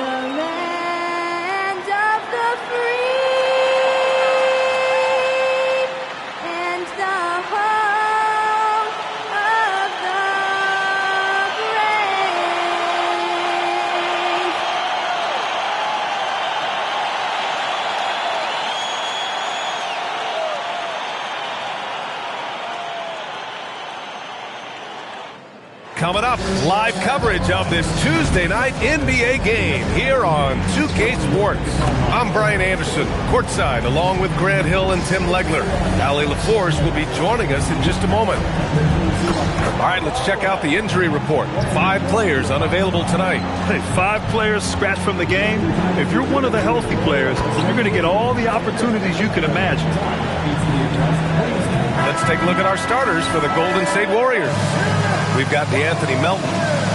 land of the free and the home of the brave. Coming up, live coverage of this Tuesday night NBA game here on 2K Sports. I'm Brian Anderson, courtside, along with Grant Hill and Tim Legler. Allie LaForce will be joining us in just a moment. All right, let's check out the injury report. 5 players unavailable tonight. Hey, 5 players scratched from the game. If you're one of the healthy players, you're going to get all the opportunities you can imagine. Let's take a look at our starters for the Golden State Warriors. We've got DeAnthony Melton.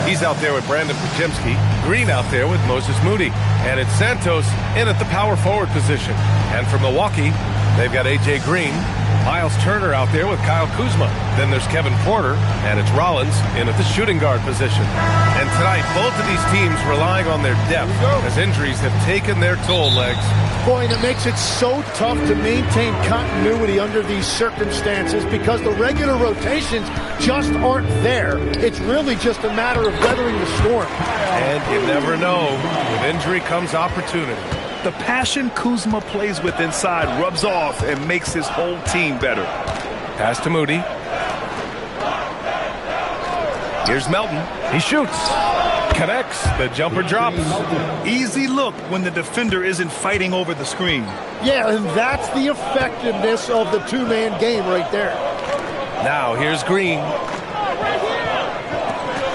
He's out there with Brandon Podziemski. Green out there with Moses Moody. And it's Santos in at the power forward position. And for Milwaukee, they've got A.J. Green. Miles Turner out there with Kyle Kuzma. Then there's Kevin Porter, and it's Rollins in at the shooting guard position. And tonight, both of these teams relying on their depth as injuries have taken their toll, Legs. Boy, and it makes it so tough to maintain continuity under these circumstances because the regular rotations just aren't there. It's really just a matter of weathering the storm. And you never know. With injury comes opportunity. The passion Kuzma plays with inside rubs off and makes his whole team better. Pass to Moody. Here's Melton. He shoots. Connects. The jumper drops. Easy look when the defender isn't fighting over the screen. Yeah, and that's the effectiveness of the two-man game right there. Now here's Green.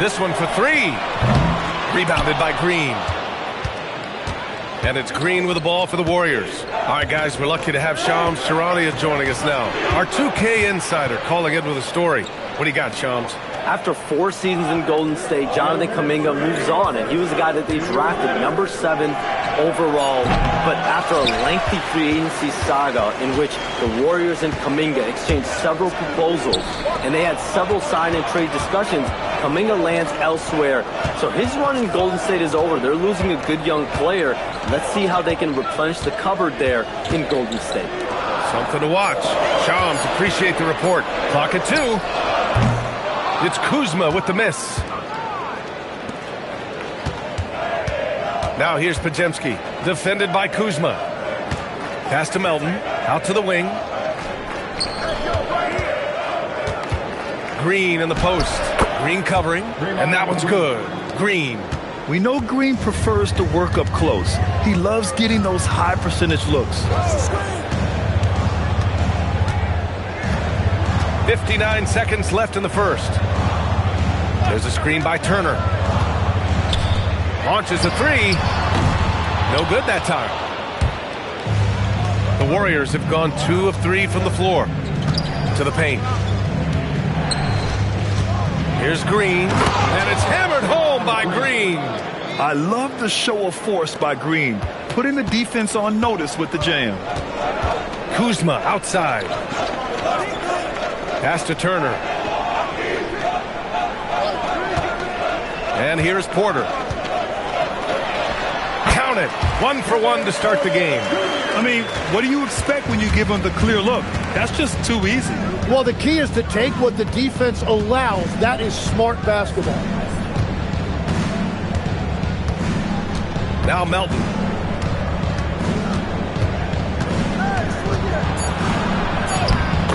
This one for 3. Rebounded by Green. And it's Green with the ball for the Warriors. All right, guys, we're lucky to have Shams Charania joining us now. Our 2K insider calling in with a story. What do you got, Shams? After 4 seasons in Golden State, Jonathan Kuminga moves on, and he was the guy that they drafted number 7 overall. But after a lengthy free agency saga in which the Warriors and Kuminga exchanged several proposals, and they had several sign and trade discussions, Kuminga lands elsewhere. So his run in Golden State is over. They're losing a good young player. Let's see how they can replenish the cupboard there in Golden State. Something to watch. Shams, appreciate the report. Clock at 2. It's Kuzma with the miss. Now here's Podziemski, defended by Kuzma. Pass to Melton, out to the wing. Green in the post. Green covering, and that one's good. Green. We know Green prefers to work up close. He loves getting those high percentage looks. 59 seconds left in the first. There's a screen by Turner. Launches a 3. No good that time. The Warriors have gone 2 of 3 from the floor. To the paint. Here's Green, and it's hammered home by Green. I love the show of force by Green, putting the defense on notice with the jam. Kuzma outside. Pass to Turner. And here's Porter. Count it. 1 for 1 to start the game. I mean, what do you expect when you give them the clear look? That's just too easy. Well, the key is to take what the defense allows. That is smart basketball. Now Melton.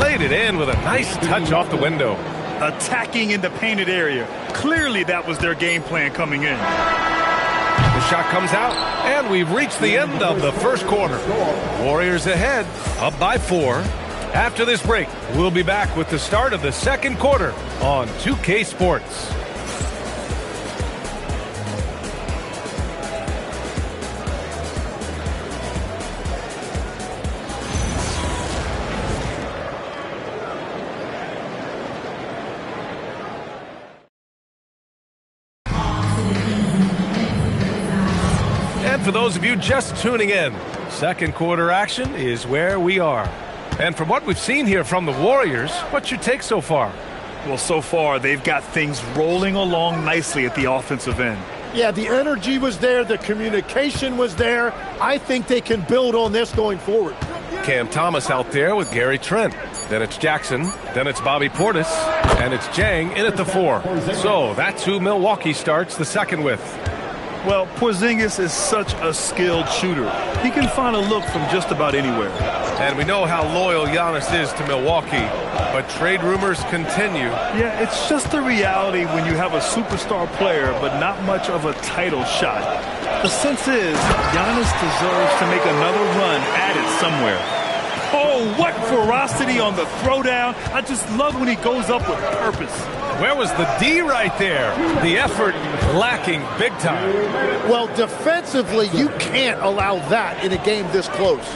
Laid it in with a nice touch off the window. Attacking in the painted area. Clearly that was their game plan coming in. The shot comes out, and we've reached the end of the first quarter. Warriors ahead, up by 4. After this break, we'll be back with the start of the second quarter on 2K Sports. And for those of you just tuning in, second quarter action is where we are. And from what we've seen here from the Warriors, what's your take so far? Well, so far, they've got things rolling along nicely at the offensive end. Yeah, the energy was there. The communication was there. I think they can build on this going forward. Cam Thomas out there with Gary Trent. Then it's Jackson. Then it's Bobby Portis. And it's Jang in at the 4. So that's who Milwaukee starts the second with. Well, Porzingis is such a skilled shooter. He can find a look from just about anywhere. And we know how loyal Giannis is to Milwaukee, but trade rumors continue. Yeah, it's just the reality when you have a superstar player, but not much of a title shot. The sense is Giannis deserves to make another run at it somewhere. Oh, what ferocity on the throwdown. I just love when he goes up with purpose. Where was the D right there? The effort lacking big time. Well, defensively, you can't allow that in a game this close.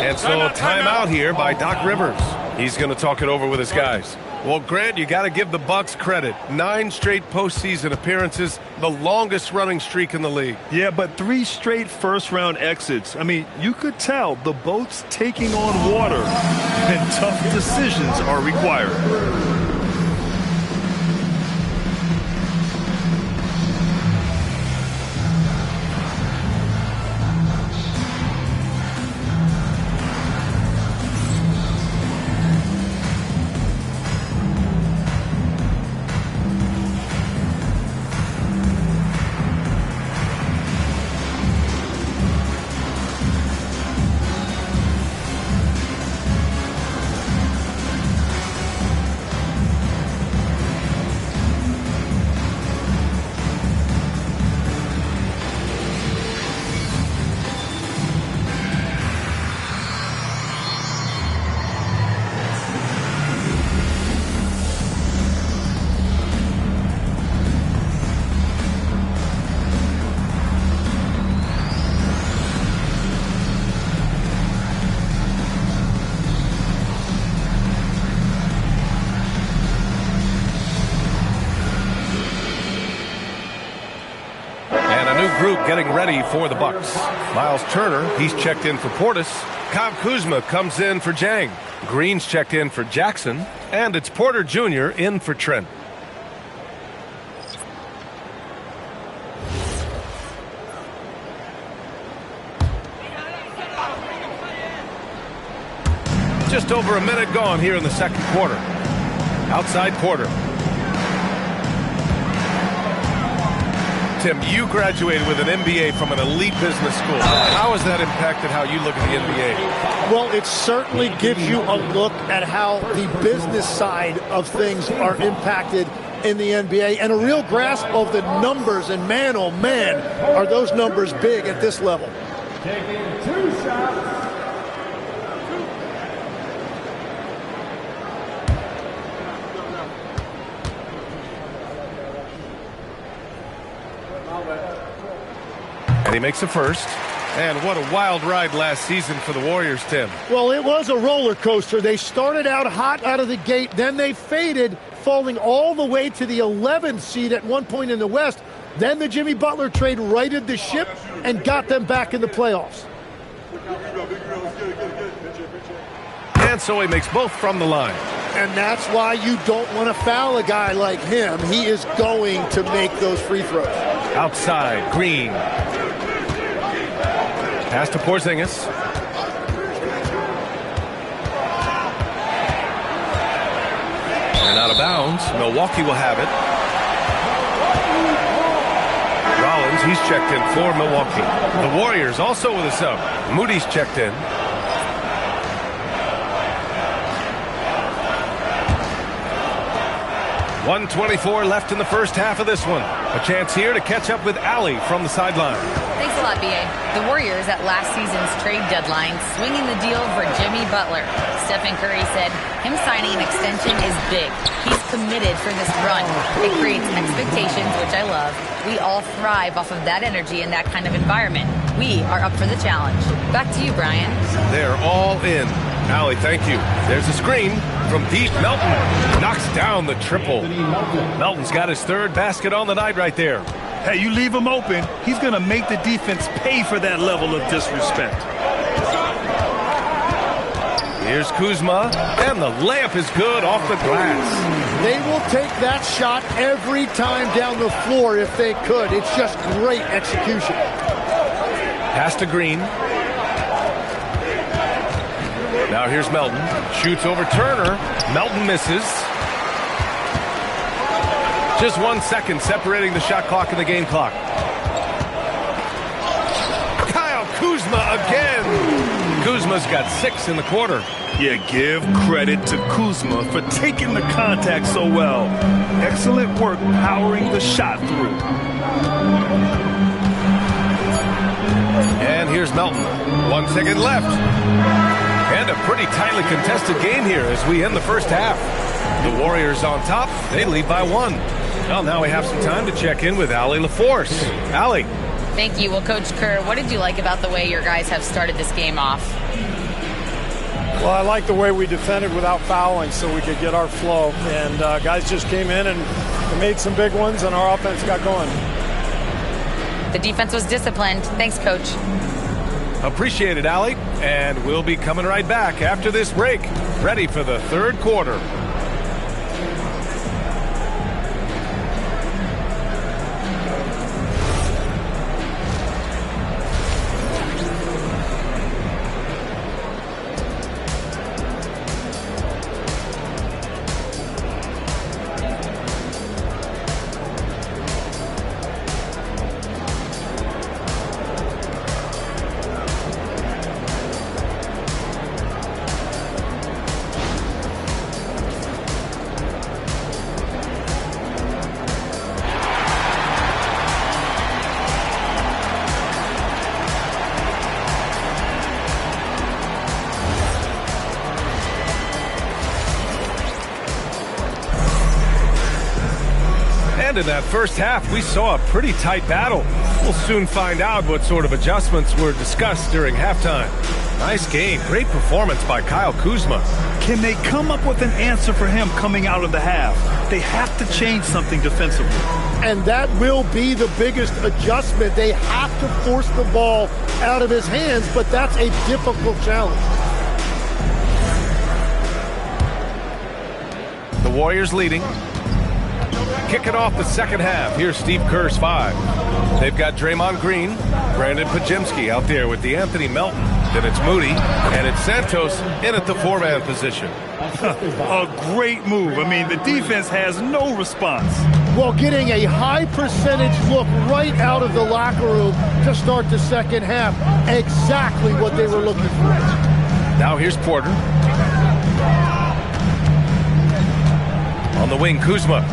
And so a timeout here by Doc Rivers. He's going to talk it over with his guys. Well, Grant, you got to give the Bucks credit. 9 straight postseason appearances, the longest running streak in the league. Yeah, but 3 straight first-round exits. I mean, you could tell the boat's taking on water, and tough decisions are required. Group getting ready for the Bucks. Miles Turner, he's checked in for Portis. Kyle Kuzma comes in for Jang. Green's checked in for Jackson. And it's Porter Jr. in for Trent. Just over a minute gone here in the second quarter. Outside Porter. Tim, you graduated with an MBA from an elite business school. How has that impacted how you look at the NBA? Well, it certainly gives you a look at how the business side of things are impacted in the NBA and a real grasp of the numbers. And man, oh man, are those numbers big at this level. Taking 2 shots. And he makes the first. And what a wild ride last season for the Warriors, Tim. Well, it was a roller coaster. They started out hot out of the gate, then they faded, falling all the way to the 11th seed at one point in the West. Then the Jimmy Butler trade righted the ship and got them back in the playoffs. And so he makes both from the line. And that's why you don't want to foul a guy like him. He is going to make those free throws. Outside, Green. Pass to Porzingis. And out of bounds. Milwaukee will have it. Rollins, he's checked in for Milwaukee. The Warriors also with a sub. Moody's checked in. .124 left in the first half of this one. A chance here to catch up with Allie from the sideline. Thanks a lot, B.A. The Warriors at last season's trade deadline swinging the deal for Jimmy Butler. Stephen Curry said him signing an extension is big. He's committed for this run. It creates expectations, which I love. We all thrive off of that energy and that kind of environment. We are up for the challenge. Back to you, Brian. They're all in. Allie, thank you. There's a screen from deep. Melton knocks down the triple. Melton's got his third basket on the night right there. Hey, you leave him open, he's going to make the defense pay for that level of disrespect. Here's Kuzma, and the layup is good off the glass. They will take that shot every time down the floor if they could. It's just great execution. Pass to Green. Now here's Melton. Shoots over Turner. Melton misses. Just 1 second separating the shot clock and the game clock. Kyle Kuzma again. Kuzma's got 6 in the quarter. Yeah, give credit to Kuzma for taking the contact so well. Excellent work powering the shot through. And here's Melton. 1 second left. And a pretty tightly contested game here as we end the first half. The Warriors on top. They lead by 1. Well, now we have some time to check in with Allie LaForce. Allie. Thank you. Well, Coach Kerr, what did you like about the way your guys have started this game off? Well, I like the way we defended without fouling so we could get our flow. And guys just came in and made some big ones, and our offense got going. The defense was disciplined. Thanks, Coach. Appreciate it, Allie. And we'll be coming right back after this break. Ready for the third quarter. In that first half, we saw a pretty tight battle. We'll soon find out what sort of adjustments were discussed during halftime. Nice game. Great performance by Kyle Kuzma. Can they come up with an answer for him coming out of the half? They have to change something defensively. And that will be the biggest adjustment. They have to force the ball out of his hands, but that's a difficult challenge. The Warriors leading. Kicking off the second half. Here's Steve Kerr's 5. They've got Draymond Green, Brandon Pajemski out there with the Anthony Melton. Then it's Moody, and it's Santos in at the 4-man position. A great move. I mean, the defense has no response. Well, getting a high percentage look right out of the locker room to start the second half. Exactly what they were looking for. Now here's Porter. On the wing, Kuzma.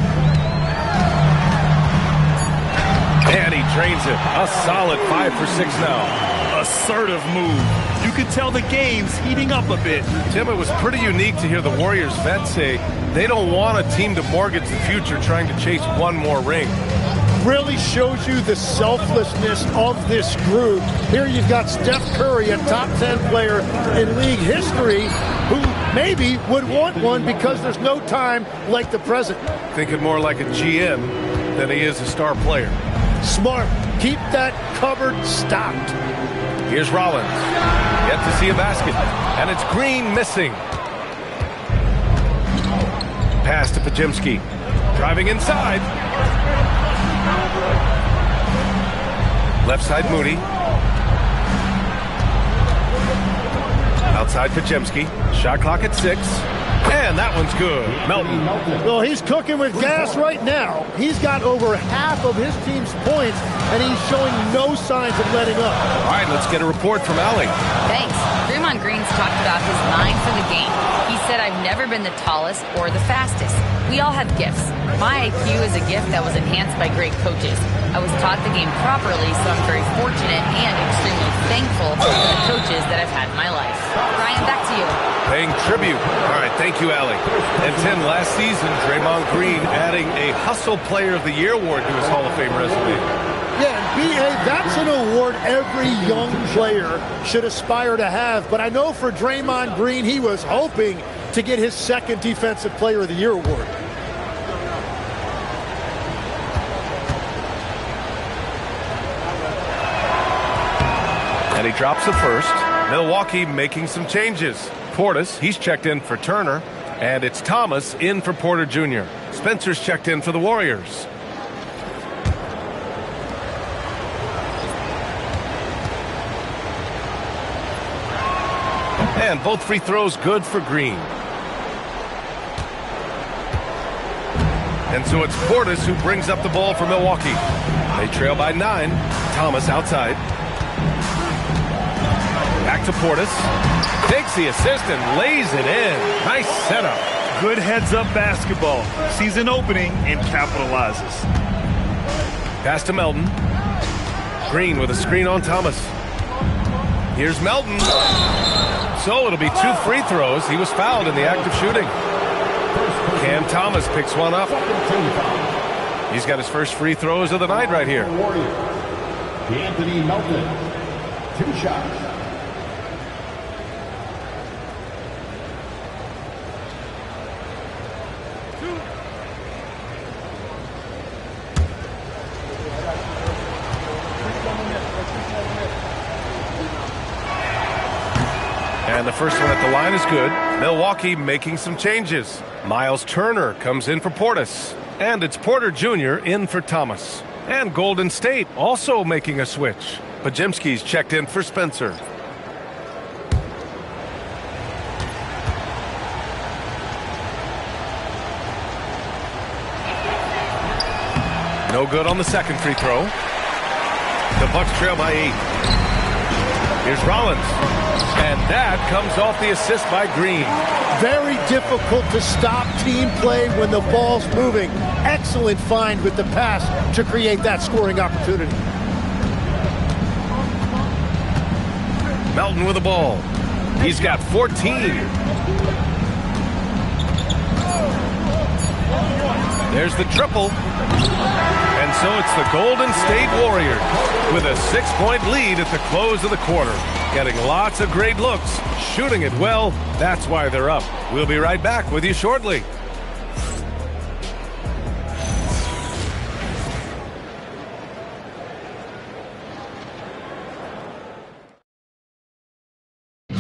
And he drains it. A solid 5 for 6 now. Assertive move. You can tell the game's heating up a bit. Tim, it was pretty unique to hear the Warriors vets say they don't want a team to mortgage the future trying to chase one more ring. Really shows you the selflessness of this group. Here you've got Steph Curry, a top 10 player in league history, who maybe would want one because there's no time like the present. Thinking more like a GM than he is a star player. Smart. Keep that cupboard stocked. Here's Rollins. Yet to see a basket. And it's Green missing. Pass to Pajemski. Driving inside. Left side Moody. Outside Pajemski. Shot clock at 6. And that one's good. Melton. Well, he's cooking with gas right now. He's got over half of his team's points, and he's showing no signs of letting up. All right, let's get a report from Allie. Thanks. Draymond Green's talked about his mind for the game. He said, I've never been the tallest or the fastest. We all have gifts. My IQ is a gift that was enhanced by great coaches. I was taught the game properly, so I'm very fortunate and extremely thankful for the coaches that I've had in my life. Ryan, back to you. Paying tribute. All right, thank you, Allie. And Tim, last season, Draymond Green adding a Hustle Player of the Year award to his Hall of Fame resume. Yeah, and B.A., that's an award every young player should aspire to have. But I know for Draymond Green, he was hoping to get his second Defensive Player of the Year award. And he drops the first. Milwaukee making some changes. Portis. He's checked in for Turner. And it's Thomas in for Porter Jr. Spencer's checked in for the Warriors. And both free throws good for Green. And so it's Portis who brings up the ball for Milwaukee. They trail by 9. Thomas outside. Back to Portis. Takes the assist and lays it in. Nice setup. Good heads-up basketball. Sees an opening and capitalizes. Pass to Melton. Green with a screen on Thomas. Here's Melton. So it'll be 2 free throws. He was fouled in the act of shooting. Cam Thomas picks one up. He's got his first free throws of the night right here. Anthony Melton, 2 shots. And the first one at the line is good. Milwaukee making some changes. Miles Turner comes in for Portis. And it's Porter Jr. in for Thomas. And Golden State also making a switch. Podziemski's checked in for Spencer. No good on the second free throw. The Bucks trail by 8. Here's Rollins. And that comes off the assist by Green. Very difficult to stop team play when the ball's moving. Excellent find with the pass to create that scoring opportunity. Melton with the ball. He's got 14. There's the triple. And so it's the Golden State Warriors with a 6-point lead at the close of the quarter. Getting lots of great looks, shooting it well. That's why they're up. We'll be right back with you shortly.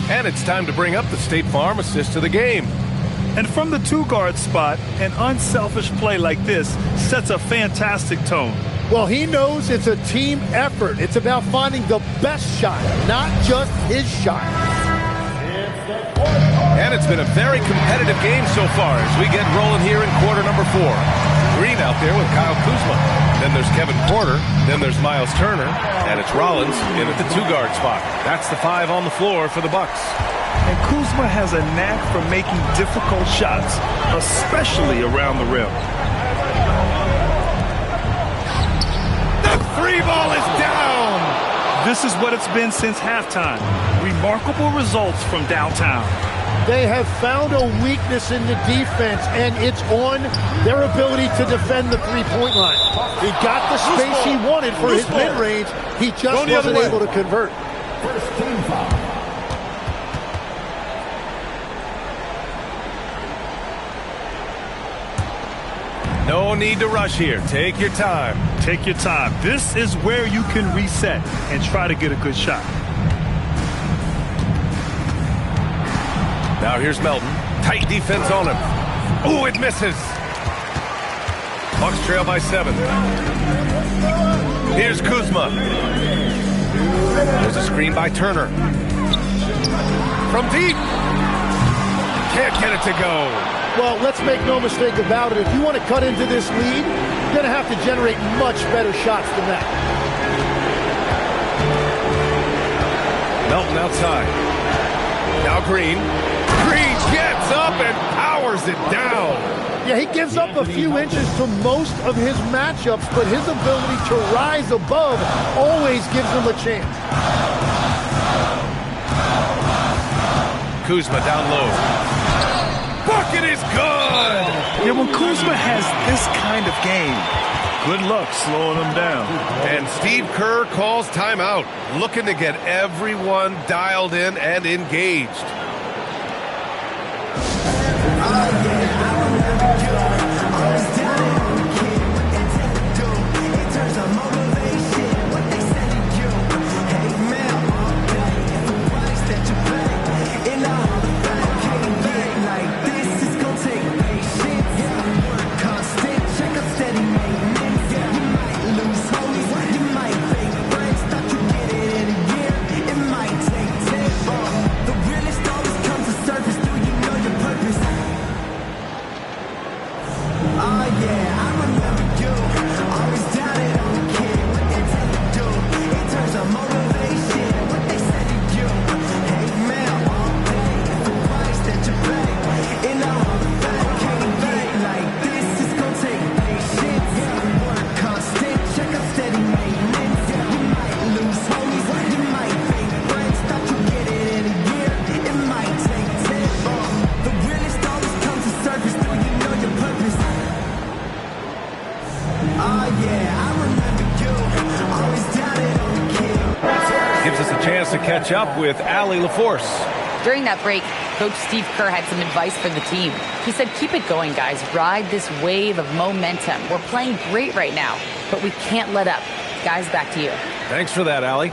And it's time to bring up the State Farm assist of the game. And from the 2-guard spot, an unselfish play like this sets a fantastic tone. Well, he knows it's a team effort. It's about finding the best shot, not just his shot. And it's been a very competitive game so far as we get rolling here in quarter number 4. Green out there with Kyle Kuzma. Then there's Kevin Porter. Then there's Miles Turner. And it's Rollins in at the 2-guard spot. That's the 5 on the floor for the Bucks. And Kuzma has a knack for making difficult shots, especially around the rim. The 3 ball is down! This is what it's been since halftime. Remarkable results from downtown. They have found a weakness in the defense, and it's on their ability to defend the 3-point line. He got the space he wanted for his mid-range. He just wasn't able to convert. First team foul. No need to rush here. Take your time. Take your time. This is where you can reset and try to get a good shot. Now here's Melton. Tight defense on him. Ooh, it misses. Bucks trail by 7. Here's Kuzma. There's a screen by Turner. From deep. Can't get it to go. Well, let's make no mistake about it. If you want to cut into this lead, you're going to have to generate much better shots than that. Melton outside. Now Green. Green gets up and powers it down. Yeah, he gives up a few inches to most of his matchups, but his ability to rise above always gives him a chance. Kuzma down low. Bucket is good! Yeah, when Kuzma has this kind of game, good luck slowing him down. And Steve Kerr calls timeout, looking to get everyone dialed in and engaged. a chance to catch up with Allie LaForce. During that break, Coach Steve Kerr had some advice for the team. He said, keep it going, guys. Ride this wave of momentum. We're playing great right now, but we can't let up. Guys, back to you. Thanks for that, Allie.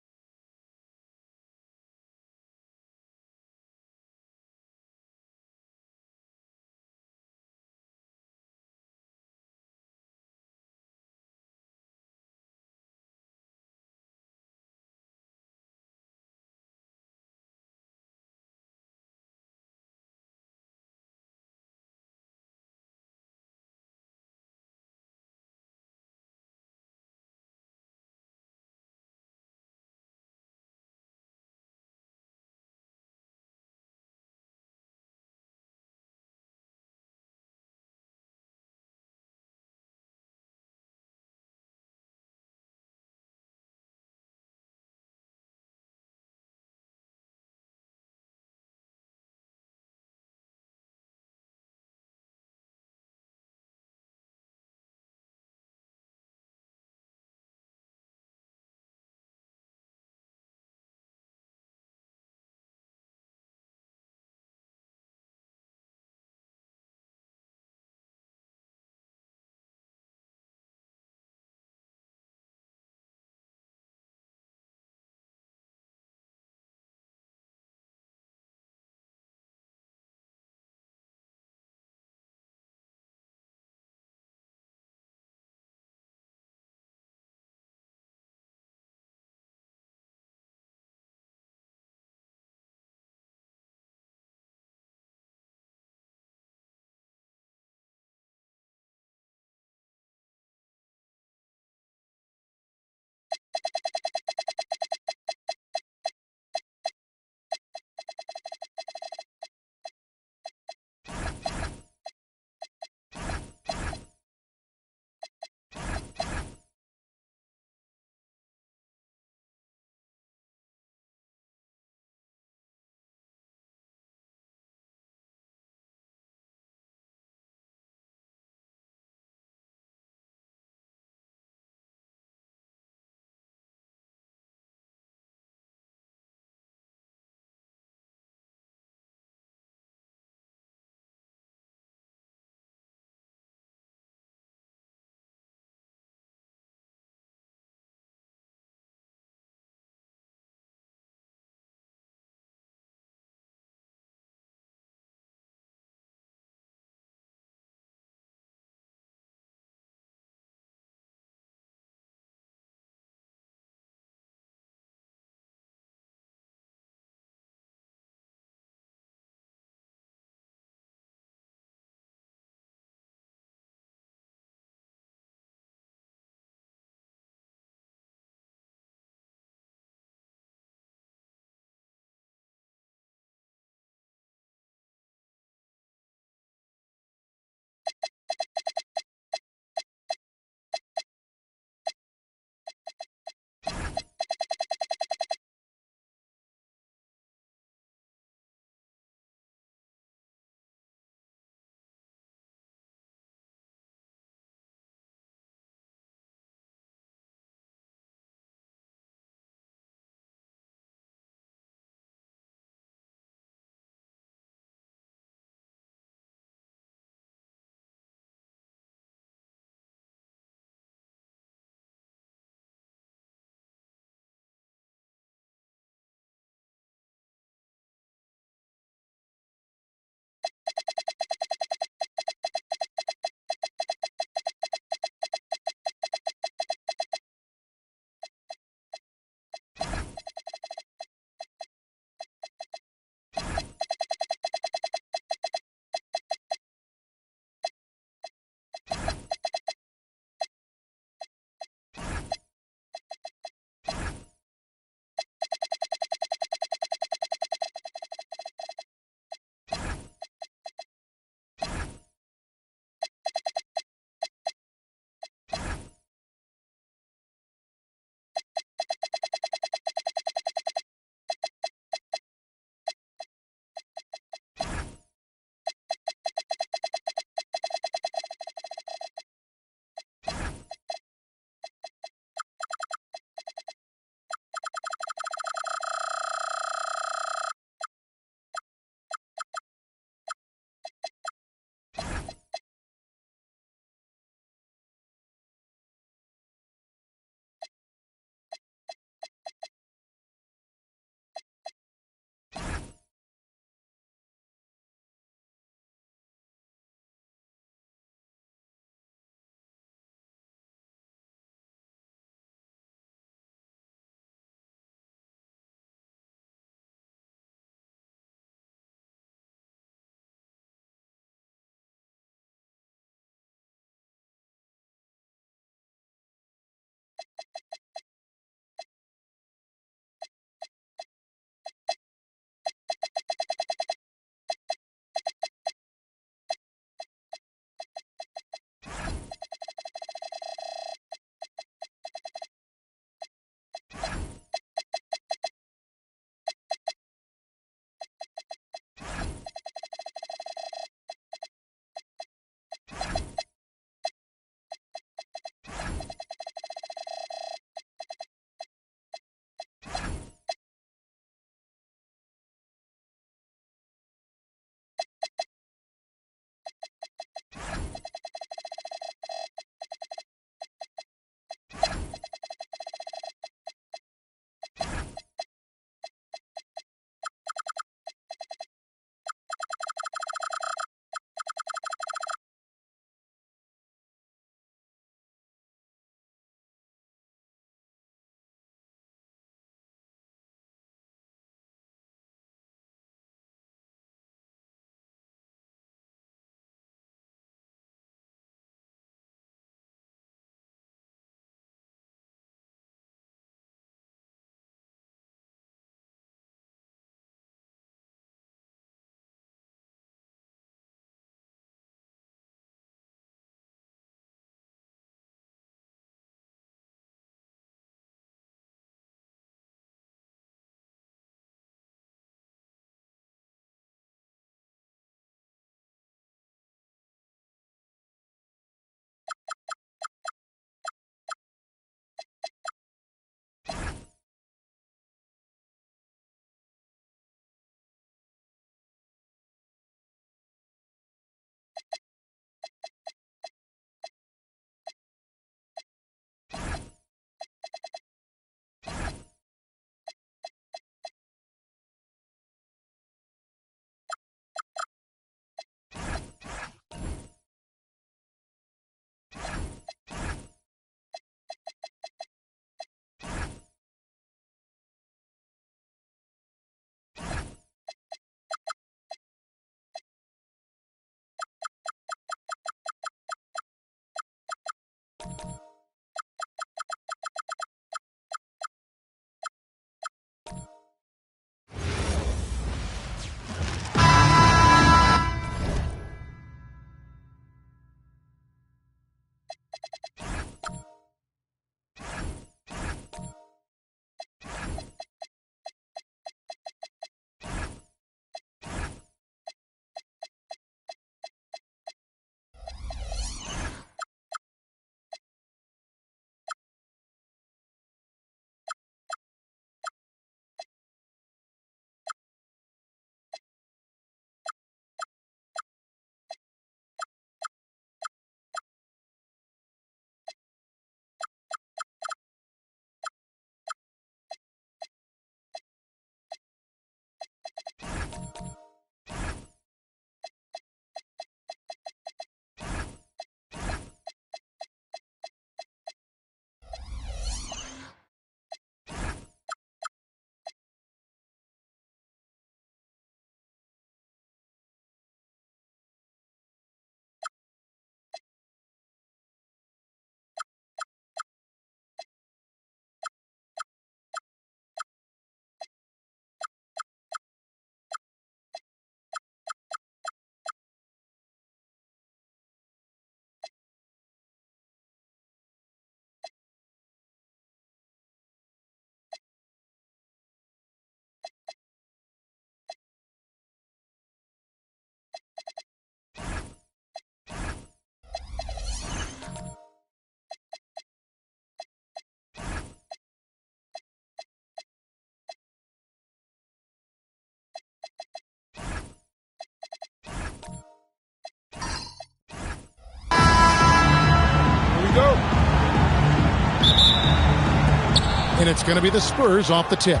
and it's going to be the Spurs off the tip.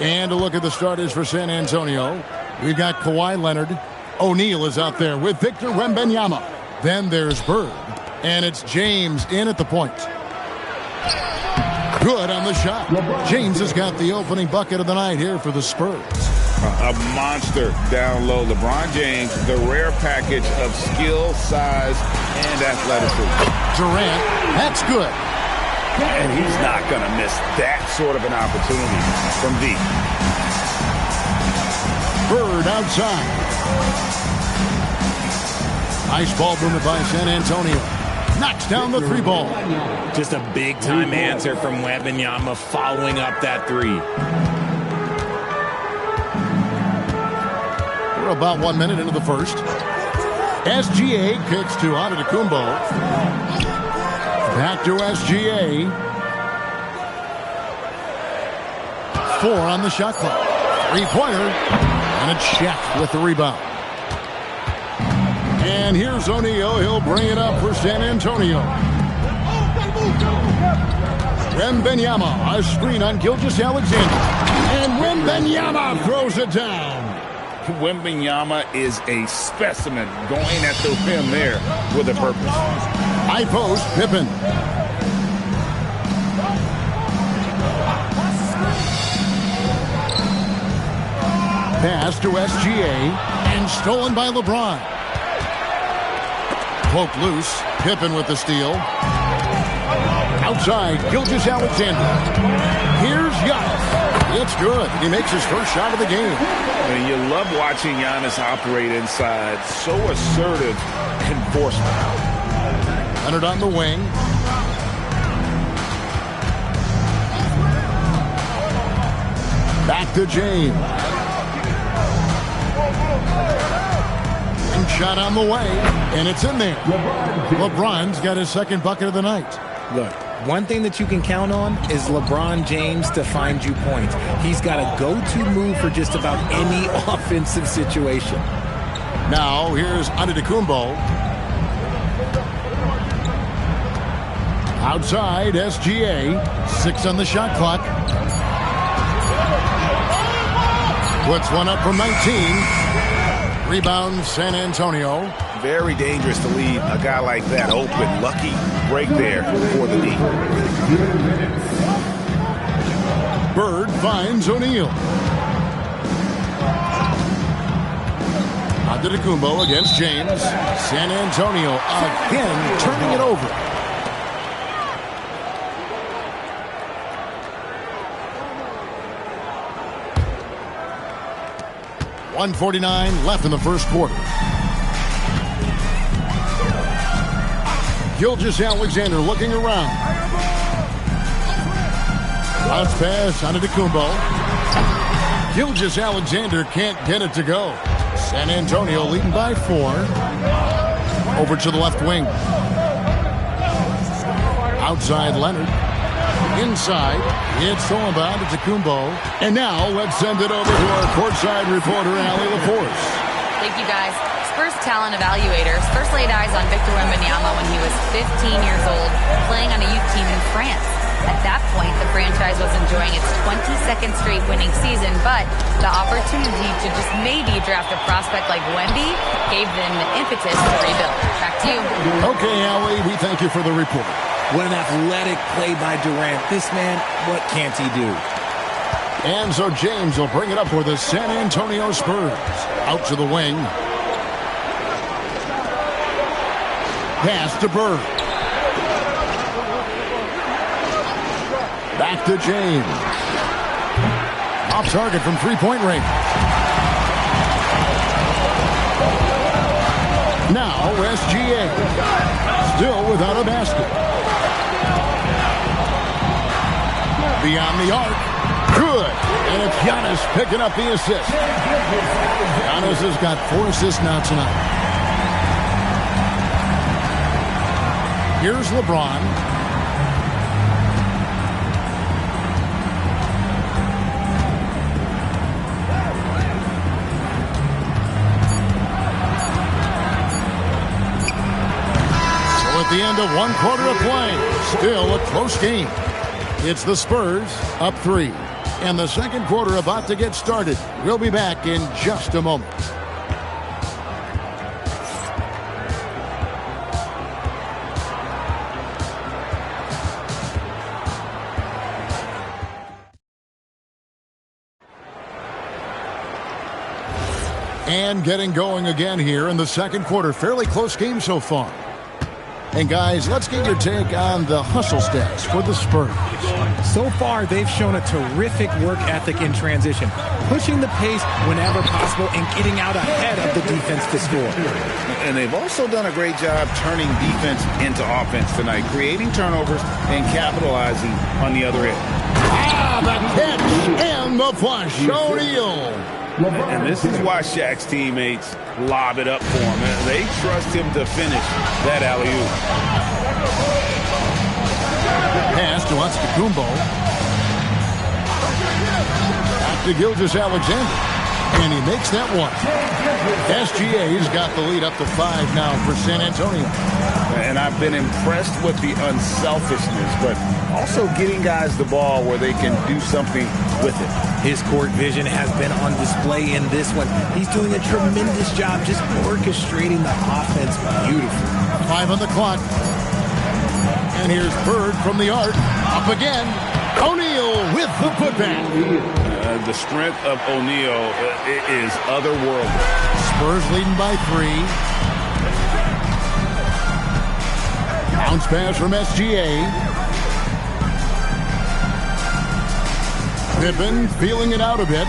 And a look at the starters for San Antonio. We've got Kawhi Leonard. O'Neal is out there with Victor Wembanyama. Then there's Bird. And it's James in at the point. Good on the shot. James has got the opening bucket of the night here for the Spurs. A monster down low. LeBron James, the rare package of skill, size, and athleticism. Durant, that's good. And he's not going to miss that sort of an opportunity from deep. Bird outside. Nice ball movement by San Antonio. Knocks down the three ball. Just a big-time answer from Wembanyama following up that three. We're about 1 minute into the first. SGA kicks to Antetokounmpo. Back to SGA. 4 on the shot clock. Three-pointer. And it's Shaq with the rebound. And here's O'Neal. He'll bring it up for San Antonio. Wembanyama, a screen on Gilgeous-Alexander. And Wembanyama throws it down. Wembanyama is a specimen going at the rim there with a purpose. High post, Pippen. Pass to SGA and stolen by LeBron. Poke loose. Pippen with the steal. Outside, Gilgeous-Alexander. Here's Giannis. It's good. He makes his first shot of the game. And you love watching Giannis operate inside. So assertive enforcement. Leonard on the wing. Back to James. And shot on the way. And it's in there. LeBron's got his second bucket of the night. Look, one thing that you can count on is LeBron James to find you points. He's got a go-to move for just about any offensive situation. Now, here's Antetokounmpo. Outside, SGA. 6 on the shot clock. Puts one up from 19. Rebound, San Antonio. Very dangerous to leave a guy like that open. Lucky break there for the D. Bird finds O'Neal. Antetokounmpo against James. San Antonio again turning it over. .149 left in the first quarter. Gilgeous-Alexander looking around. Bounce pass Antetokounmpo. Gilgeous-Alexander can't get it to go. San Antonio leading by 4. Over to the left wing. Outside Leonard. Inside, it's stolen by Antetokounmpo. And now let's send it over to our courtside reporter, Allie LaForce. Thank you, guys. Spurs talent evaluators first laid eyes on Victor Wembanyama when he was 15 years old, playing on a youth team in France. At that point, the franchise was enjoying its 22nd straight winning season, but the opportunity to just maybe draft a prospect like Wemby gave them the impetus to rebuild. Back to you. Okay, Allie, we thank you for the report. What an athletic play by Durant. This man, what can't he do? And so James will bring it up for the San Antonio Spurs. Out to the wing. Pass to Bird. Back to James. Off target from three-point range. Now SGA. Still without a basket. Beyond the arc. Good. And it's Giannis picking up the assist. Giannis has got 4 assists now tonight. Here's LeBron. At the end of 1 quarter of play, still a close game. It's the Spurs up 3. And the second quarter about to get started. We'll be back in just a moment. And getting going again here in the second quarter. Fairly close game so far. And guys, let's get your take on the hustle stats for the Spurs. So far, they've shown a terrific work ethic in transition, pushing the pace whenever possible and getting out ahead of the defense to score. And they've also done a great job turning defense into offense tonight, creating turnovers and capitalizing on the other end. The catch and the flush. O'Neal. And this is why Shaq's teammates lob it up for him. They trust him to finish that alley-oop. Pass to Antetokounmpo. Back to Gilgeous-Alexander. And he makes that one. SGA's got the lead up to 5 now for San Antonio. And I've been impressed with the unselfishness, but also getting guys the ball where they can do something with it. His court vision has been on display in this one. He's doing a tremendous job just orchestrating the offense beautifully. 5 on the clock. And here's Bird from the arc. Up again. O'Neal with the putback. The strength of O'Neal is otherworldly. Spurs leading by 3. Bounce pass from SGA. Pippen feeling it out a bit.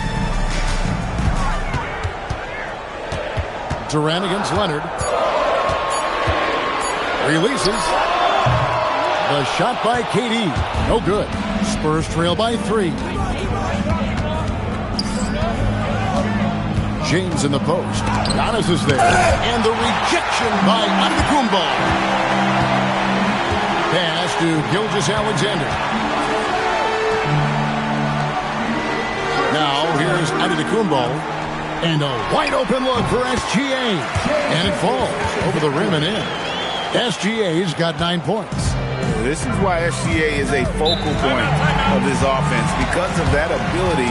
Durant against Leonard. Releases. The shot by KD. No good. Spurs trail by 3. James in the post. Giannis is there. And the rejection by Antetokounmpo. Pass to Gilgeous-Alexander. Now here's Antetokounmpo. And a wide open look for SGA. And it falls over the rim and in. SGA's got 9 points. This is why SGA is a focal point of this offense, because of that ability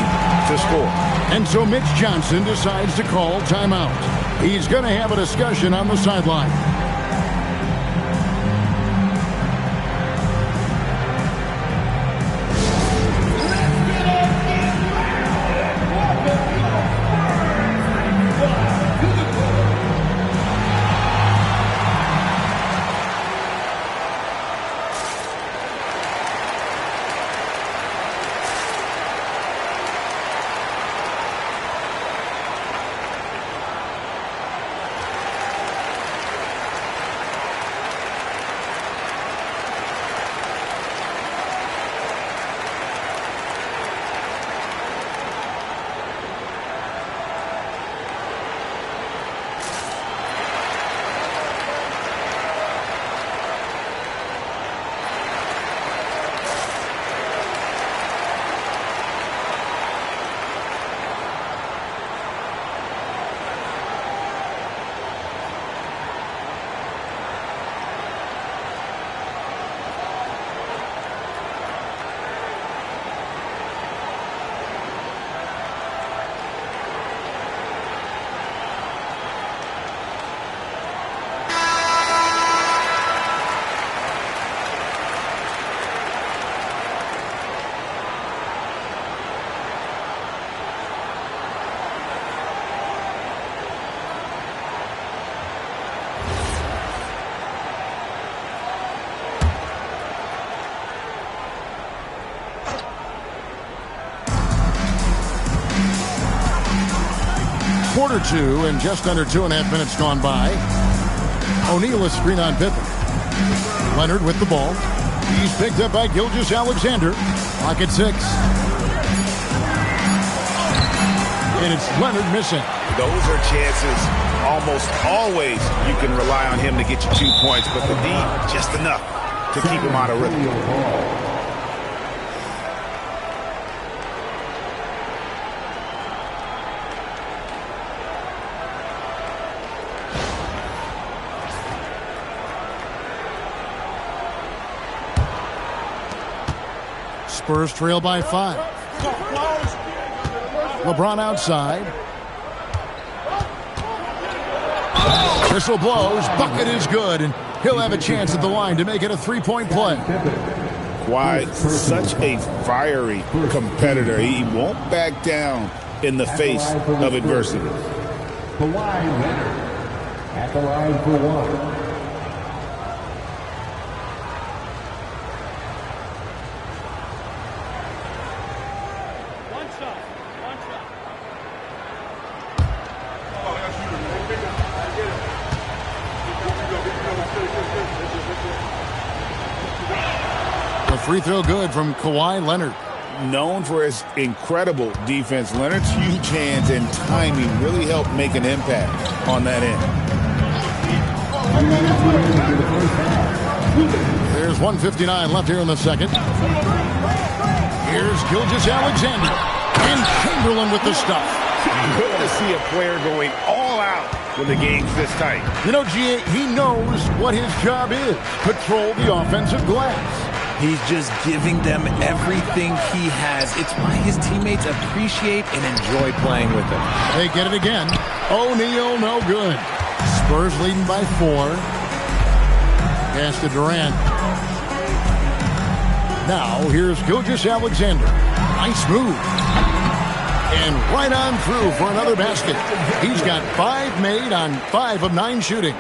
to score. And so Mitch Johnson decides to call timeout. He's going to have a discussion on the sideline. Quarter 2 and just under 2.5 minutes gone by. O'Neal is screen on Pippen. Leonard with the ball. He's picked up by Gilgeous-Alexander. Clock at 6. And it's Leonard missing. Those are chances almost always you can rely on him to get you 2 points, but the D just enough to keep him out of rhythm. Spurs trail by 5. LeBron outside. Whistle blows. Bucket is good, and he'll have a chance at the line to make it a 3-point play. Kawhi, such a fiery competitor. He won't back down in the face of adversity. Kawhi Leonard at the line for 1. Free throw good from Kawhi Leonard. Known for his incredible defense, Leonard's huge hands and timing really helped make an impact on that end. There's 1:59 left here in the second. Here's Gilgeous-Alexander. And Chamberlain with the stuff. Good to see a player going all out when the game's this tight. You know, G.A., he knows what his job is. Control the offensive glass. He's just giving them everything he has. It's why his teammates appreciate and enjoy playing with him. They get it again. O'Neal, no good. Spurs leading by 4. Pass to Durant. Now, here's Gilgeous-Alexander. Nice move. And right on through for another basket. He's got 5 made on 5 of 9 shooting.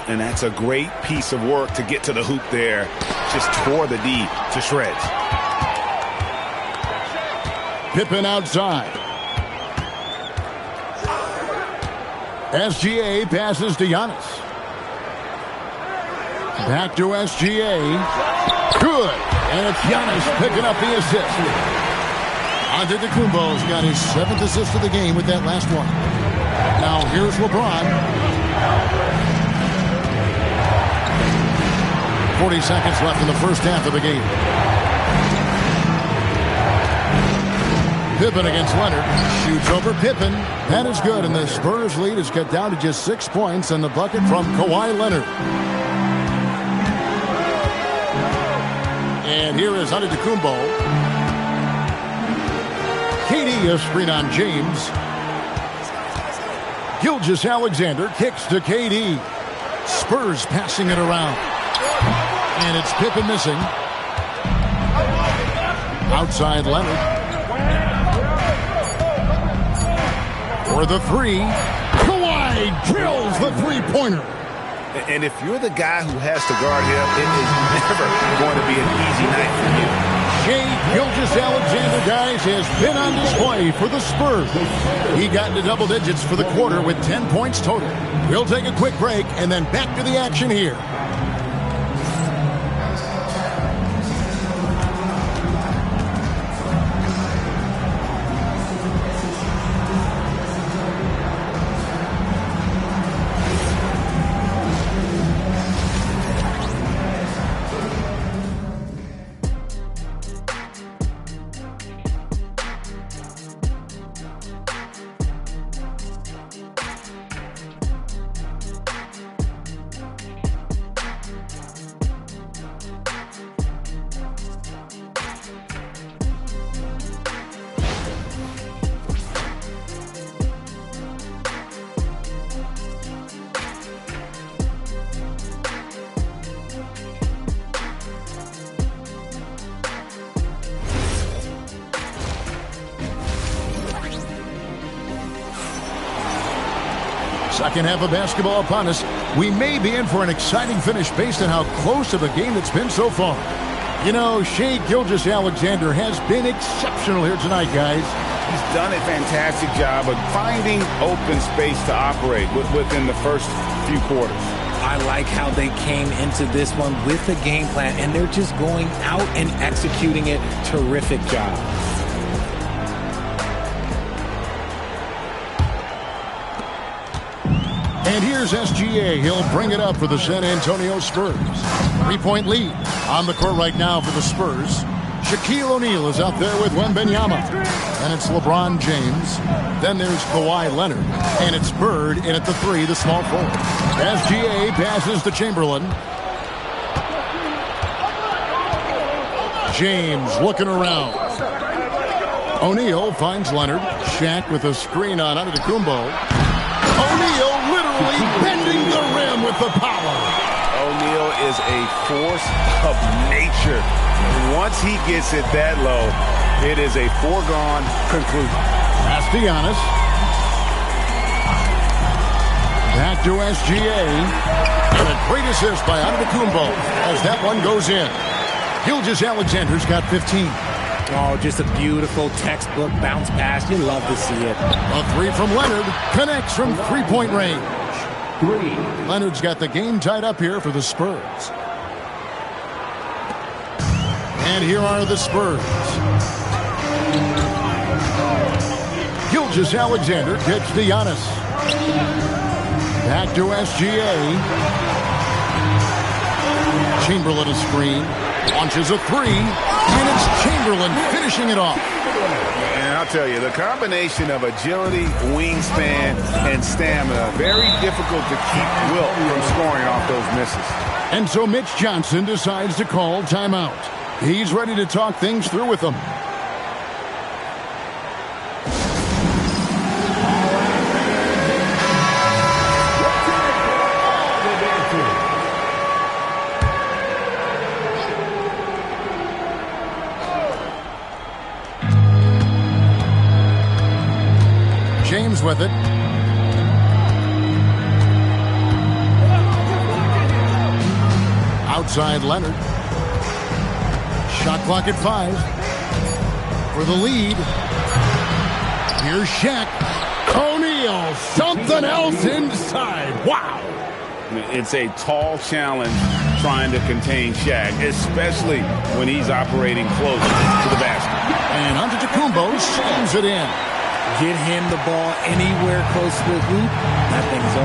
And that's a great piece of work to get to the hoop there. Just tore the D to shreds. Pippen outside. SGA passes to Giannis. Back to SGA. Good. And it's Giannis picking up the assist. Antetokounmpo's got his 7th assist of the game with that last one. Now here's LeBron. 40 seconds left in the first half of the game. Pippen against Leonard. Shoots over Pippen. That is good, and the Spurs lead is cut down to just 6 points, and the bucket from Kawhi Leonard. And here is Antetokounmpo. KD a screen on James. Gilgeous-Alexander kicks to KD. Spurs passing it around. And it's Pippen missing. Outside Leonard. For the 3. Kawhi drills the 3-pointer. And if you're the guy who has to guard him, it is never going to be an easy night for you. Shai Gilgeous-Alexander, guys, has been on display for the Spurs. He got into double digits for the quarter with 10 points total. We'll take a quick break and then back to the action here. Second half of basketball upon us. We may be in for an exciting finish based on how close of a game it's been so far. You know, Shai Gilgeous-Alexander has been exceptional here tonight, guys. He's done a fantastic job of finding open space to operate within the first few quarters. I like how they came into this one with a game plan, and they're just going out and executing it. Terrific job. And here's SGA. He'll bring it up for the San Antonio Spurs. 3-point lead on the court right now for the Spurs. Shaquille O'Neal is out there with Wembanyama. And it's LeBron James. Then there's Kawhi Leonard. And it's Bird in at the 3, the small forward. SGA passes to Chamberlain. James looking around. O'Neal finds Leonard. Shaq with a screen on Antetokounmpo. O'Neal literally bending the rim with the power. O'Neal is a force of nature. Once he gets it that low, it is a foregone conclusion. Castellanos. Back to SGA. And a great assist by Antetokounmpo as that one goes in. Gilgeous-Alexander's got 15. Oh, just a beautiful textbook bounce pass. You love to see it. A three from Leonard connects from three-point range. Leonard's got the game tied up here for the Spurs. And here are the Spurs. Gilgeous-Alexander gets to Giannis. Back to SGA. Chamberlain a screen. Launches a three. And it's Chamberlain finishing it off. And I'll tell you, the combination of agility, wingspan, and stamina, very difficult to keep Wilt from scoring off those misses. And so Mitch Johnson decides to call timeout. He's ready to talk things through with them. James with it. Outside Leonard. Shot clock at 5. For the lead. Here's Shaq. O'Neal. Something else inside. Wow. It's a tall challenge trying to contain Shaq, especially when he's operating close to the basket. And Antetokounmpo slams it in. Get him the ball anywhere close to the hoop, that thing's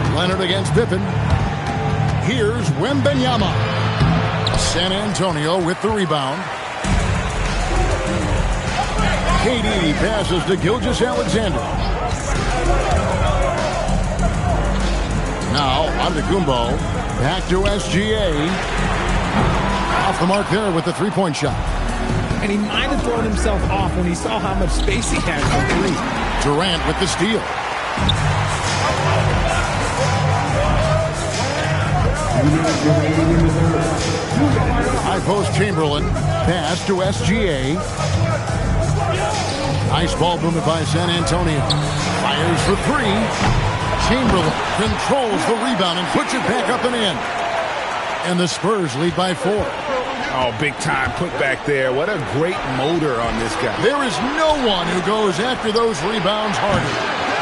over. Leonard against Pippen. Here's Wembanyama. San Antonio with the rebound. KD passes to Gilgeous-Alexander. Now, Antetokounmpo. Back to SGA. Off the mark there with the three-point shot. And he might have thrown himself off when he saw how much space he had for three. Durant with the steal. High post Chamberlain. Pass to SGA. Nice ball movement by San Antonio. Fires for three. Chamberlain controls the rebound and puts it back up and in. And the Spurs lead by 4. Oh, big time put back there. What a great motor on this guy. There is no one who goes after those rebounds harder.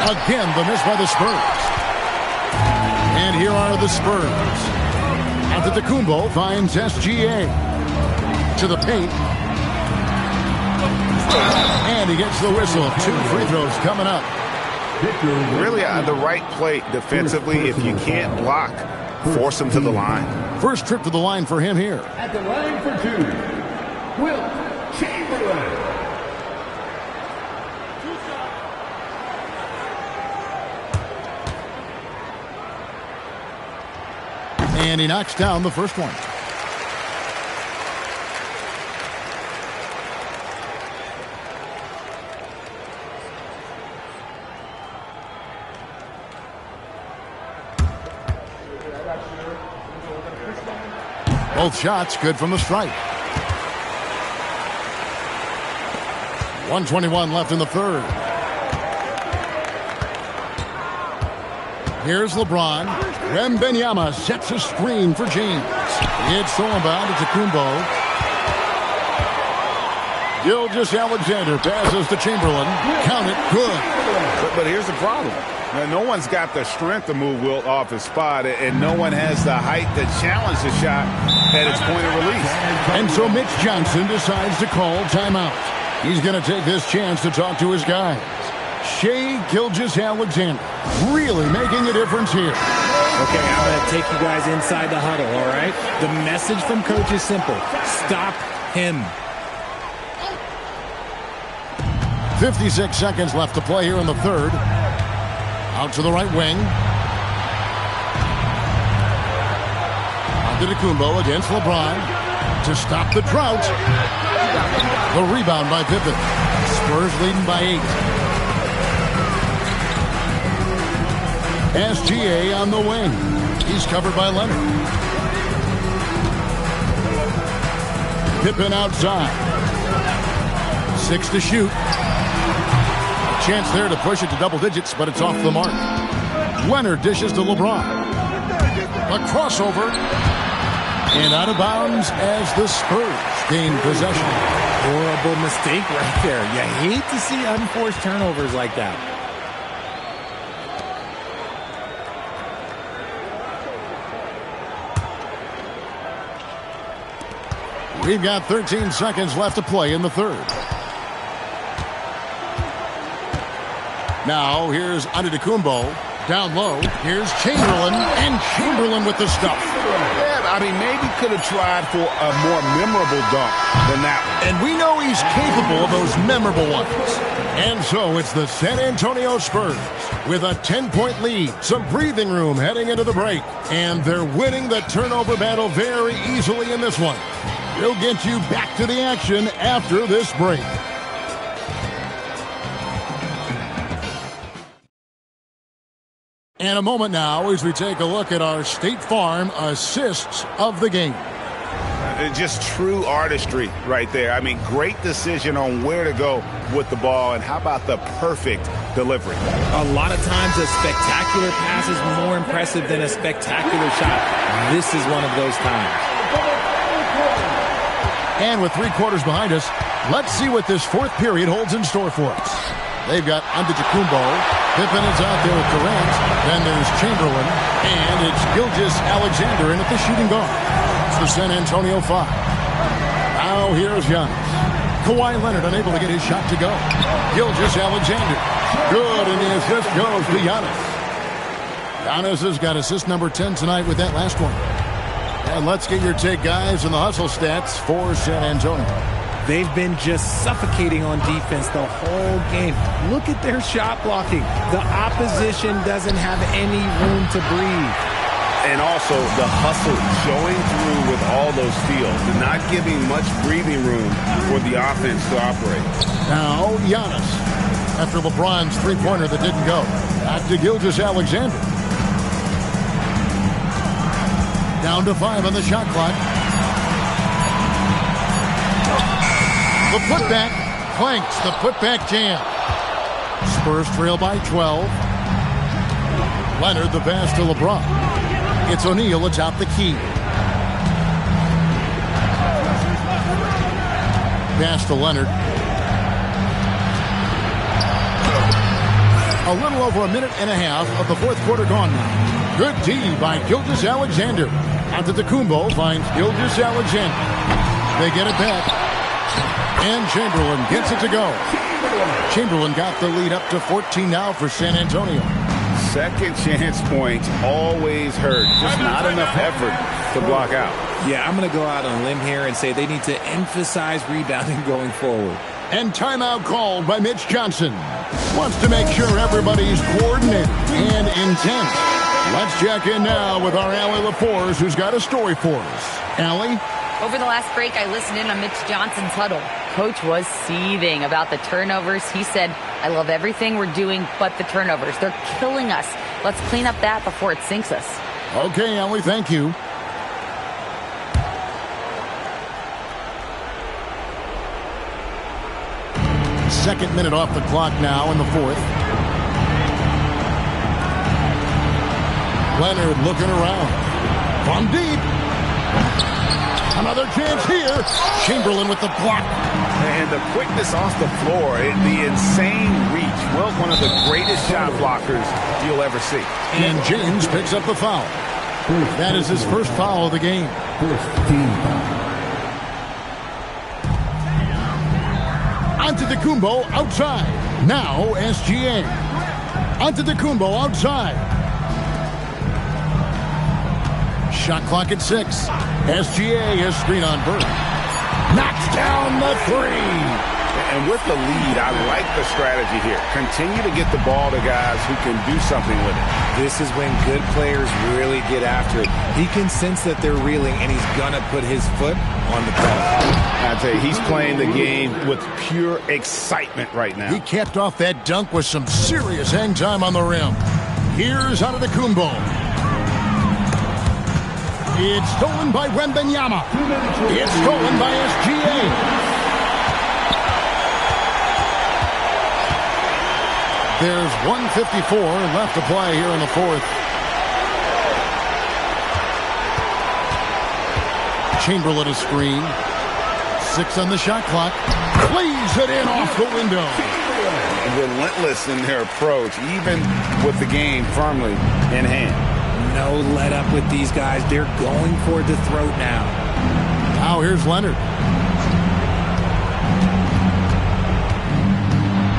Again, the miss by the Spurs. And here are the Spurs. Antetokounmpo finds SGA. To the paint. And he gets the whistle. 2 free throws coming up. Really the right play defensively. If you can't block, force him to the line. First trip to the line for him here. At the line for 2, Wilt Chamberlain. And he knocks down the first one. Both shots good from the stripe. 1:21 left in the third. Here's LeBron. Wembanyama sets a screen for James. It's stolen by Antetokounmpo. Gilgeous-Alexander passes to Chamberlain. Count it, good. But here's the problem. Now, no one's got the strength to move Wilt off his spot, and no one has the height to challenge the shot at its point of release. And so Mitch Johnson decides to call timeout. He's going to take this chance to talk to his guys. Shai Gilgeous-Alexander really making a difference here. Okay, I'm going to take you guys inside the huddle, all right? The message from coach is simple. Stop him. 56 seconds left to play here in the third. Out to the right wing. Antetokounmpo against LeBron to stop the drought. The rebound by Pippen. Spurs leading by 8. SGA on the wing. He's covered by Leonard. Pippen outside. 6 to shoot. Chance there to push it to double digits, but it's off the mark. Leonard dishes to LeBron. A crossover. And out of bounds as the Spurs gain possession. Horrible mistake right there. You hate to see unforced turnovers like that. We've got 13 seconds left to play in the third. Now, here's Antetokounmpo. Down low, here's Chamberlain, and Chamberlain with the stuff. Yeah, I mean, maybe could have tried for a more memorable dunk than that one. And we know he's capable of those memorable ones. And so it's the San Antonio Spurs with a 10-point lead, some breathing room heading into the break, and they're winning the turnover battle very easily in this one. We'll get you back to the action after this break. And a moment now as we take a look at our State Farm assists of the game. Just true artistry right there. I mean, great decision on where to go with the ball, and how about the perfect delivery? A lot of times a spectacular pass is more impressive than a spectacular shot. This is one of those times. And with 3 quarters behind us, let's see what this fourth period holds in store for us. They've got Antetokounmpo. Pippen is out there with Durant. Then there's Chamberlain. And it's Gilgeous-Alexander in at the shooting guard. It's the San Antonio 5. Now here's Giannis. Kawhi Leonard unable to get his shot to go. Gilgeous-Alexander. Good, and the assist goes to Giannis. Giannis has got assist number 10 tonight with that last one. And let's get your take, guys, on the hustle stats for San Antonio. They've been just suffocating on defense the whole game. Look at their shot blocking. The opposition doesn't have any room to breathe. And also the hustle showing through with all those steals and not giving much breathing room for the offense to operate. Now, Giannis, after LeBron's three-pointer that didn't go. Back to Gilgeous-Alexander. Down to 5 on the shot clock. The putback clanks, the putback jam. Spurs trail by 12. Leonard the pass to LeBron. It's O'Neal atop the key. Pass to Leonard. A little over a minute and a half of the fourth quarter gone now. Good D by Gilgeous-Alexander. Antetokounmpo finds Gilgeous-Alexander. They get it back. And Chamberlain gets it to go. Chamberlain got the lead up to 14 now for San Antonio. Second chance points always hurt. Just not enough effort to block out. Yeah, I'm going to go out on a limb here and say they need to emphasize rebounding going forward. And timeout called by Mitch Johnson. Wants to make sure everybody's coordinated and intent. Let's check in now with our Allie LaForce, who's got a story for us. Allie? Over the last break, I listened in on Mitch Johnson's huddle. Coach was seething about the turnovers. He said, I love everything we're doing but the turnovers. They're killing us. Let's clean up that before it sinks us. Okay, Allie, thank you. Second minute off the clock now in the fourth. Leonard looking around. From deep. Another chance here. Chamberlain with the block. And the quickness off the floor, the insane reach. Well, one of the greatest shot blockers you'll ever see. And James picks up the foul. That is his first foul of the game. Antetokounmpo outside. Now SGA. Antetokounmpo outside. Shot clock at 6. SGA has screen on Bird. Knocks down the 3. And with the lead, I like the strategy here. Continue to get the ball to guys who can do something with it. This is when good players really get after it. He can sense that they're reeling, and he's going to put his foot on the pedal. I tell you, he's playing the game with pure excitement right now. He capped off that dunk with some serious hang time on the rim. Here's Antetokounmpo. It's stolen by Wembanyama. It's stolen by SGA. There's 1:54 left to play here in the fourth. Chamberlain a screen. 6 on the shot clock. Plays it in off the window. Relentless in their approach, even with the game firmly in hand. No let up with these guys. They're going for the throat now. Now here's Leonard.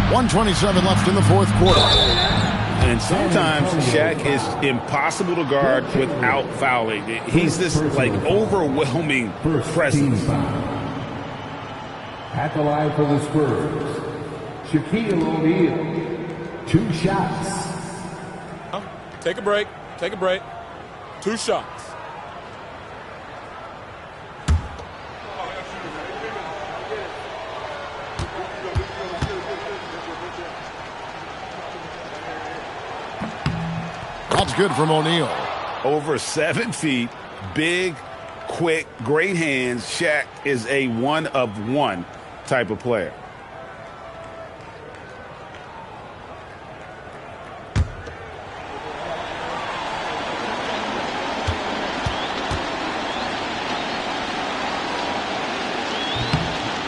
1:27 left in the fourth quarter. And sometimes Shaq is impossible to guard without fouling. He's this, like, overwhelming presence. At the line for the Spurs, Shaquille O'Neal. 2 shots. Take a break. Take a break. 2 shots. That's good from O'Neal. Over 7 feet, big, quick, great hands. Shaq is a one-of-one type of player.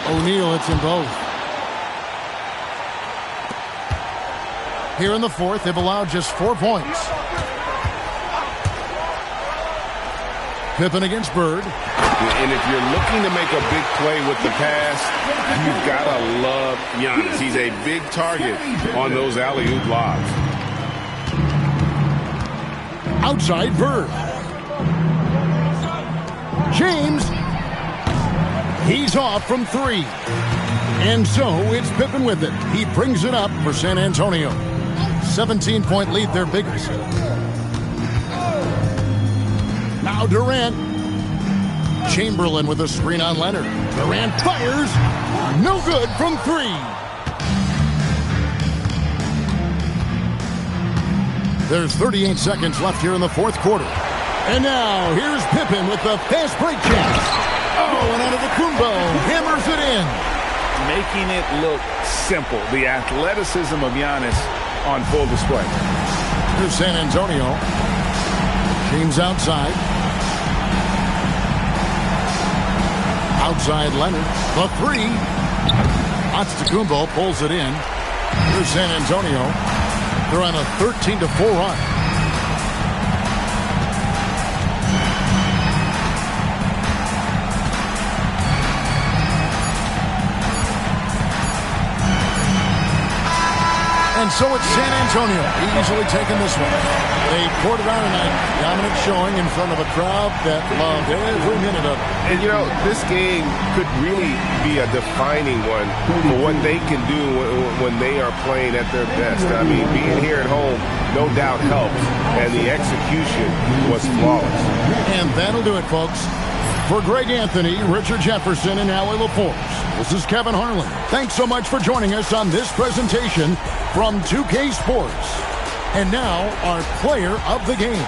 O'Neal hits them both. Here in the fourth, they've allowed just 4 points. Pippen against Bird. And if you're looking to make a big play with the pass, you've got to love Giannis. He's a big target on those alley-oop lobs. Outside Bird. James. He's off from 3. And so it's Pippen with it. He brings it up for San Antonio. 17-point lead, their biggest. Now Durant. Chamberlain with a screen on Leonard. Durant fires. No good from 3. There's 38 seconds left here in the fourth quarter. And now here's Pippen with the fast break chance. Oh, and Antetokounmpo hammers it in. Making it look simple. The athleticism of Giannis on full display. Here's San Antonio. James outside. Outside Leonard. The 3. Antetokounmpo pulls it in. Here's San Antonio. They're on a 13-4 run. And so it's San Antonio easily taking this one. They poured it on tonight. Dominant showing in front of a crowd that loved every minute of it. And, you know, this game could really be a defining one for what they can do when they are playing at their best. I mean, being here at home, no doubt helps. And the execution was flawless. And that'll do it, folks. For Greg Anthony, Richard Jefferson, and Howie LaForce, this is Kevin Harlan. Thanks so much for joining us on this presentation from 2K Sports. And now, our player of the game.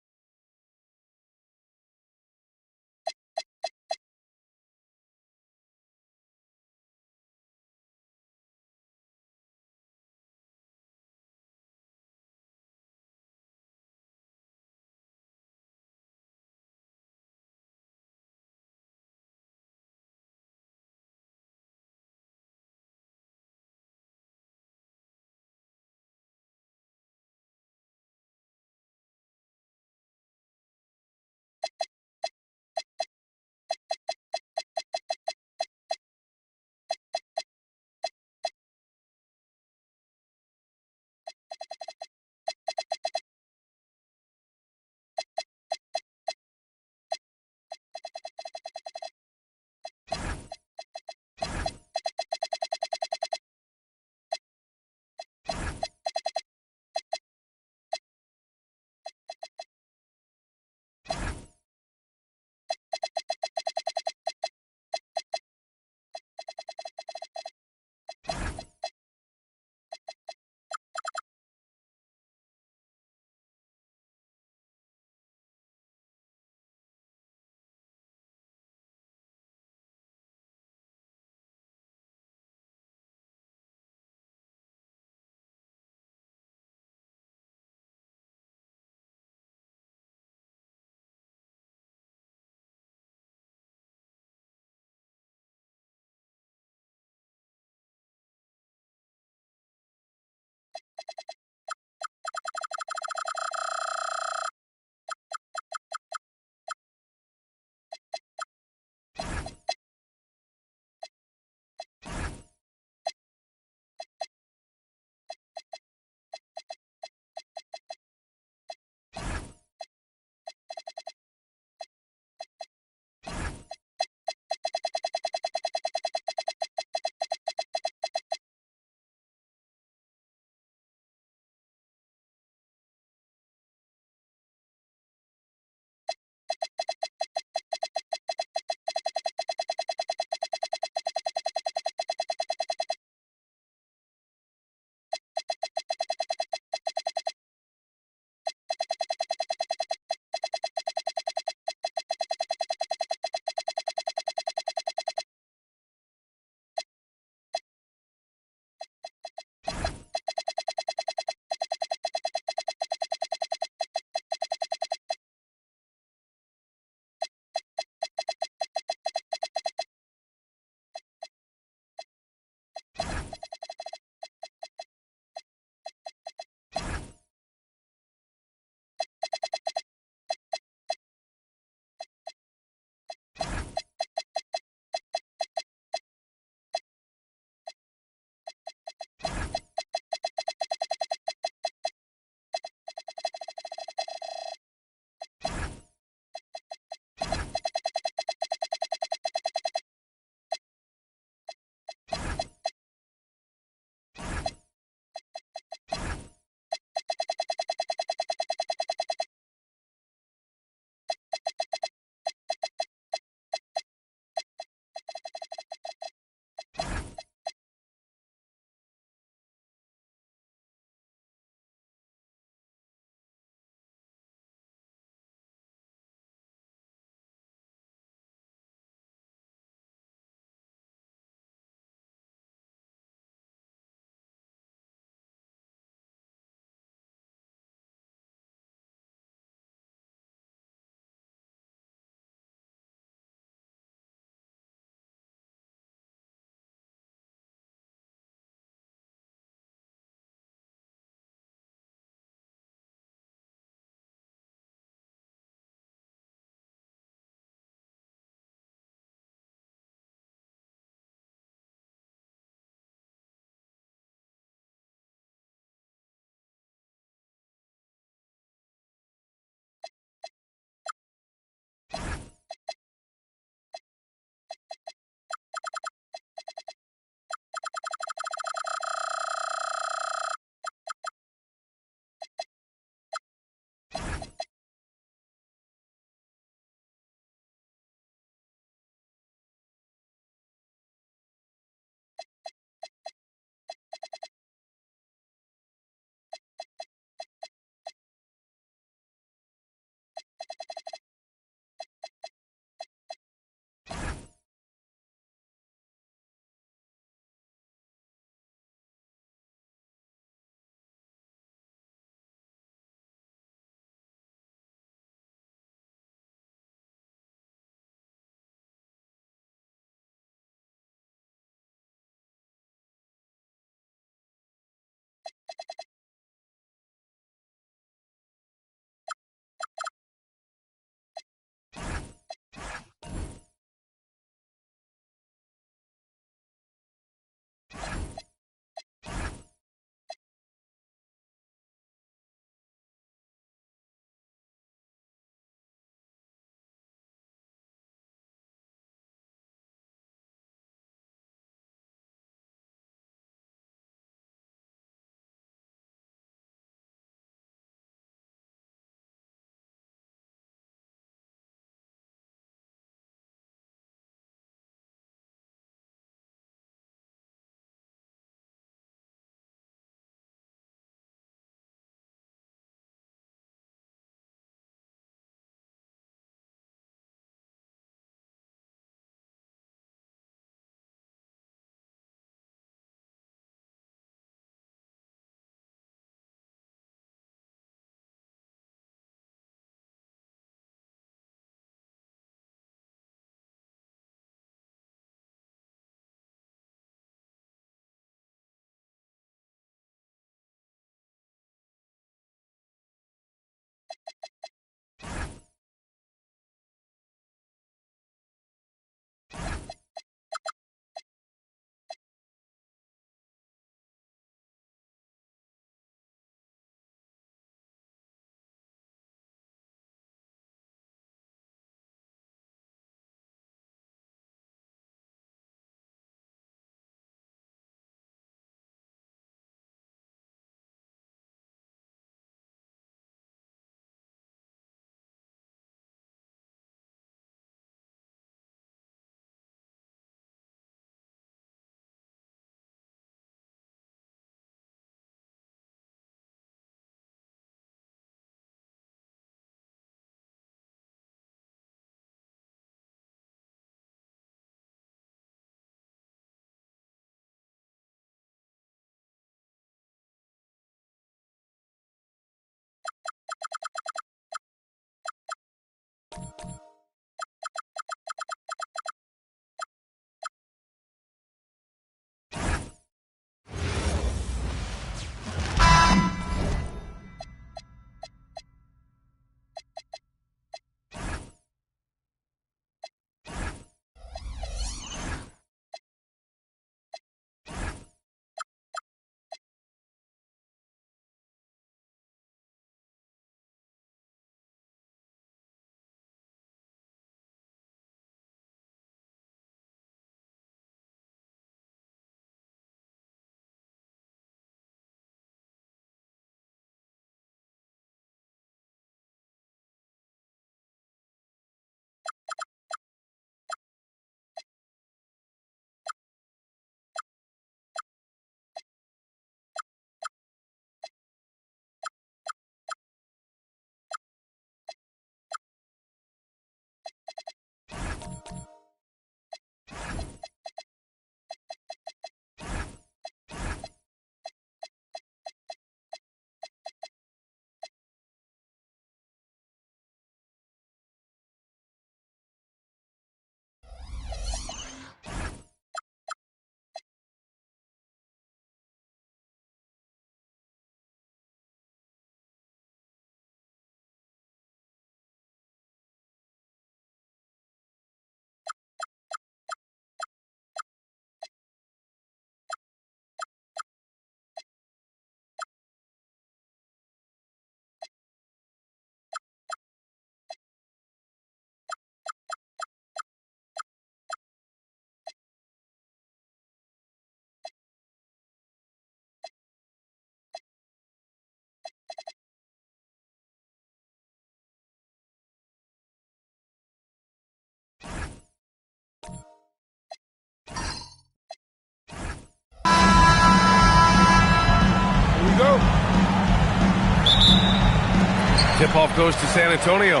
tip-off goes to San Antonio.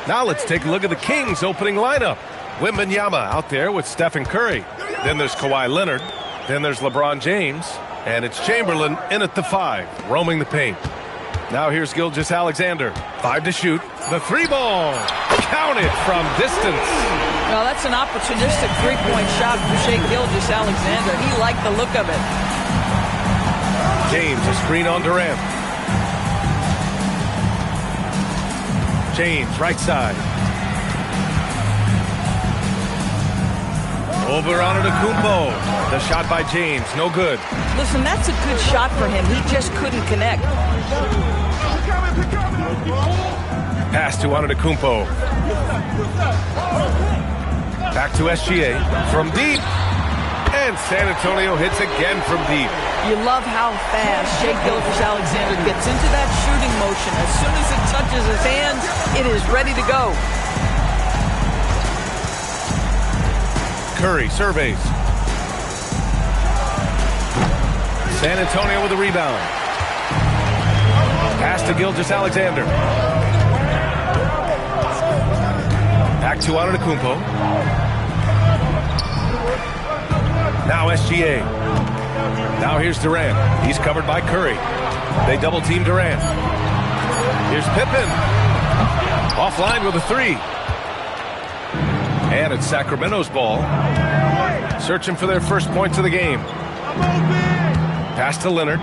Now let's take a look at the Kings opening lineup. Wembanyama out there with Stephen Curry. Then there's Kawhi Leonard. Then there's LeBron James. And it's Chamberlain in at the 5, roaming the paint. Now here's Gilgeous-Alexander. 5 to shoot. The 3-ball. Counted from distance. Well, that's an opportunistic three-point shot from Shai Gilgeous-Alexander. He liked the look of it. James, a screen on Durant. James, right side. Over on Antetokounmpo. The shot by James, no good. Listen, that's a good shot for him. He just couldn't connect. Pass to Antetokounmpo. Back to SGA from deep. And San Antonio hits again from deep. You love how fast Shai Gilgeous-Alexander gets into that shooting motion. As soon as it touches his hands, it is ready to go. Curry surveys. San Antonio with a rebound. Pass to Gilgeous-Alexander. Back to Antetokounmpo. Now SGA. Now here's Durant. He's covered by Curry. They double team Durant. Here's Pippen. Offline with a 3. And it's Sacramento's ball. Searching for their first points of the game. Pass to Leonard.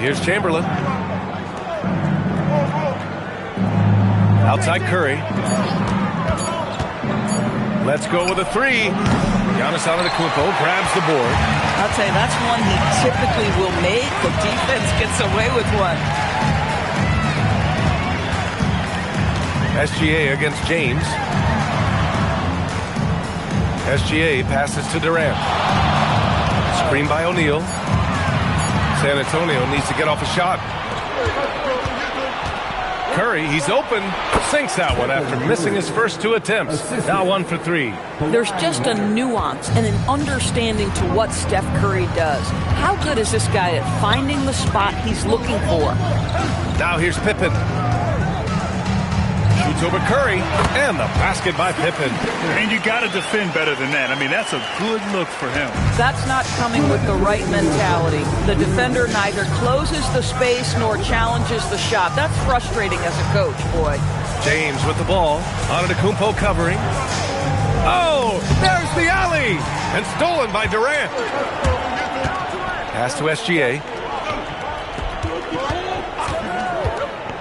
Here's Chamberlain. Outside Curry. Let's go with a 3. Giannis Antetokounmpo grabs the board. I'll tell you, that's one he typically will make. The defense gets away with one. SGA against James. SGA passes to Durant. Screen by O'Neal. San Antonio needs to get off a shot. Curry, he's open. Sinks that one after missing his first 2 attempts. Now 1 for 3. There's just a nuance and an understanding to what Steph Curry does. How good is this guy at finding the spot he's looking for? Now here's Pippen. Shoots over Curry, and the basket by Pippen. And you got to defend better than that. I mean, that's a good look for him. That's not coming with the right mentality. The defender neither closes the space nor challenges the shot. That's frustrating as a coach, boy. James with the ball. Antetokounmpo covering. Oh, there's the alley! And stolen by Durant. Pass to SGA.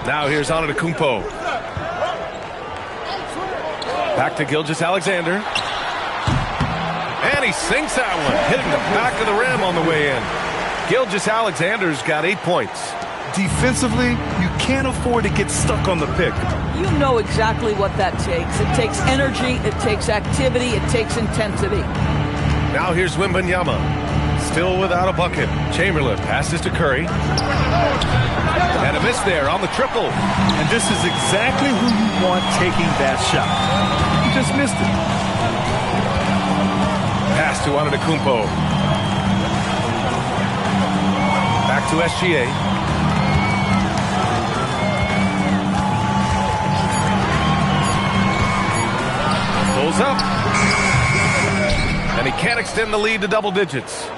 Now here's Antetokounmpo. Back to Gilgeous-Alexander. And he sinks that one, hitting the back of the rim on the way in. Gilgeous-Alexander's got 8 points. Defensively, you can't afford to get stuck on the pick. You know exactly what that takes. It takes energy, it takes activity, it takes intensity. Now here's Wembanyama. Still without a bucket. Chamberlain passes to Curry. And a miss there on the triple. And this is exactly who you want taking that shot. He just missed it. Pass to Antetokounmpo. Back to SGA. Pulls up. And he can't extend the lead to double digits.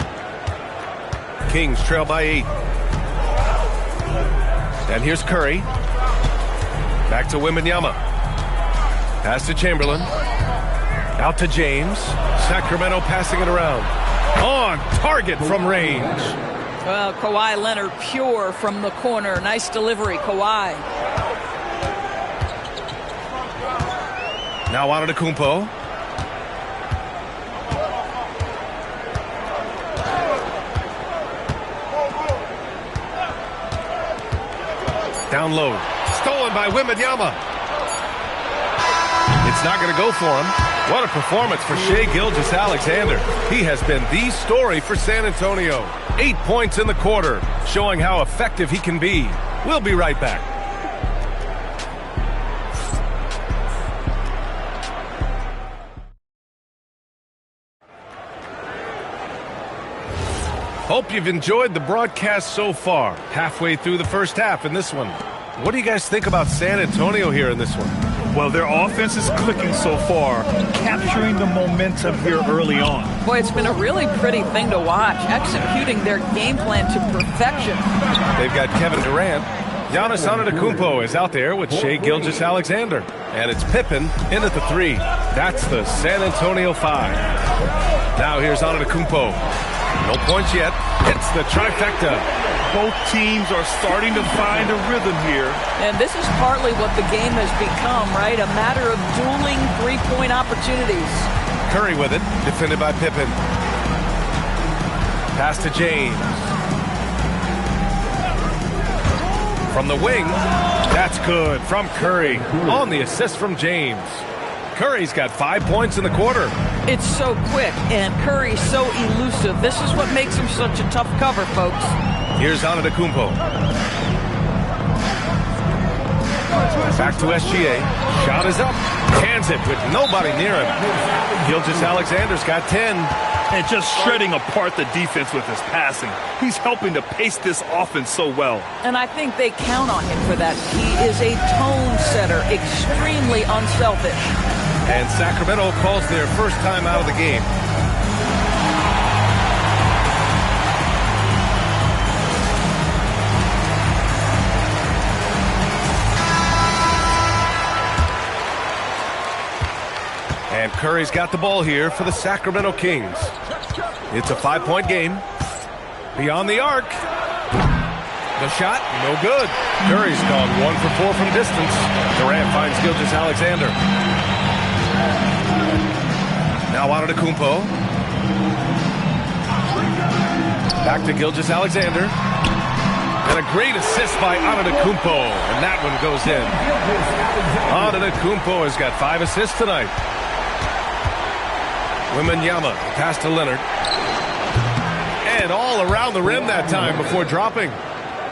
Kings trail by 8. And here's Curry. Back to Wembanyama. Pass to Chamberlain. Out to James. Sacramento passing it around. On target from range. Well, Kawhi Leonard pure from the corner. Nice delivery, Kawhi. Now Antetokounmpo. Down low. Stolen by Wembanyama. It's not going to go for him. What a performance for Shai Gilgeous-Alexander. He has been the story for San Antonio. 8 points in the quarter, showing how effective he can be. We'll be right back. Hope you've enjoyed the broadcast so far. Halfway through the first half in this one. What do you guys think about San Antonio here in this one? Well, their offense is clicking so far, capturing the momentum here early on. Boy, it's been a really pretty thing to watch, executing their game plan to perfection. They've got Kevin Durant. Giannis Antetokounmpo is out there with Shai Gilgeous-Alexander. And it's Pippen in at the 3. That's the San Antonio 5. Now here's Antetokounmpo. No points yet. Hits the trifecta. Both teams are starting to find a rhythm here. And this is partly what the game has become, right? A matter of dueling three-point opportunities. Curry with it, defended by Pippen. Pass to James. From the wing, that's good from Curry. On the assist from James. Curry's got 5 points in the quarter. It's so quick, and Curry's so elusive. This is what makes him such a tough cover, folks. Here's Antetokounmpo. Back to SGA. Shot is up. Hands it with nobody near him. Gilgeous-Alexander's got 10. And just shredding apart the defense with his passing. He's helping to pace this offense so well. And I think they count on him for that. He is a tone setter, extremely unselfish. And Sacramento calls their first time out of the game. And Curry's got the ball here for the Sacramento Kings. It's a 5-point game. Beyond the arc. The shot, no good. Curry's gone 1 for 4 from distance. Durant finds Gilgeous-Alexander. Now Antetokounmpo. Back to Gilgeous-Alexander. And a great assist by Antetokounmpo. And that one goes in. Antetokounmpo has got 5 assists tonight. Wembanyama, pass to Leonard. And all around the rim that time before dropping.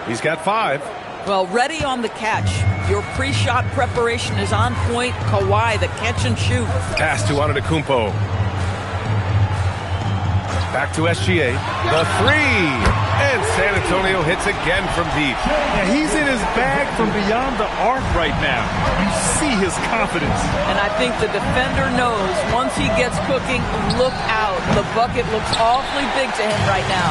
He's got 5. Well, ready on the catch. Your pre-shot preparation is on point. Kawhi, the catch and shoot. Pass to Antetokounmpo. Back to SGA. The 3. And San Antonio hits again from deep. Yeah, he's in his bag from beyond the arc right now. You see his confidence. And I think the defender knows once he gets cooking, look out. The bucket looks awfully big to him right now.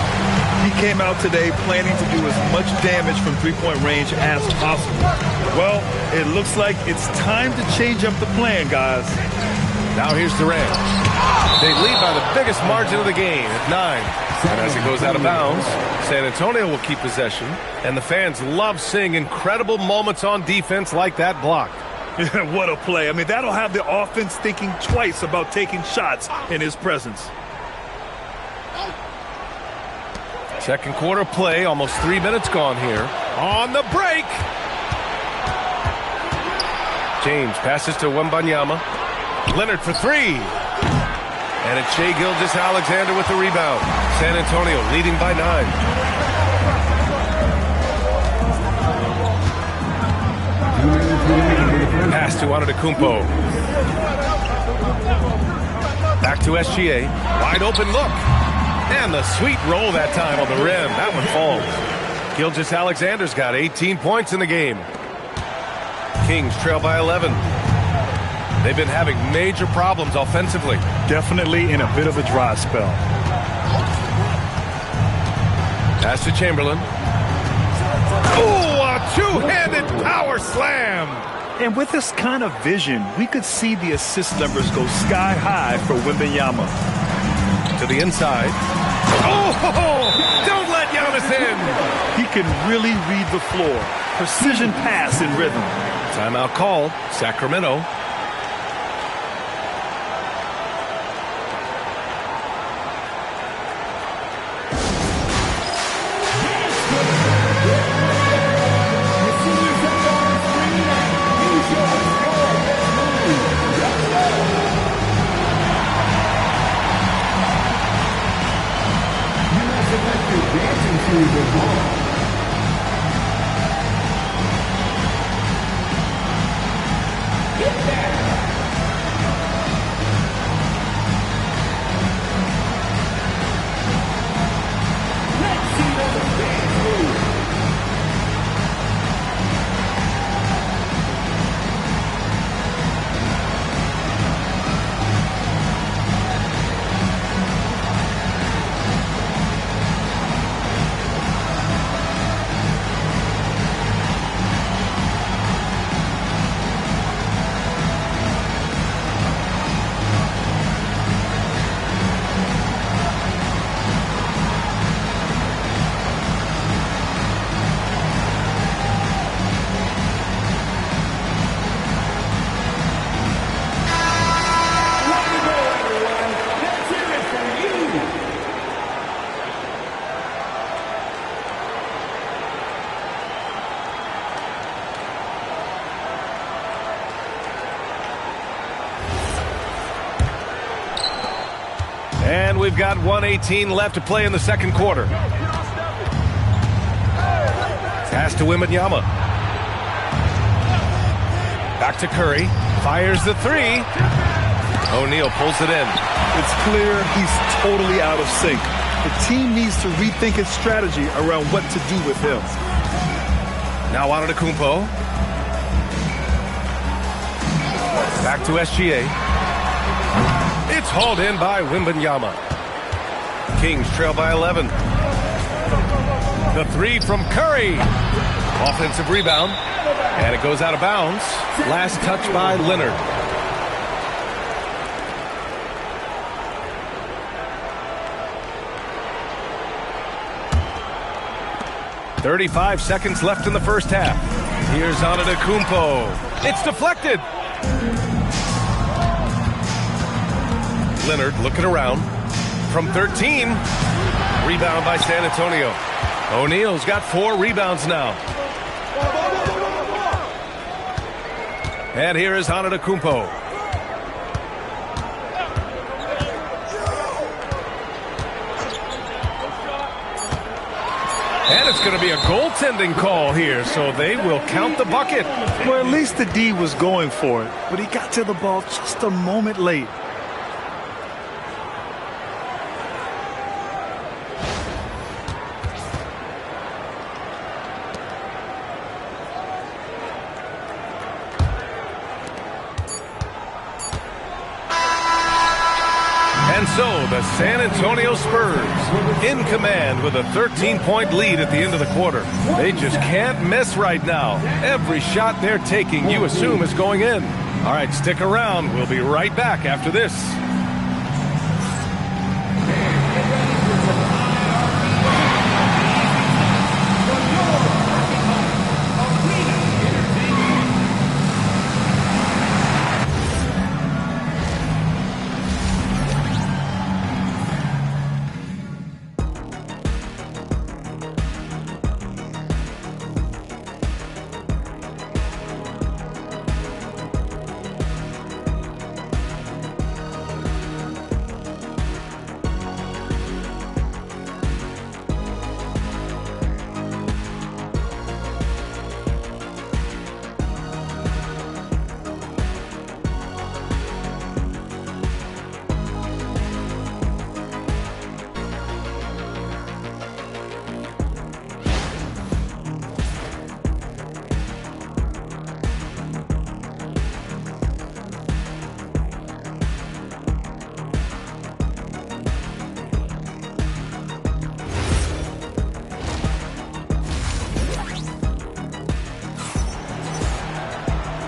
He came out today planning to do as much damage from three-point range as possible. Well, it looks like it's time to change up the plan, guys. Now here's Durant. They lead by the biggest margin of the game at 9. And as it goes out of bounds, San Antonio will keep possession. And the fans love seeing incredible moments on defense like that block. What a play. I mean, that'll have the offense thinking twice about taking shots in his presence. Second quarter play, almost 3 minutes gone here. On the break. James passes to Wembanyama. Leonard for 3. And it's Shai Gilgeous-Alexander with the rebound. San Antonio leading by 9. Pass to Antetokounmpo. Back to SGA. Wide open look. And the sweet roll that time on the rim. That one falls. Gilgeous-Alexander's got 18 points in the game. Kings trail by 11. They've been having major problems offensively. Definitely in a bit of a dry spell. Pass to Chamberlain. Oh, a two-handed power slam. And with this kind of vision, we could see the assist numbers go sky high for Wembanyama. To the inside. Oh, don't let Giannis in. He can really read the floor. Precision pass in rhythm. Timeout call, Sacramento. And we've got 1:18 left to play in the second quarter. Pass to Wembanyama. Back to Curry. Fires the three. O'Neal pulls it in. It's clear he's totally out of sync. The team needs to rethink its strategy around what to do with him. Now Antetokounmpo. Back to SGA. It's hauled in by Wembanyama. Kings trail by 11. The three from Curry. Offensive rebound. And it goes out of bounds. Last touch by Leonard. .35 seconds left in the first half. Here's Antetokounmpo. It's deflected. Leonard looking around. From 13. Rebound by San Antonio. O'Neal's got 4 rebounds now. And here is Antetokounmpo. And it's going to be a goaltending call here, so they will count the bucket. Well, at least the D was going for it, but he got to the ball just a moment late. And so the San Antonio Spurs in command with a 13-point lead at the end of the quarter. They just can't miss right now. Every shot they're taking, you assume, is going in. All right, stick around. We'll be right back after this.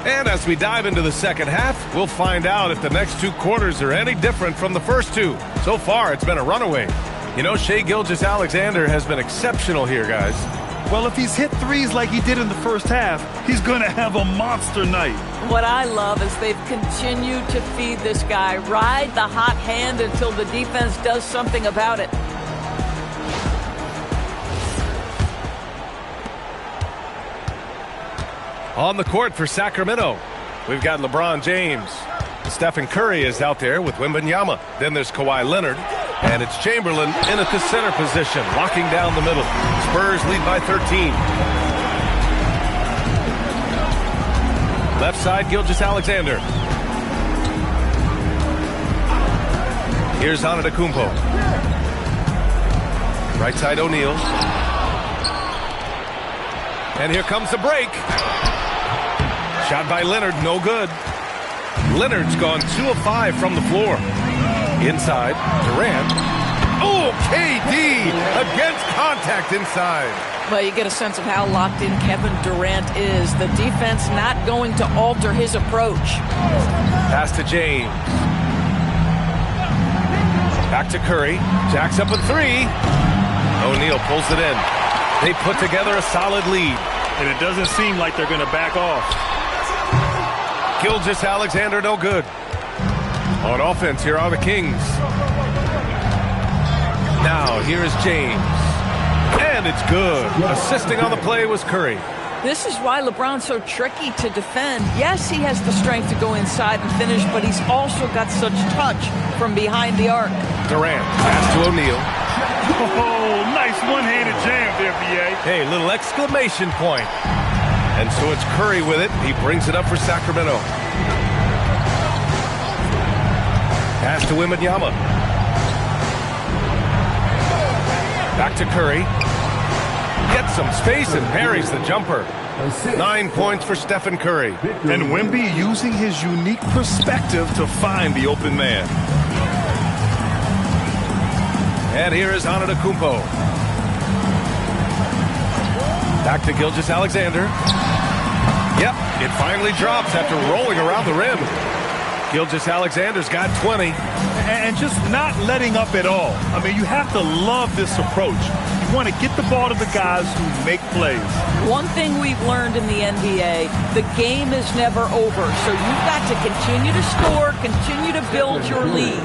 And as we dive into the second half, we'll find out if the next 2 quarters are any different from the first 2. So far, it's been a runaway. You know, Shai Gilgeous-Alexander has been exceptional here, guys. Well, if he's hit threes like he did in the first half, he's going to have a monster night. What I love is they've continued to feed this guy, ride the hot hand until the defense does something about it. On the court for Sacramento, we've got LeBron James. Stephen Curry is out there with Wembanyama. Then there's Kawhi Leonard. And it's Chamberlain in at the center position, locking down the middle. Spurs lead by 13. Left side, Gilgeous-Alexander. Here's Antetokounmpo. Right side, O'Neal. And here comes the break. Shot by Leonard, no good. Leonard's gone 2 of 5 from the floor. Inside, Durant. Oh, KD against contact inside. Well, you get a sense of how locked in Kevin Durant is. The defense not going to alter his approach. Pass to James. Back to Curry. Jacks up a 3. O'Neal pulls it in. They put together a solid lead. And it doesn't seem like they're going to back off. Gilgeous-Alexander, no good. On offense, here are the Kings. Now, here is James. And it's good. Assisting on the play was Curry. This is why LeBron's so tricky to defend. Yes, he has the strength to go inside and finish, but he's also got such touch from behind the arc. Durant, pass to O'Neal. Oh, nice one-handed jam there, B.A. Hey, little exclamation point. And so it's Curry with it. He brings it up for Sacramento. Pass to Wembanyama. Back to Curry. Gets some space and parries the jumper. 9 points for Stephen Curry. And Wemby using his unique perspective to find the open man. And here is Antetokounmpo. Back to Gilgeous-Alexander. Yep, it finally drops after rolling around the rim. Gilgeous-Alexander's got 20. And just not letting up at all. I mean, you have to love this approach. You want to get the ball to the guys who make plays. One thing we've learned in the NBA, the game is never over. So you've got to continue to score, continue to build your lead.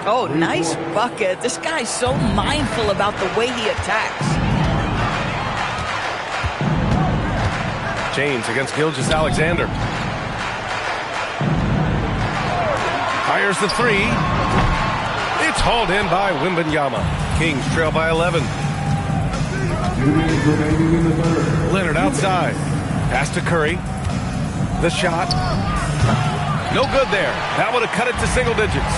Oh, nice bucket. This guy's so mindful about the way he attacks. James against Gilgeous-Alexander. Fires the three. It's hauled in by Wembanyama. Kings trail by 11. Leonard outside. Pass to Curry. The shot. No good there. That would have cut it to single digits.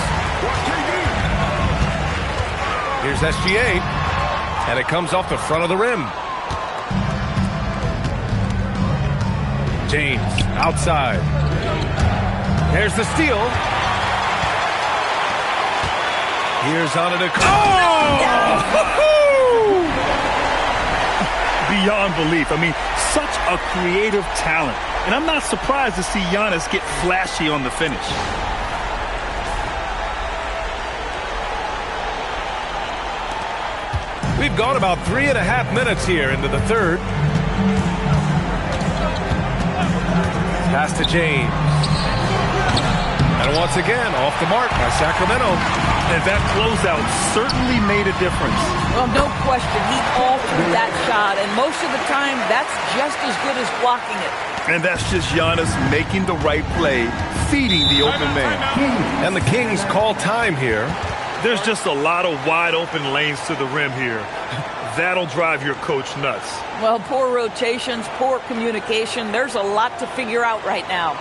Here's SGA. And it comes off the front of the rim. James outside. There's the steal. Here's Antetokounmpo. Beyond belief. I mean, such a creative talent. And I'm not surprised to see Giannis get flashy on the finish. We've gone about 3.5 minutes here into the third. Pass to James. And once again, off the mark by Sacramento. And that closeout certainly made a difference. Well, no question. He altered that shot, and most of the time, that's just as good as blocking it. And that's just Giannis making the right play, feeding the open man. And the Kings call time here. There's just a lot of wide open lanes to the rim here. That'll drive your coach nuts. Well, poor rotations, poor communication. There's a lot to figure out right now.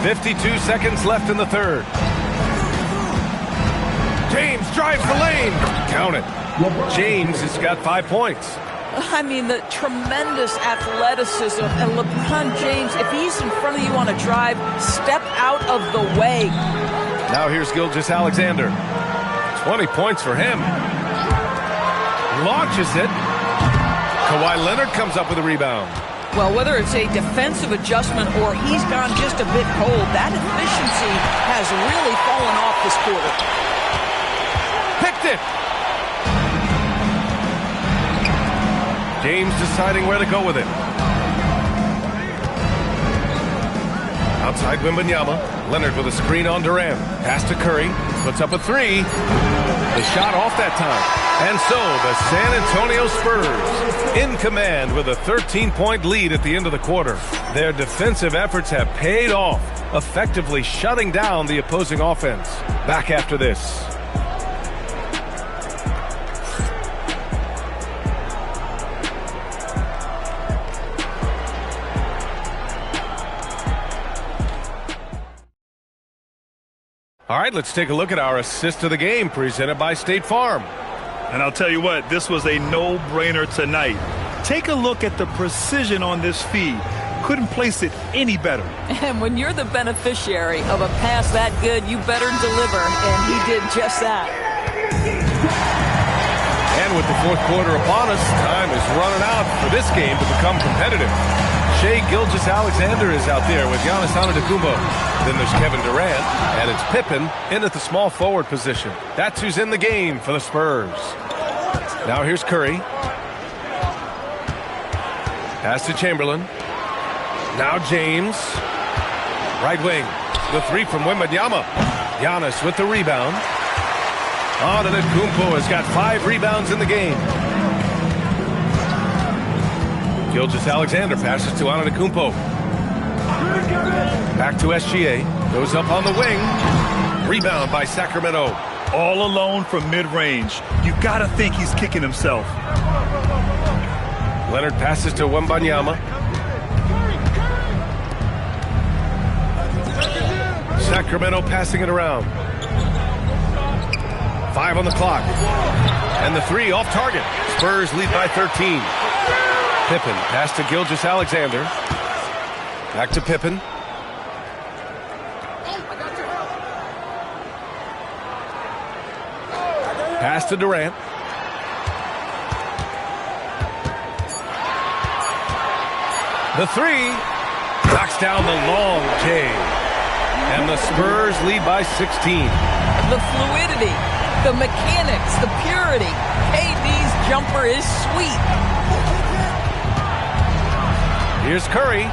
.52 seconds left in the third. James drives the lane. Count it. James has got 5 points. I mean, the tremendous athleticism. And LeBron James, if he's in front of you on a drive, step out of the way. Now here's Gilgeous-Alexander. 20 points for him. Launches it. Kawhi Leonard comes up with a rebound. Well, whether it's a defensive adjustment or he's gone just a bit cold, that efficiency has really fallen off this quarter. Picked it. James deciding where to go with it. Outside Wembanyama. Leonard with a screen on Durant. Pass to Curry. Puts up a three. The shot off that time. And so the San Antonio Spurs in command with a 13-point lead at the end of the quarter. Their defensive efforts have paid off, effectively shutting down the opposing offense. Back after this. All right, let's take a look at our assist of the game presented by State Farm. And I'll tell you what, this was a no-brainer tonight. Take a look at the precision on this feed. Couldn't place it any better. And when you're the beneficiary of a pass that good, you better deliver. And he did just that. And And with the fourth quarter upon us, time is running out for this game to become competitive. Shai Gilgeous-Alexander is out there with Giannis Antetokounmpo. Then there's Kevin Durant, and it's Pippen in at the small forward position. That's who's in the game for the Spurs. Now here's Curry. Pass to Chamberlain. Now James. Right wing. The three from Wembanyama. Giannis with the rebound. Antetokounmpo has got 5 rebounds in the game. Gilgeous-Alexander passes to Antetokounmpo. Back to SGA. Goes up on the wing. Rebound by Sacramento. All alone from mid-range. You got to think he's kicking himself. Leonard passes to Wembanyama. Sacramento passing it around. 5 on the clock. And the 3 off target. Spurs lead by 13. Pippen pass to Gilgeous-Alexander. Back to Pippen. Pass to Durant. The 3 knocks down the long J. And the Spurs lead by 16. The fluidity, the mechanics, the purity. KD's jumper is sweet. Here's Curry.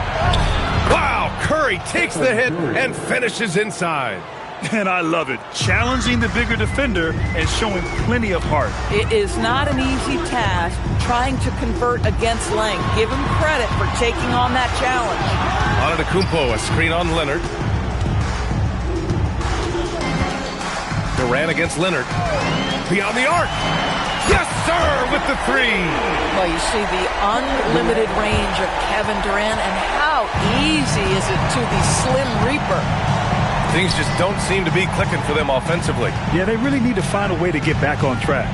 Wow, Curry takes the hit and finishes inside. And I love it. Challenging the bigger defender and showing plenty of heart. It is not an easy task trying to convert against length. Give him credit for taking on that challenge. Antetokounmpo, a screen on Leonard. Durant against Leonard. Beyond the arc. Yes, sir, with the 3. Well, you see the unlimited range of Kevin Durant, and how easy is it to the Slim Reaper? Things just don't seem to be clicking for them offensively. Yeah, they really need to find a way to get back on track.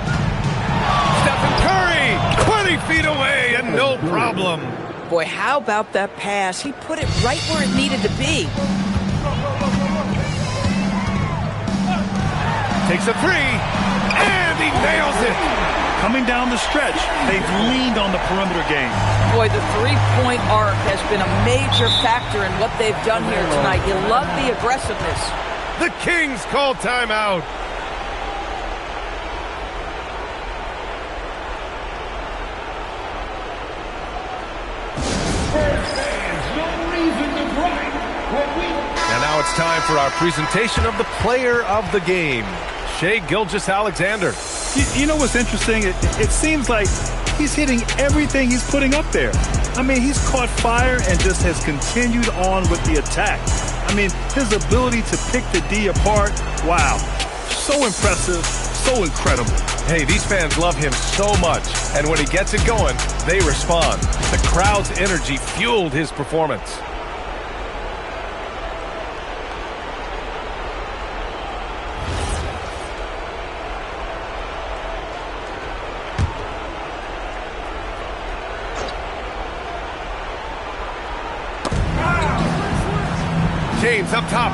Stephen Curry, 20 feet away and no problem. Boy, how about that pass? He put it right where it needed to be. Takes a 3, and he nails it. Coming down the stretch, they've leaned on the perimeter game. Boy, the three-point arc has been a major factor in what they've done here tonight. You love the aggressiveness. The Kings call timeout. And now it's time for our presentation of the player of the game, Shai Gilgeous-Alexander. You know what's interesting? It seems like he's hitting everything he's putting up there. I mean, he's caught fire and just has continued on with the attack. I mean, his ability to pick the D apart, wow. So impressive, so incredible. Hey, these fans love him so much, and when he gets it going, they respond. The crowd's energy fueled his performance. James up top.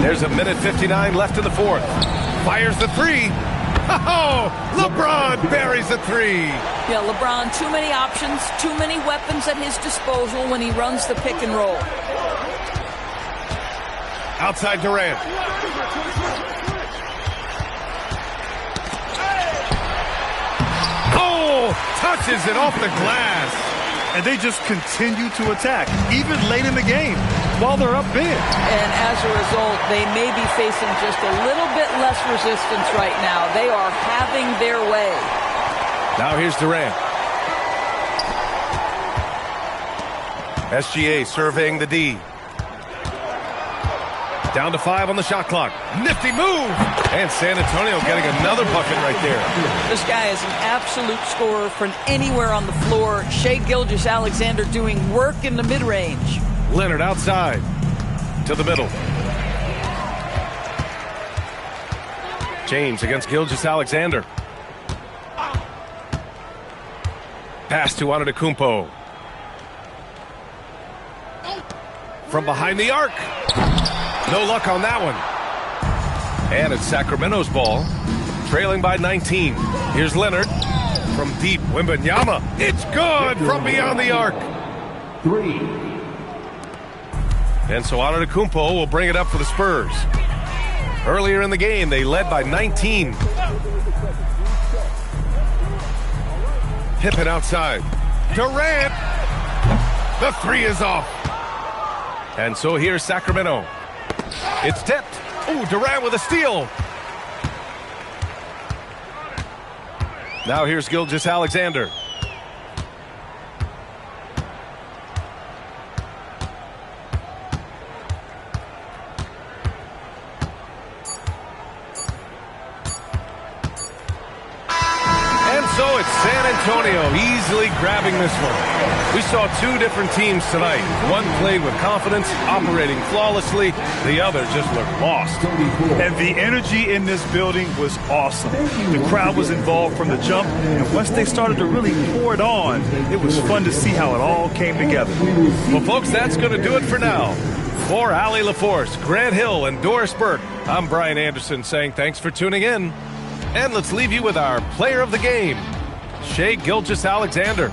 There's a minute 59 left in the fourth. Fires the 3. Oh, LeBron buries a 3. Yeah, LeBron, too many options, too many weapons at his disposal when he runs the pick and roll. Outside Durant. Oh, touches it off the glass. And they just continue to attack, even late in the game, while they're up big. And as a result, they may be facing just a little bit less resistance right now. They are having their way. Now here's Durant. SGA surveying the D. Down to 5 on the shot clock. Nifty move. And San Antonio getting another bucket right there. This guy is an absolute scorer from anywhere on the floor. Shai Gilgeous-Alexander doing work in the mid-range. Leonard outside to the middle. James against Gilgeous-Alexander. Pass to Antetokounmpo. From behind the arc. No luck on that one. And it's Sacramento's ball, trailing by 19. Here's Leonard from deep. Wembanyama. It's good from beyond the arc. 3. And so Antetokounmpo will bring it up for the Spurs. Earlier in the game, they led by 19. Pippen outside. Durant. The three is off. And so here's Sacramento. It's tipped. Ooh, Durant with a steal. Now here's Gilgeous-Alexander. So it's San Antonio easily grabbing this one. We saw two different teams tonight. One played with confidence, operating flawlessly. The other just looked lost. And the energy in this building was awesome. The crowd was involved from the jump, and once they started to really pour it on, it was fun to see how it all came together. Well, folks, that's going to do it for now. For Allie LaForce, Grant Hill, and Doris Burke, I'm Brian Anderson saying thanks for tuning in. And let's leave you with our player of the game, Shai Gilgeous-Alexander.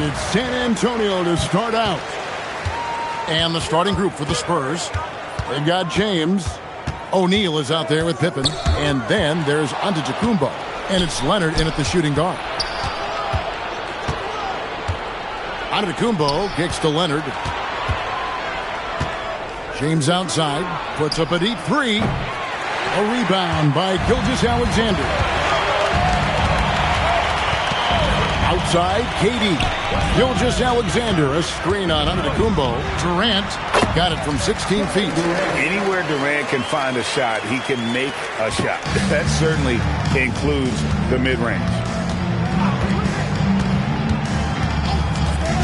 And it's San Antonio to start out. And the starting group for the Spurs. They've got James. O'Neal is out there with Pippen. And then there's Antetokounmpo. And it's Leonard in at the shooting guard. Antetokounmpo kicks to Leonard. James outside. Puts up a deep three. A rebound by Gilgeous-Alexander. Outside, KD. Gilgeous-Alexander, a screen on Antetokounmpo. Durant got it from 16 feet. Anywhere Durant can find a shot, he can make a shot. That certainly includes the mid-range.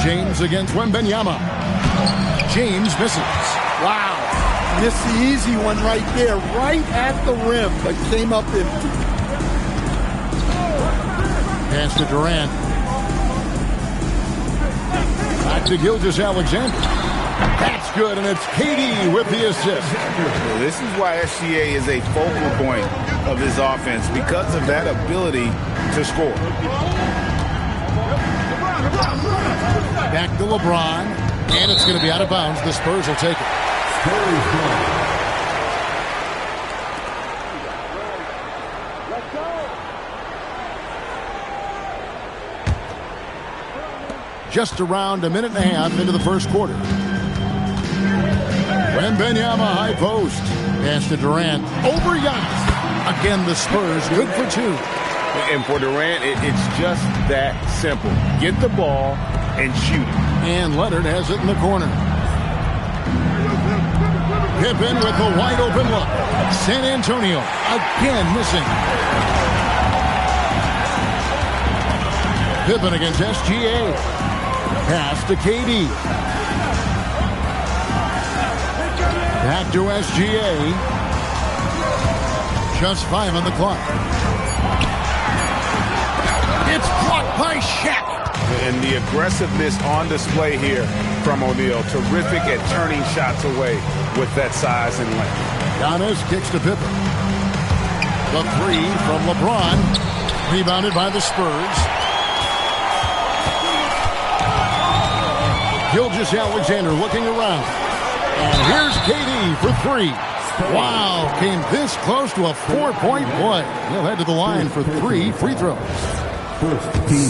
James against Wembanyama. James misses. Wow. Missed the easy one right there, right at the rim, but came up empty. Pass to Durant. Back to Gilgeous-Alexander. That's good, and it's KD with the assist. This is why SGA is a focal point of this offense, because of that ability to score. Back to LeBron, and it's going to be out of bounds. The Spurs will take it. Just around a minute and a half into the first quarter. Wembanyama high post. Pass to Durant. Over Giannis. Again, the Spurs good for two. And for Durant, it's just that simple. Get the ball and shoot it. And Leonard has it in the corner. Pippen with a wide open look. San Antonio again missing. Pippen against SGA. Pass to KD. Back to SGA. Just 5 on the clock. It's blocked by Shaq. And the aggressiveness on display here from O'Neal. Terrific at turning shots away with that size and length. Giannis kicks to Pippen. The three from LeBron. Rebounded by the Spurs. Gilgeous-Alexander looking around. And here's KD for three. Wow, came this close to a 4-point play. He'll head to the line for 3 free throws.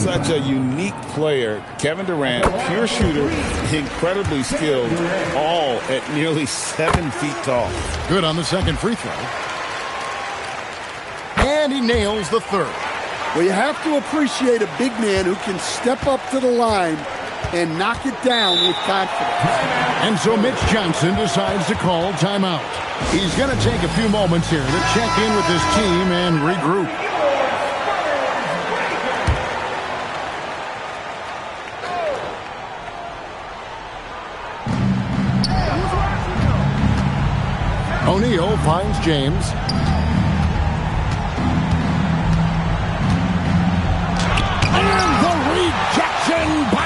Such a unique player. Kevin Durant, pure shooter, incredibly skilled, all at nearly 7 feet tall. Good on the second free throw. And he nails the third. Well, you have to appreciate a big man who can step up to the line and knock it down with confidence. And so Mitch Johnson decides to call timeout. He's going to take a few moments here to check in with his team and regroup. O'Neal finds James. And the rejection by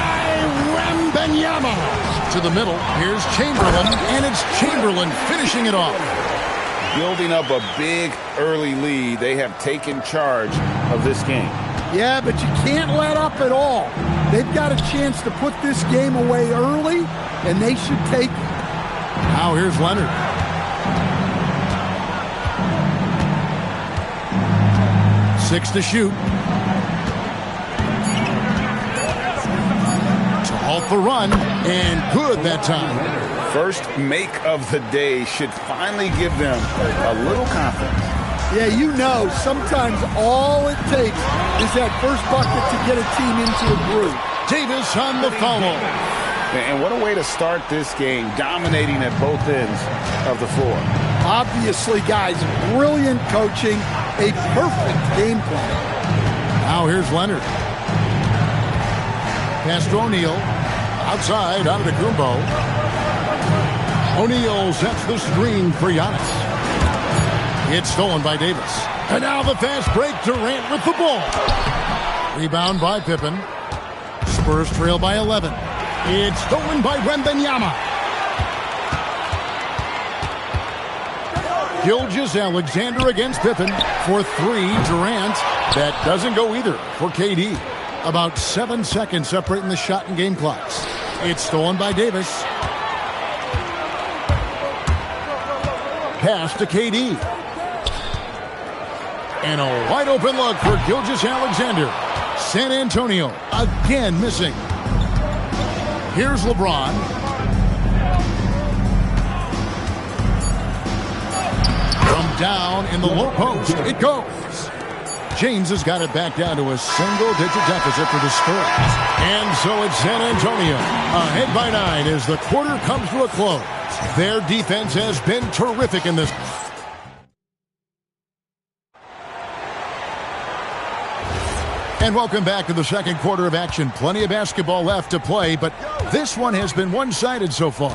Wembanyama. To the middle, here's Chamberlain, and it's Chamberlain finishing it off. Building up a big early lead. They have taken charge of this game. Yeah, but you can't let up at all. They've got a chance to put this game away early, and they should take it. Now here's Leonard. Six to shoot. To halt the run, and good that time. First make of the day should finally give them a little confidence. Yeah, you know, sometimes all it takes is that first bucket to get a team into a groove. Davis on the follow. And what a way to start this game, dominating at both ends of the floor. Obviously, guys, brilliant coaching, a perfect game plan. Now here's Leonard. Pass to O'Neal. Outside, Antetokounmpo. O'Neal sets the screen for Giannis. It's stolen by Davis. And now the fast break. Durant with the ball. Rebound by Pippen. Spurs trail by 11. It's stolen by Wembanyama. Gilgeous-Alexander against Pippen for three. Durant. That doesn't go either for KD. About 7 seconds separating the shot and game clocks. It's stolen by Davis. Pass to KD. And a wide open look for Gilgeous-Alexander. San Antonio again missing. Here's LeBron. From down in the low post, it goes. James has got it back down to a single-digit deficit for the Spurs. And so it's San Antonio ahead by 9 as the quarter comes to a close. Their defense has been terrific in this. And welcome back to the second quarter of action. Plenty of basketball left to play, but this one has been one-sided so far.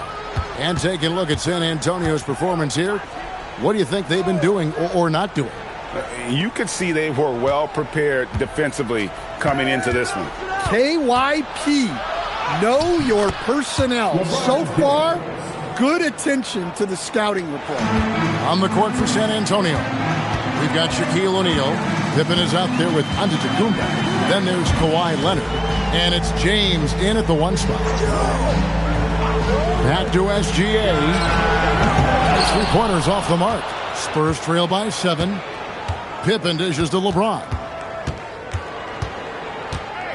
And taking a look at San Antonio's performance here, what do you think they've been doing or not doing? You could see they were well prepared defensively coming into this one. KYP, know your personnel. So far, good attention to the scouting report. On the court for San Antonio, we've got Shaquille O'Neal. Pippen is out there with Antetokounmpo. Then there's Kawhi Leonard. And it's James in at the 1 spot. Back to SGA. And 3 pointers off the mark. Spurs trail by 7. Pippen dishes to LeBron.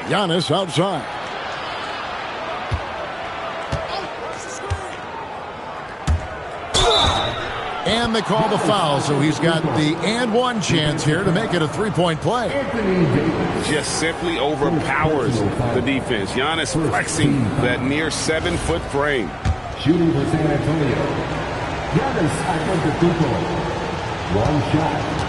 Giannis outside. And they call the foul, so he's got the and 1 chance here to make it a 3-point play. Just simply overpowers the defense. Giannis flexing that near 7-foot frame. Shooting for San Antonio. Giannis Antetokounmpo. 1 shot.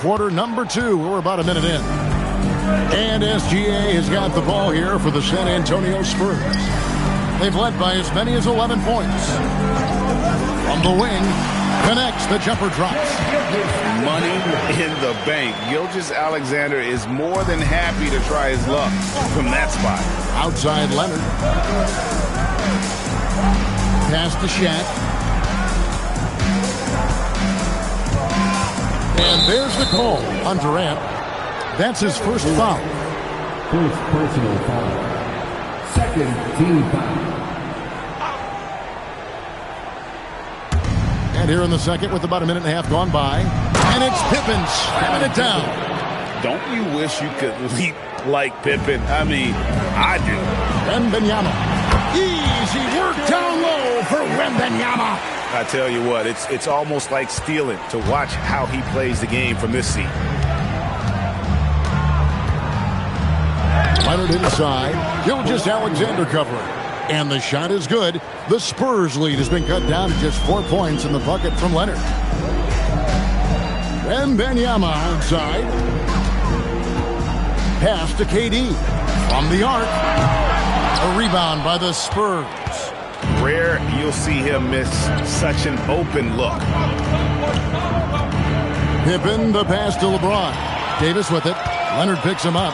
Quarter number 2. We're about a minute in. And SGA has got the ball here for the San Antonio Spurs. They've led by as many as 11 points. From the wing, connects, the jumper drops. Money in the bank. Gilgeous-Alexander is more than happy to try his luck from that spot. Outside Leonard. Pass to Shaq. And there's the call on Durant. That's his first foul. First personal foul. Second team foul. And here in the second with about a minute and a half gone by. And it's Pippen slamming it down. Don't you wish you could leap like Pippen? I mean, I do. Wembanyama. Easy work down low for Wembanyama. I tell you what, it's almost like stealing to watch how he plays the game from this seat. Leonard inside. Gilgeous-Alexander covering. And the shot is good. The Spurs lead has been cut down to just 4 points in the bucket from Leonard. Wembanyama outside. Pass to KD. From the arc. A rebound by the Spurs. Rare you'll see him miss such an open look. Pippen, the pass to LeBron. Davis with it. Leonard picks him up.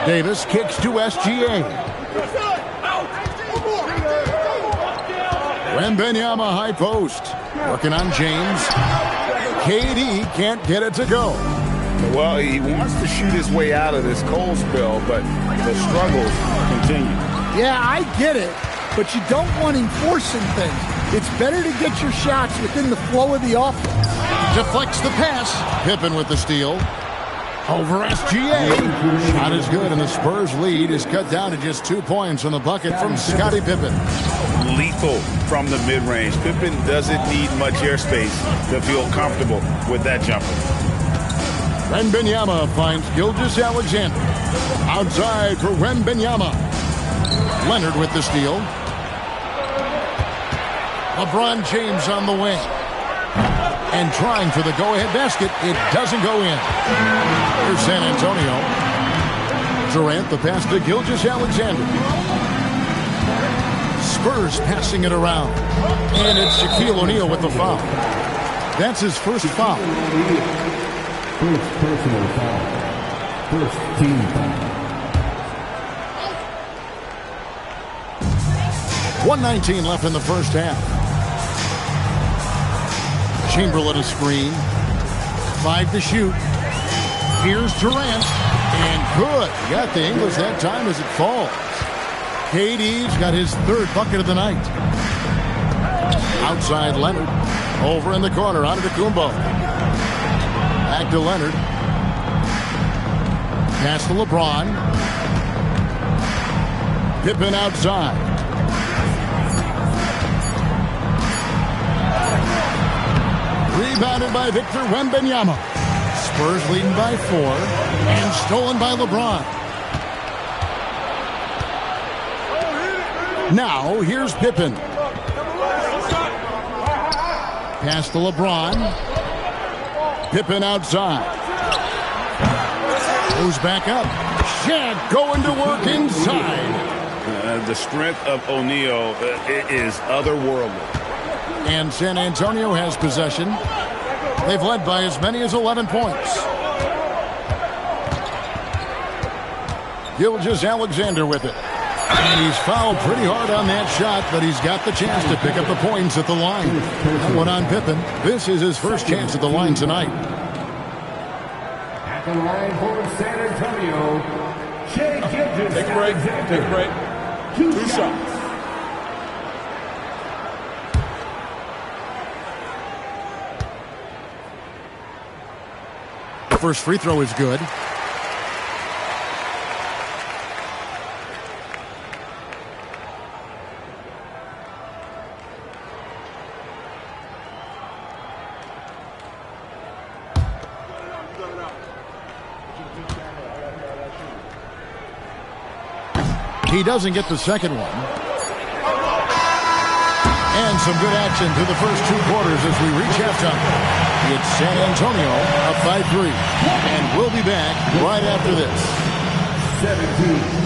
Davis kicks to SGA. Wembanyama high post. Working on James. KD can't get it to go. Well, he wants to shoot his way out of this cold spell, but the struggles continue. Yeah, I get it, but you don't want him forcing things. It's better to get your shots within the flow of the offense. Deflects the pass. Pippen with the steal. Over SGA. Shot is good, and the Spurs lead is cut down to just 2 points on the bucket from Scottie Pippen. Lethal from the mid-range. Pippen doesn't need much airspace to feel comfortable with that jumper. Wembanyama finds Gilgeous-Alexander. Outside for Wembanyama. Leonard with the steal. LeBron James on the wing. And trying for the go-ahead basket. It doesn't go in. Here's San Antonio. Durant, the pass to Gilgeous-Alexander. Spurs passing it around. And it's Shaquille O'Neal with the foul. That's his first foul. First personal foul. First team foul. 1:19 left in the first half. Chamberlain a screen. 5 to shoot. Here's Durant. And good. He got the English that time as it falls. KD's got his 3rd bucket of the night. Outside Leonard. Over in the corner. Antetokounmpo. Back to Leonard. Pass to LeBron. Pippen outside. Rebounded by Victor Wembanyama. Spurs leading by 4. And stolen by LeBron. Now, here's Pippen. Pass to LeBron. Pippen outside. Goes back up. Shaq going to work inside. The strength of O'Neal is otherworldly. And San Antonio has possession. They've led by as many as 11 points. Gilgeous-Alexander with it. And he's fouled pretty hard on that shot, but he's got the chance to pick up the points at the line. That one on Pippen. This is his first chance at the line tonight. At the line for San Antonio, Shai Gilgeous. Take a break. Take a break. 2 shots. First free throw is good. He doesn't get the second one. And some good action through the first 2 quarters as we reach halftime. It's San Antonio up by 3. And we'll be back right after this. 17.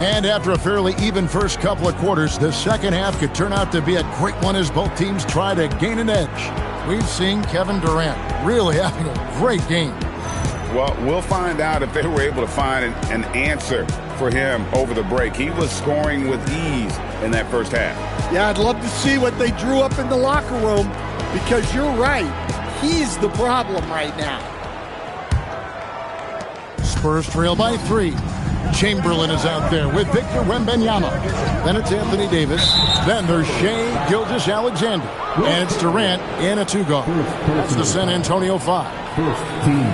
And after a fairly even first couple of quarters, the second half could turn out to be a great one as both teams try to gain an edge. We've seen Kevin Durant really having a great game. Well, we'll find out if they were able to find an answer for him over the break. He was scoring with ease in that first half. Yeah, I'd love to see what they drew up in the locker room because you're right. He's the problem right now. Spurs trail by 3. Chamberlain is out there with Victor Wembanyama. Then it's Anthony Davis. Then there's Shai Gilgeous-Alexander. And it's Durant in a 2-guard. That's the San Antonio 5. First team.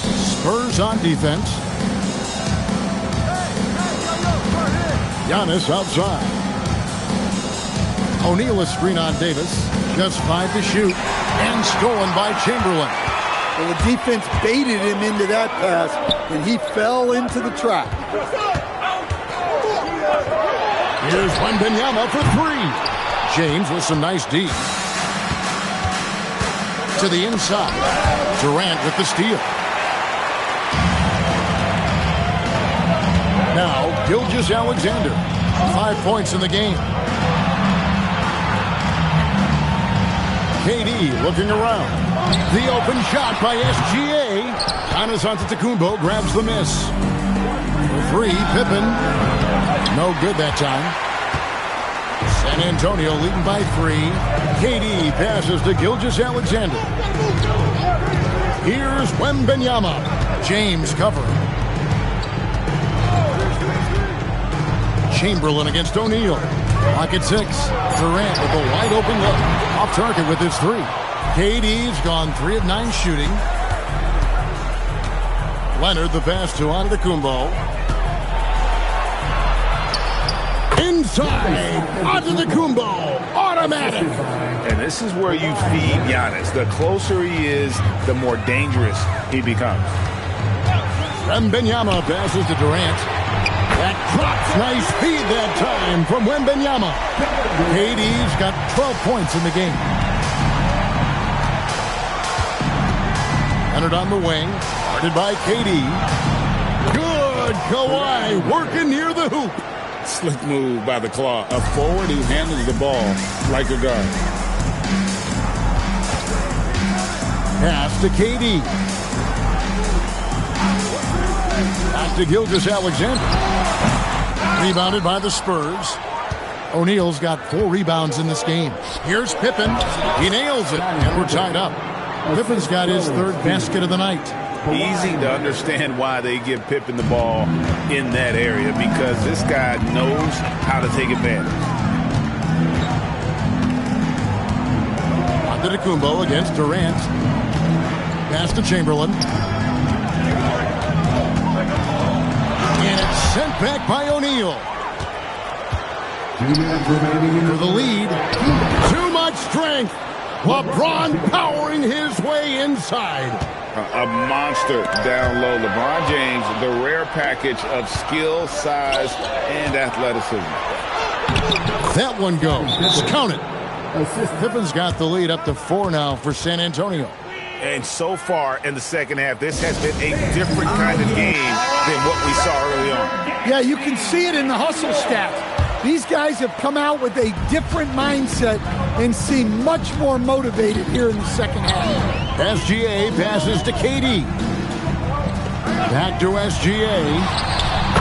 Spurs on defense. Giannis outside. O'Neal a screen on Davis. Just 5 to shoot. And stolen by Chamberlain. Well, the defense baited him into that pass, and he fell into the trap. Here's Wembanyama for 3. James with some nice D. To the inside. Durant with the steal. Now, Gilgeous-Alexander. 5 points in the game. KD looking around. The open shot by SGA. Giannis Antetokounmpo grabs the miss. For 3, Pippen. No good that time. San Antonio leading by 3. KD passes to Gilgeous-Alexander. Here's Wembanyama. James covering. Chamberlain against O'Neal. Pocket 6. Durant with a wide open look. Off target with his 3. KD's gone 3 of 9 shooting. Leonard the pass to Antetokounmpo. Inside. Antetokounmpo. Automatic. And this is where you feed Giannis. The closer he is, the more dangerous he becomes. Wembanyama passes to Durant. That drops. Nice feed that time from Wembanyama. KD's got 12 points in the game. Leonard on the wing. Guarded by KD. Good. Kawhi working near the hoop. Slick move by the Claw. A forward who handles the ball like a guard. Pass to KD. Back to Gilgeous-Alexander. Rebounded by the Spurs. O'Neal's got 4 rebounds in this game. Here's Pippen. He nails it, and we're tied up. Pippen's got his 3rd basket of the night. Easy to understand why they give Pippen the ball in that area, because this guy knows how to take advantage. Antetokounmpo against Durant. Pass to Chamberlain. And it's sent back by O'Neal. For the lead. Too much strength. LeBron powering his way inside. A monster down low. LeBron James, the rare package of skill, size, and athleticism. That one goes. Count it. Pippen's got the lead up to 4 now for San Antonio. And so far in the second half, this has been a different kind of game than what we saw early on. Yeah, you can see it in the hustle stats. These guys have come out with a different mindset and seem much more motivated here in the second half. SGA passes to KD. Back to SGA.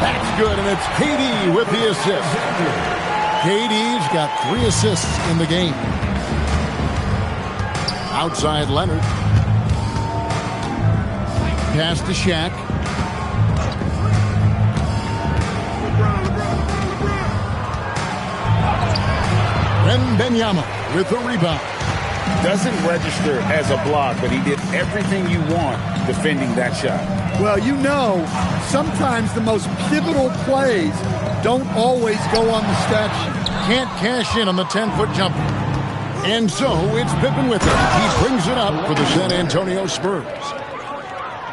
That's good, and it's KD with the assist. KD's got 3 assists in the game. Outside Leonard. Pass to Shaq. Wembanyama with the rebound. Doesn't register as a block, but he did everything you want defending that shot. Well, you know, sometimes the most pivotal plays don't always go on the stat sheet. Can't cash in on the 10-foot jumper. And so it's Pippen with it. He brings it up for the San Antonio Spurs.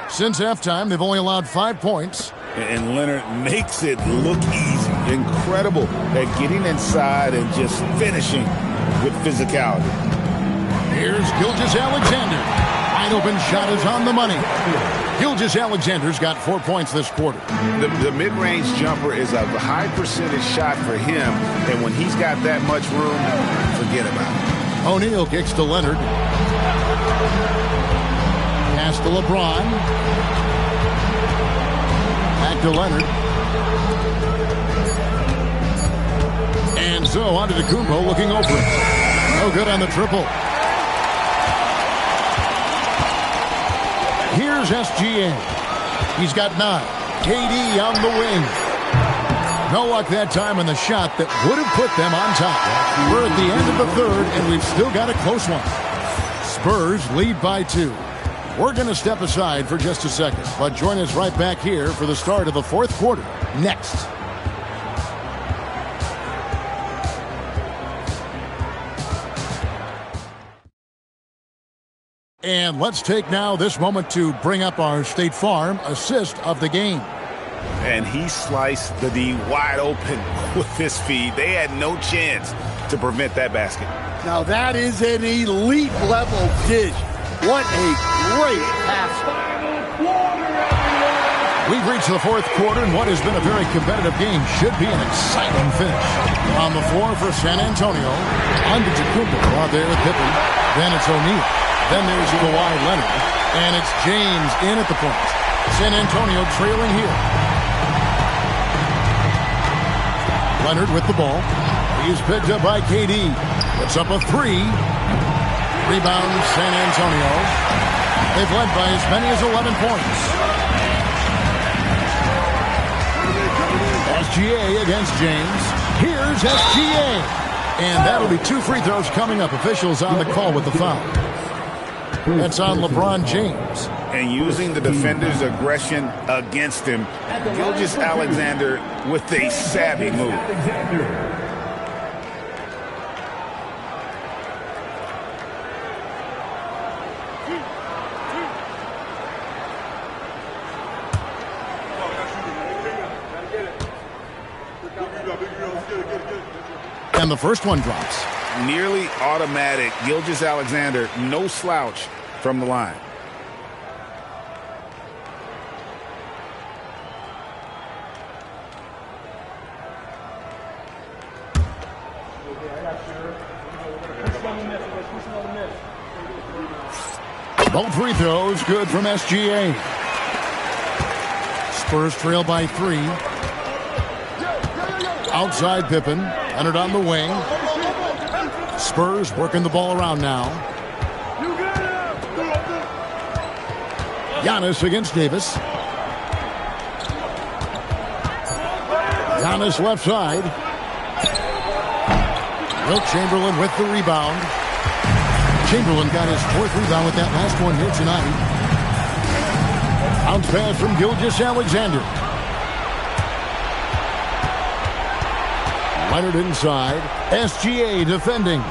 Since halftime, they've only allowed 5 points. And Leonard makes it look easy. Incredible at getting inside and just finishing with physicality. Here's Gilgeous-Alexander. Wide open shot is on the money. Gilgeous-Alexander's got 4 points this quarter. The mid-range jumper is a high percentage shot for him, and when he's got that much room, forget about it. O'Neal kicks to Leonard. Pass to LeBron. Back to Leonard. And so Antetokounmpo looking over it. No good on the triple. Here's SGA. He's got 9. KD on the wing. No luck that time on the shot that would have put them on top. We're at the end of the 3rd, and we've still got a close one. Spurs lead by 2. We're going to step aside for just a second, but join us right back here for the start of the 4th quarter next. And let's take now this moment to bring up our State Farm assist of the game. And he sliced the D wide open with his feed. They had no chance to prevent that basket. Now that is an elite level dish. What a great pass. We've reached the 4th quarter, and what has been a very competitive game should be an exciting finish. On the floor for San Antonio, Antetokounmpo out there with Pippen. Then it's O'Neal. Then there's Kawhi Leonard. And it's James in at the point. San Antonio trailing here. Leonard with the ball. He's picked up by KD. Puts up a 3. Rebound San Antonio. They've led by as many as 11 points. SGA against James. Here's SGA. And that'll be 2 free throws coming up. Officials on the call with the foul. That's on LeBron James. And using the defender's aggression against him, Gilgeous-Alexander with a savvy move. And the first one drops. Nearly automatic. Gilgeous-Alexander, no slouch from the line. Both free throws good from SGA. Spurs trail by 3. Outside Pippen. Leonard on the wing. Spurs working the ball around now. Giannis against Davis. Giannis left side. Wilt Chamberlain with the rebound. Chamberlain got his 4th rebound with that last one here tonight. Bounce pass from Gilgeous-Alexander. Leonard inside. SGA defending.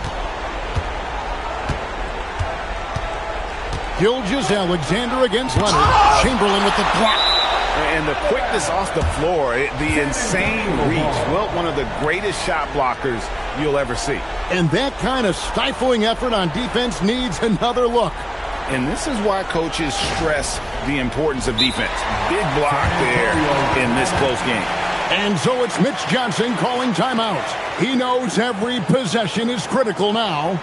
Gilgeous-Alexander against Leonard. Chamberlain with the block. And the quickness off the floor, the insane reach. Wilt, one of the greatest shot blockers you'll ever see. And that kind of stifling effort on defense needs another look. And this is why coaches stress the importance of defense. Big block there in this close game. And so it's Mitch Johnson calling timeout. He knows every possession is critical now.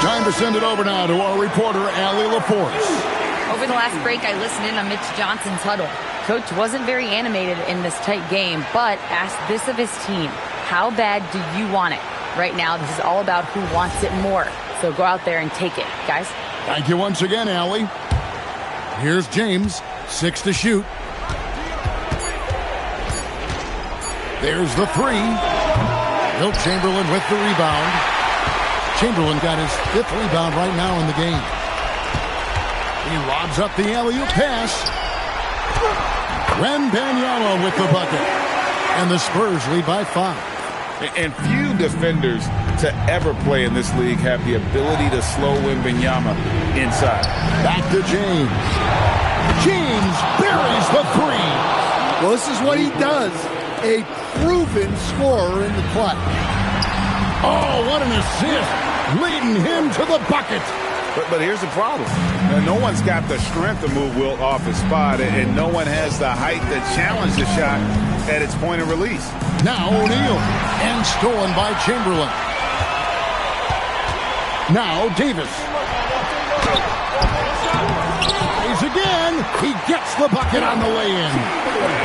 Time to send it over now to our reporter, Allie LaForce. Over the last break, I listened in on Mitch Johnson's huddle. Coach wasn't very animated in this tight game, but asked this of his team. How bad do you want it? Right now, this is all about who wants it more. So go out there and take it, guys. Thank you once again, Allie. Here's James, 6 to shoot. There's the 3. Wilt Chamberlain with the rebound. Chamberlain got his 5th rebound right now in the game. He lobs up the alley-oop pass. Wembanyama with the bucket. And the Spurs lead by 5. And few defenders to ever play in this league have the ability to slow Wembanyama inside. Back to James. James buries the 3. Well, this is what he does. A proven scorer in the clutch. Oh, what an assist. Leading him to the bucket. But here's the problem. No one's got the strength to move Wilt off his spot, and no one has the height to challenge the shot at its point of release. Now O'Neal, and stolen by Chamberlain. Now Davis. He's again. He gets the bucket on the way in.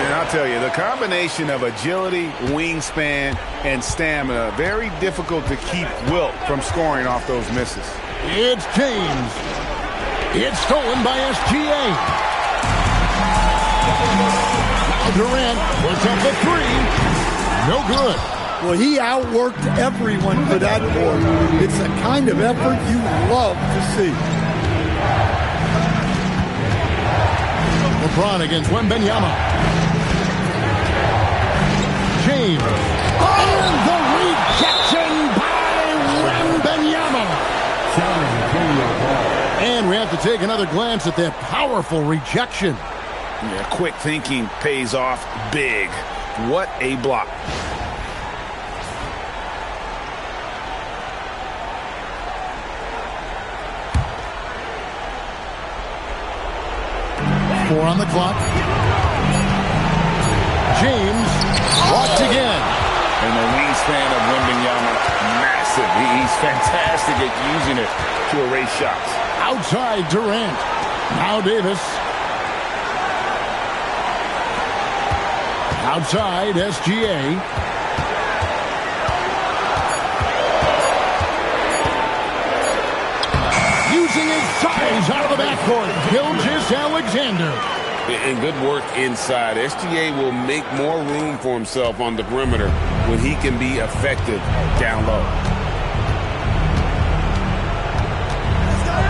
And I'll tell you, the combination of agility, wingspan, and stamina, very difficult to keep Wilt from scoring off those misses. It's James. It's stolen by SGA. Now Durant puts up the 3. No good. Well, he outworked everyone for that board. It's the kind of effort you love to see. LeBron against Wembanyama. James. And the rejection by Wembanyama. And we have to take another glance at that powerful rejection. Yeah, quick thinking pays off big. What a block. Four on the clock. James walked again. And the wingspan of Wembanyama, massive. He's fantastic at using it to erase shots. Outside Durant. Now Davis. Outside SGA. Using his size out of the backcourt. Gilgeous-Alexander. And good work inside. SGA will make more room for himself on the perimeter when he can be effective down low.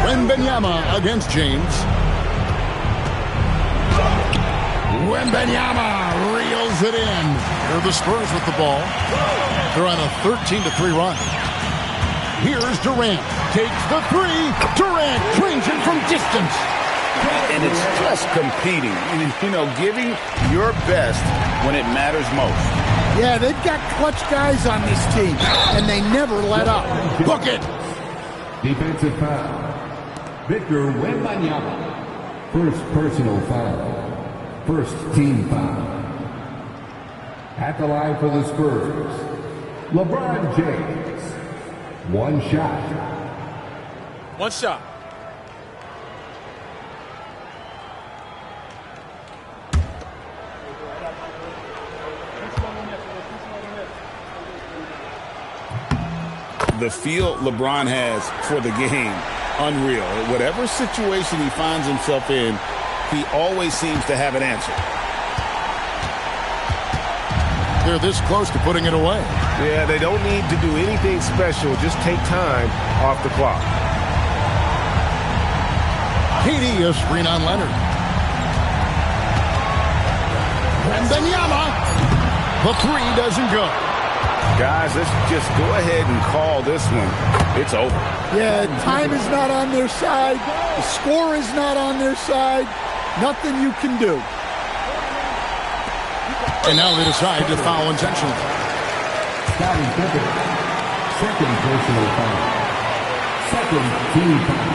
Wembanyama against James. Wembanyama reels it in. Here are the Spurs with the ball. They're on a 13-3 run. Here's Durant. Takes the three. Durant drains it from distance. And it's just competing. You know, giving your best when it matters most. Yeah, they've got clutch guys on this team, and they never let up. Book it. Defensive foul. Victor Wembanyama. First personal foul. First team foul. At the line for the Spurs, LeBron James. One shot. One shot. The feel LeBron has for the game, unreal. Whatever situation he finds himself in, he always seems to have an answer. They're this close to putting it away. Yeah, they don't need to do anything special. Just take time off the clock. KD, a screen on Leonard. Wembanyama. The three doesn't go. Guys, let's just go ahead and call this one. It's over. Yeah, time is not on their side. The score is not on their side. Nothing you can do. And now they decide to foul intentionally. Scottie Pippen. Second personal foul. Second team foul.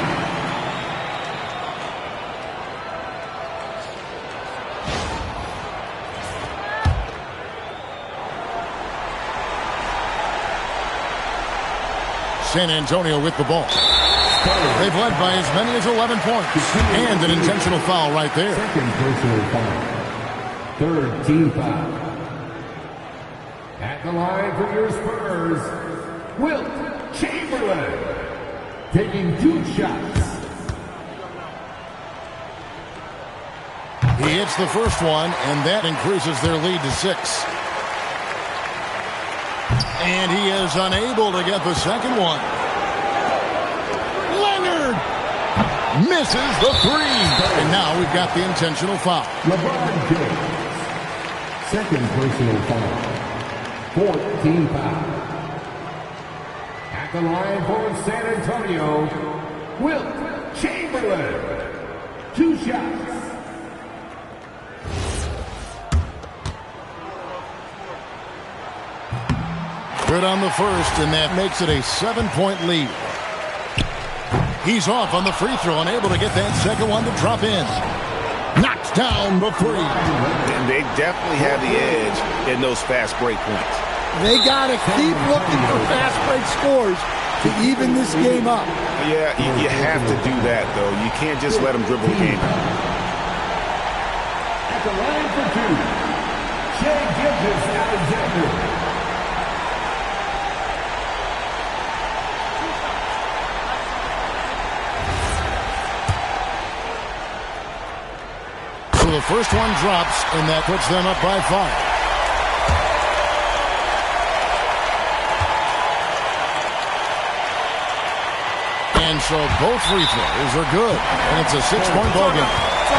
San Antonio with the ball. They've led by as many as 11 points. And an intentional foul right there. Second personal foul. Third team foul. At the line for your Spurs, Wilt Chamberlain. Taking 2 shots. He hits the first one, and that increases their lead to 6. And he is unable to get the second one. Leonard misses the three. And now we've got the intentional foul. LeBron James. Second personal foul. Fourth team foul. At the line for San Antonio, Wilt Chamberlain. 2 shots. Good on the first, and that makes it a 7-point lead. He's off on the free throw, unable to get that second one to drop in. Knocks down the three. And they definitely have the edge in those fast break points. They got to keep looking for fast break scores to even this game up. Yeah, you have to do that, though. You can't just let them dribble the game out. At the line for 2, Shai Gilgeous-Alexander. So the first one drops, and that puts them up by 5. And so both free throws are good, and it's a 6-point ball game.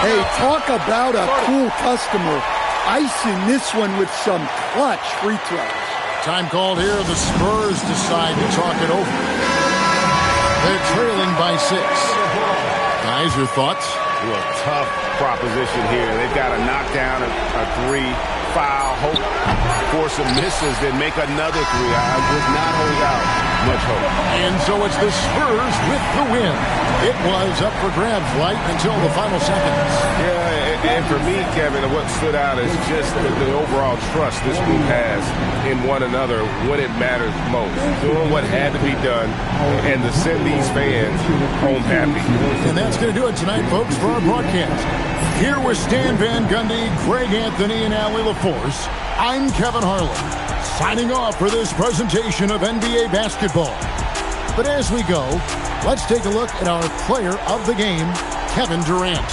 Hey, talk about a cool customer. Icing this one with some clutch free throws. Time called here. The Spurs decide to talk it over. They're trailing by 6. Guys, your thoughts? Well, tough proposition here. They've got to knock down a 3, foul, hope for some misses, then make another 3. I would not hold out much hope. And so it's the Spurs with the win. It was up for grabs right until the final seconds. Yeah, and for me, Kevin, what stood out is just the overall trust this group has in one another when it matters most. Doing what had to be done and to send these fans home happy. And that's going to do it tonight, folks, for our broadcast. Here with Stan Van Gundy, Greg Anthony, and Allie LaForce, I'm Kevin Harlan, signing off for this presentation of NBA basketball. But as we go, let's take a look at our player of the game, Kevin Durant.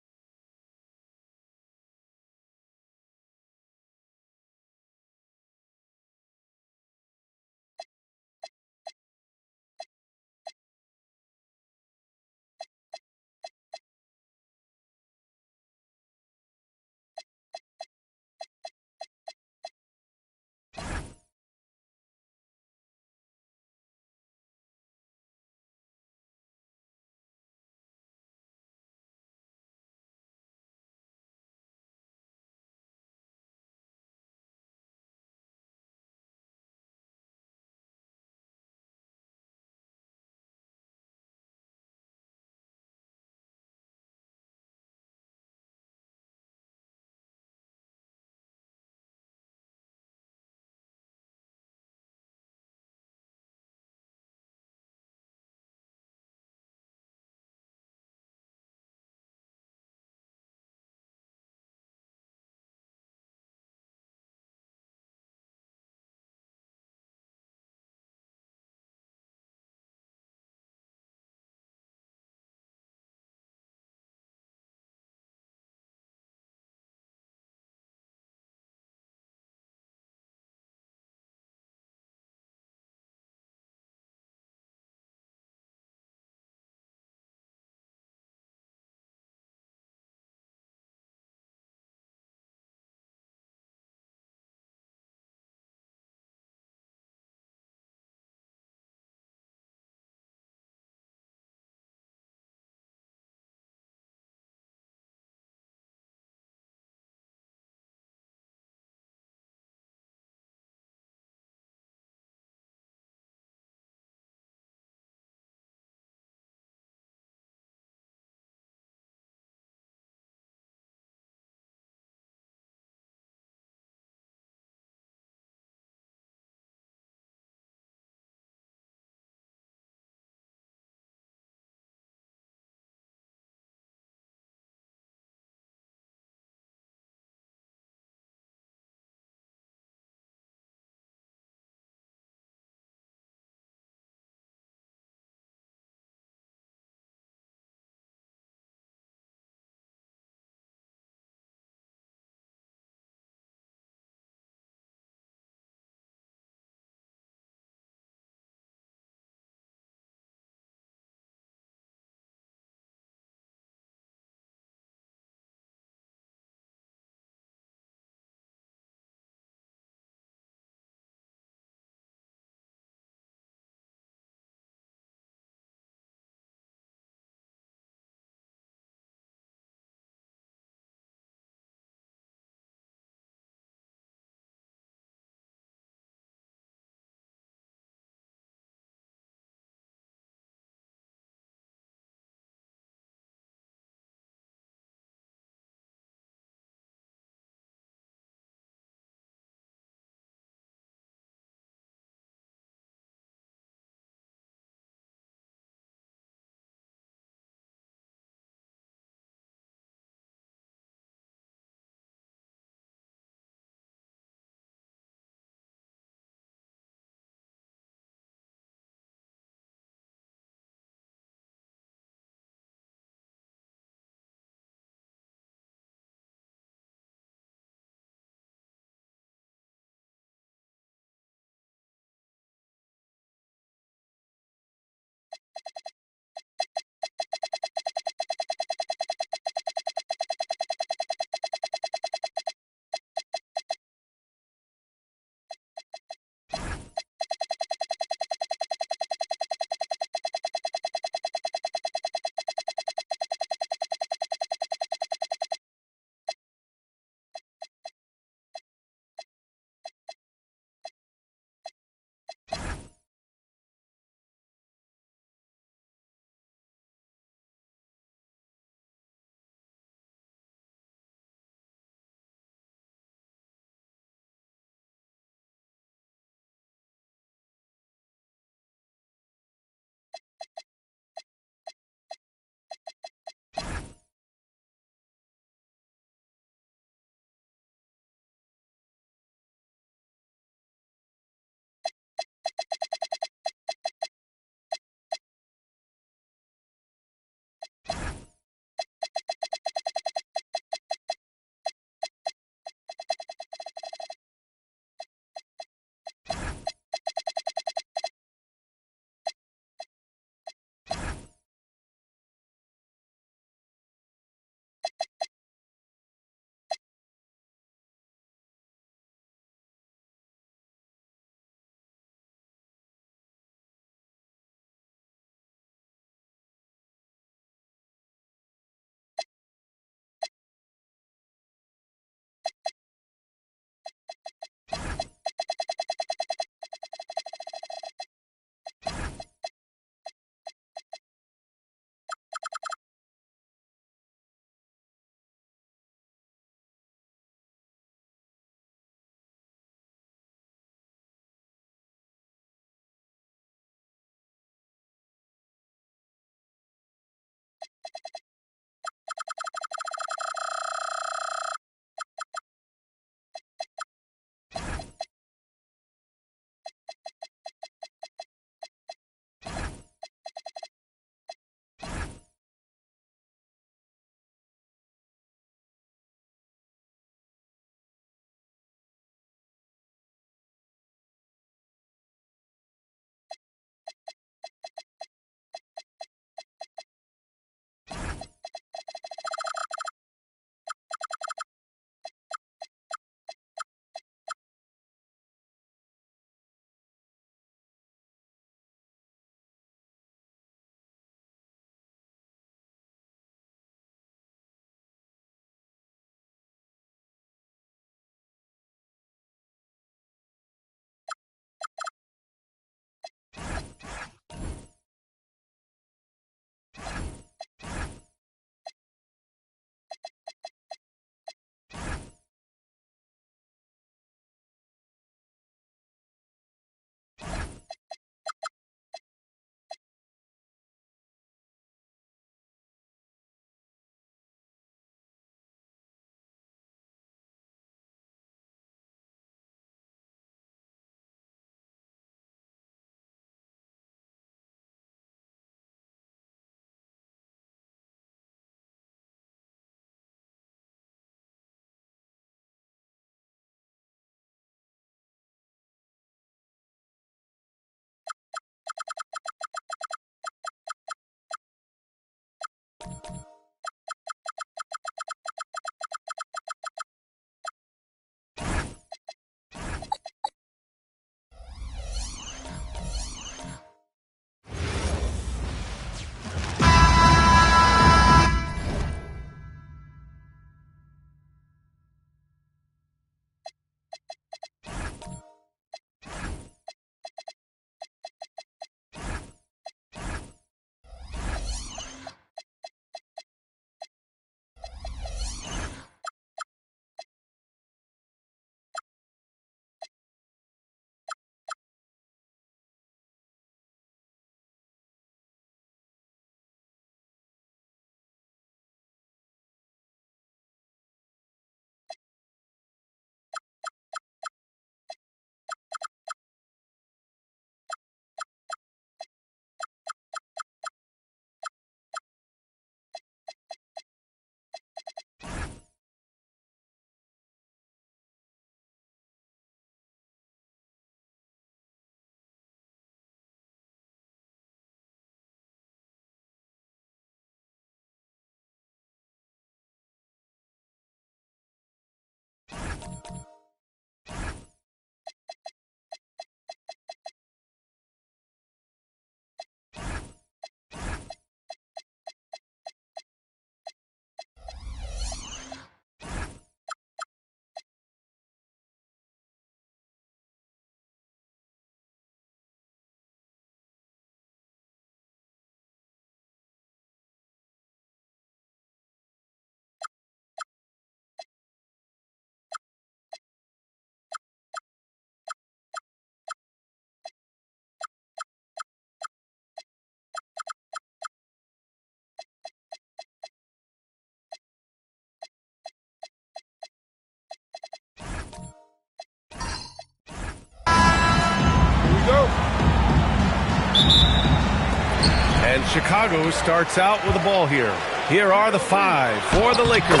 And Chicago starts out with the ball here. Here are the 5 for the Lakers.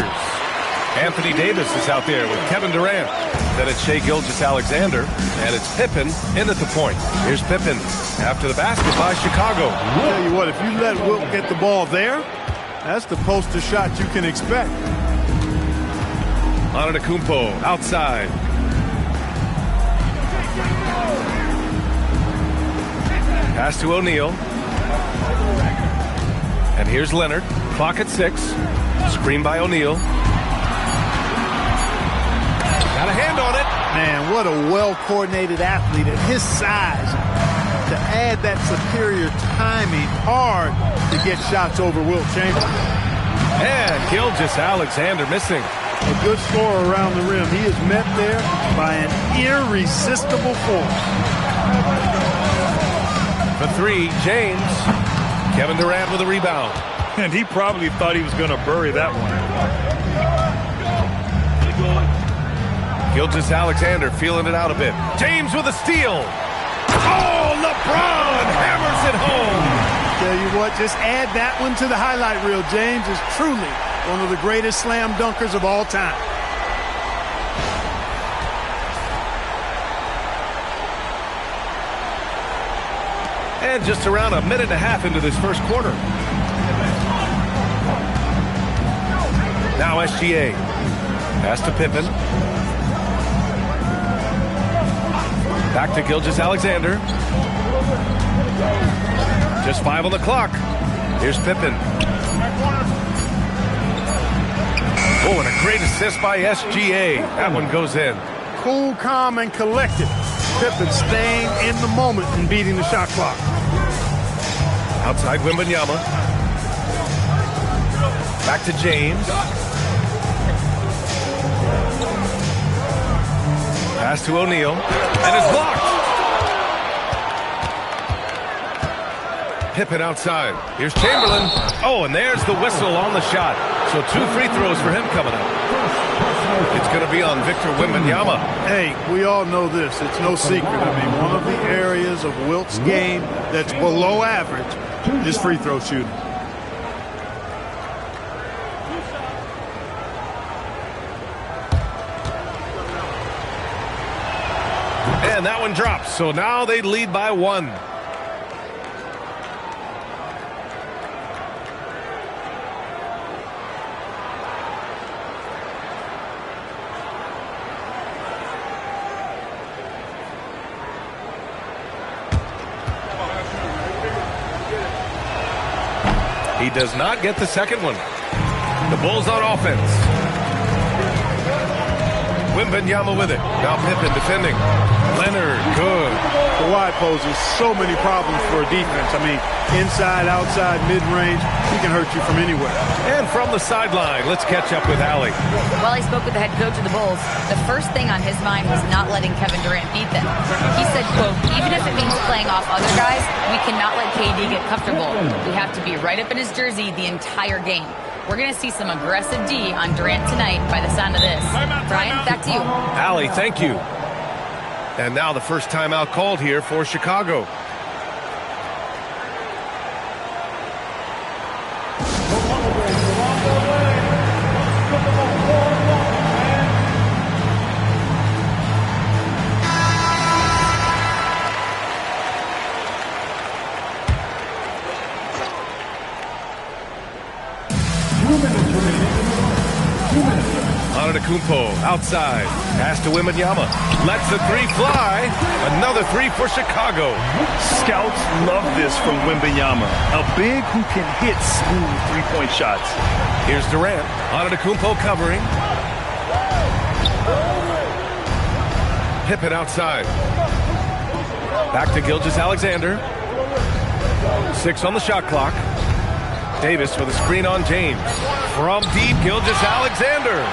Anthony Davis is out there with Kevin Durant. Then it's Shai Gilgeous-Alexander, and it's Pippen in at the point. Here's Pippen after the basket by Chicago. I'll tell you what, if you let Wilt get the ball there, that's the poster shot you can expect. Antetokounmpo outside. Pass to O'Neal. And here's Leonard. Clock at 6. Screen by O'Neal. Got a hand on it. Man, what a well-coordinated athlete at his size. To add that superior timing, hard to get shots over Wilt Chamberlain. And Gilgeous-Alexander missing. A good scorer around the rim. He is met there by an irresistible force. For 3, James. Kevin Durant with a rebound. And he probably thought he was going to bury that one. Gilgeous-Alexander feeling it out a bit. James with a steal. Oh, LeBron hammers it home. Tell you what, just add that one to the highlight reel. James is truly one of the greatest slam dunkers of all time. And just around a minute and a half into this first quarter. Now SGA. Pass to Pippen. Back to Gilgeous-Alexander. Just 5 on the clock. Here's Pippen. Oh, and a great assist by SGA. That one goes in. Cool, calm, and collected. Pippen staying in the moment and beating the shot clock. Outside Wembanyama. Back to James. Pass to O'Neal. And it's blocked. Pippen outside. Here's Chamberlain. Oh, and there's the whistle on the shot. So 2 free throws for him coming up. It's going to be on Victor Wembanyama. Hey, we all know this. It's no secret. I mean, one of the areas of Wilt's game that's below average is free throw shooting. And that one drops. So now they lead by 1. He does not get the second one. The Bulls on offense. Wembanyama with it. Now Pippen defending. Leonard, good. Kawhi poses so many problems for a defense. I mean, inside, outside, mid-range, he can hurt you from anywhere. And from the sideline, let's catch up with Allie. Well, he spoke with the head coach of the Bulls. The first thing on his mind was not letting Kevin Durant beat them. He said, quote, even if it means playing off other guys, we cannot let KD get comfortable. We have to be right up in his jersey the entire game. We're going to see some aggressive D on Durant tonight by the sound of this. Brian, back to you. Allie, thank you. And now the first timeout called here for Chicago. Antetokounmpo outside. Pass to Wembanyama. Lets the 3 fly. Another 3 for Chicago. Scouts love this from Wembanyama. A big who can hit smooth three-point shots. Here's Durant. Antetokounmpo covering. Pippen outside. Back to Gilgeous-Alexander. 6 on the shot clock. Davis with a screen on James. From deep, Gilgeous-Alexander.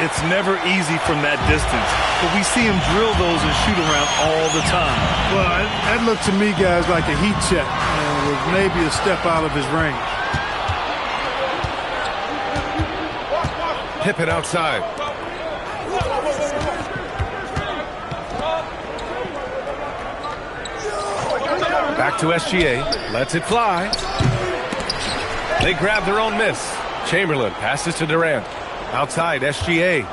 It's never easy from that distance, but we see him drill those and shoot around all the time. Well, that looked to me, guys, like a heat check. With maybe a step out of his range. Pippen outside. Back to SGA. Lets it fly. They grab their own miss. Chamberlain passes to Durant. Outside, SGA.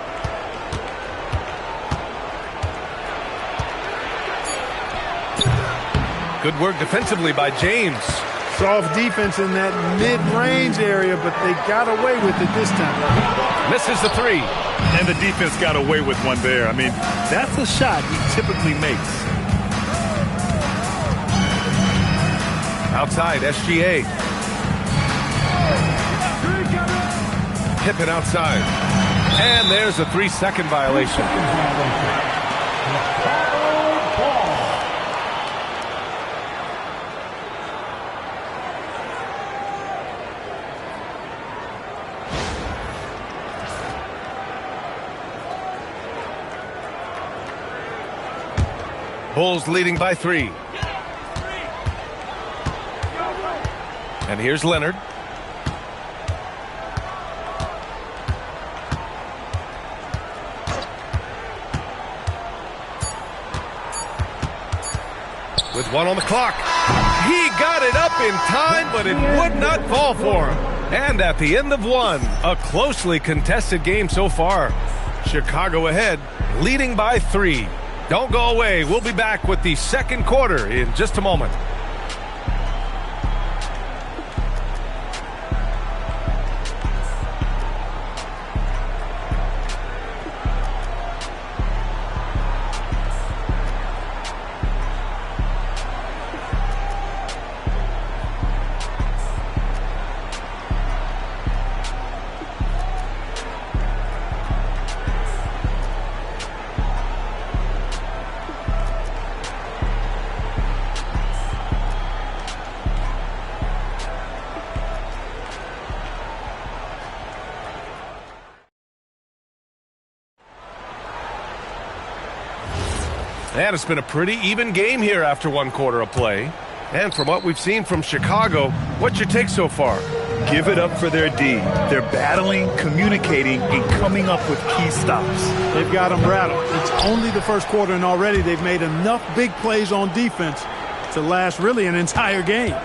Good work defensively by James. Soft defense in that mid-range area, but they got away with it this time. Misses the three. And the defense got away with one there. I mean, that's a shot he typically makes. Outside, SGA. Pippen outside. And there's a 3-second violation. Bulls leading by 3. And here's Leonard. With 1 on the clock. He got it up in time, but it would not fall for him. And at the end of 1, a closely contested game so far. Chicago ahead, leading by 3. Don't go away. We'll be back with the second quarter in just a moment. And it's been a pretty even game here after 1 quarter of play. And from what we've seen from Chicago, what's your take so far? Give it up for their D. They're battling, communicating, and coming up with key stops. They've got them rattled. It's only the first quarter, and already they've made enough big plays on defense to last really an entire game.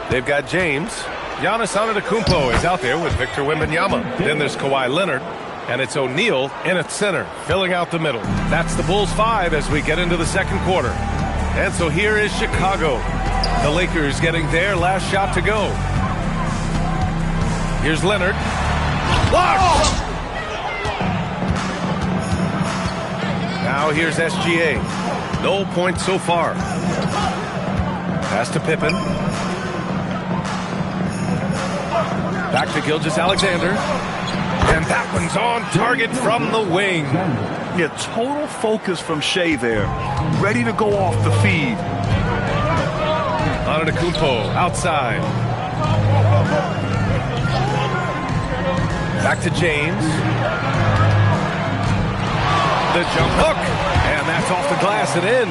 They've got James. Giannis Antetokounmpo is out there with Victor Wembanyama. Then there's Kawhi Leonard. And it's O'Neal in at center, filling out the middle. That's the Bulls 5 as we get into the second quarter. And so here is Chicago. The Lakers getting their last shot to go. Here's Leonard. Blocked! Now here's SGA. No points so far. Pass to Pippen. Back to Gilgeous-Alexander. And that one's on target from the wing. Yeah, total focus from Shea there. Ready to go off the feed. Antetokounmpo outside. Back to James. The jump hook. And that's off the glass and in.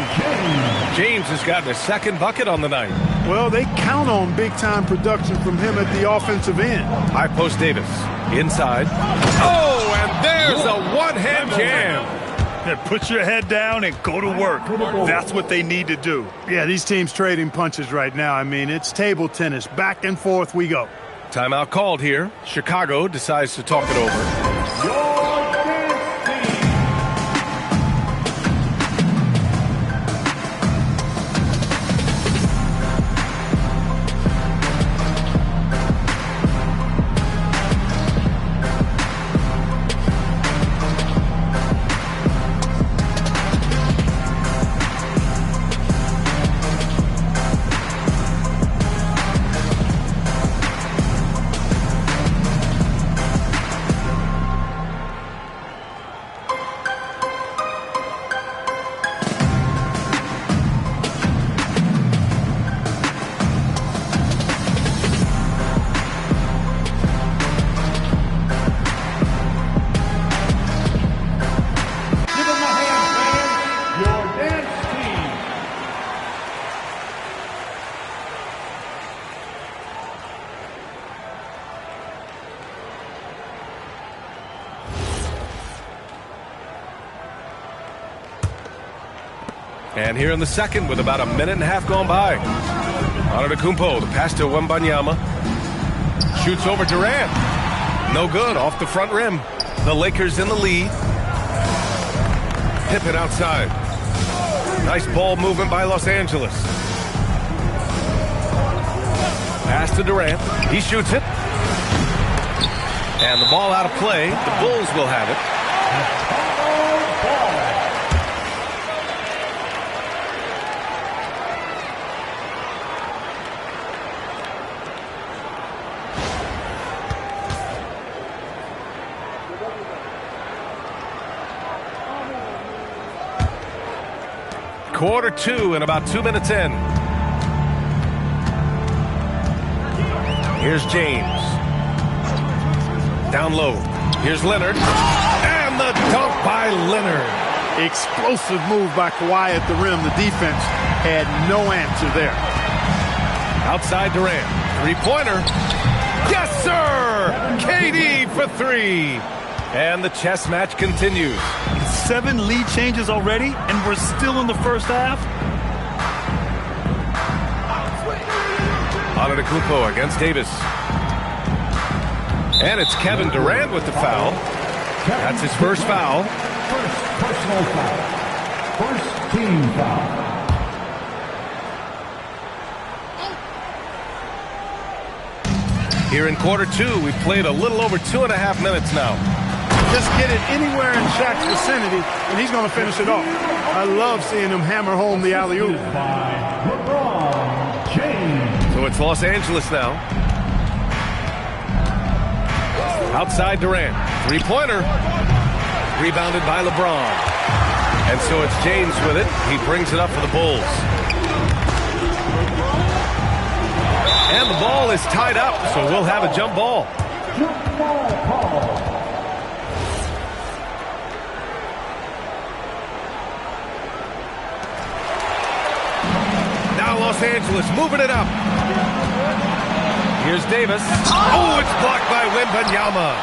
James has gotten his second bucket on the night. Well, they count on big-time production from him at the offensive end. High post Davis. Inside. Oh, and there's a one-hand jam. Yeah, put your head down and go to work. That's what they need to do. Yeah, these teams trading punches right now. I mean, it's table tennis. Back and forth we go. Timeout called here. Chicago decides to talk it over. And here in the second with about a minute and a half gone by. Antetokounmpo, the pass to Wembanyama. shoots over Durant. No good, off the front rim. The Lakers in the lead. Pippen outside. Nice ball movement by Los Angeles. Pass to Durant. He shoots it. And the ball out of play. The Bulls will have it. Quarter 2 and about 2 minutes in. Here's James. Down low. Here's Leonard. And the dunk by Leonard. Explosive move by Kawhi at the rim. The defense had no answer there. Outside Durant. Three-pointer. Yes, sir! KD for 3. And the chess match continues. 7 lead changes already, and we're still in the first half. Antetokounmpo against Davis. And it's Kevin Durant with the foul. That's his first foul. First personal foul. First team foul. Here in quarter 2, we've played a little over 2.5 minutes now. Just get it anywhere in Shaq's vicinity, and he's going to finish it off. I love seeing him hammer home the alley-oop. LeBron James. So it's Los Angeles now. Outside Durant. Three-pointer. Rebounded by LeBron. And so it's James with it. He brings it up for the Bulls. And the ball is tied up, so we'll have a jump ball. Jump ball call. Los Angeles moving it up. Here's Davis. Oh, it's blocked by Wembanyama.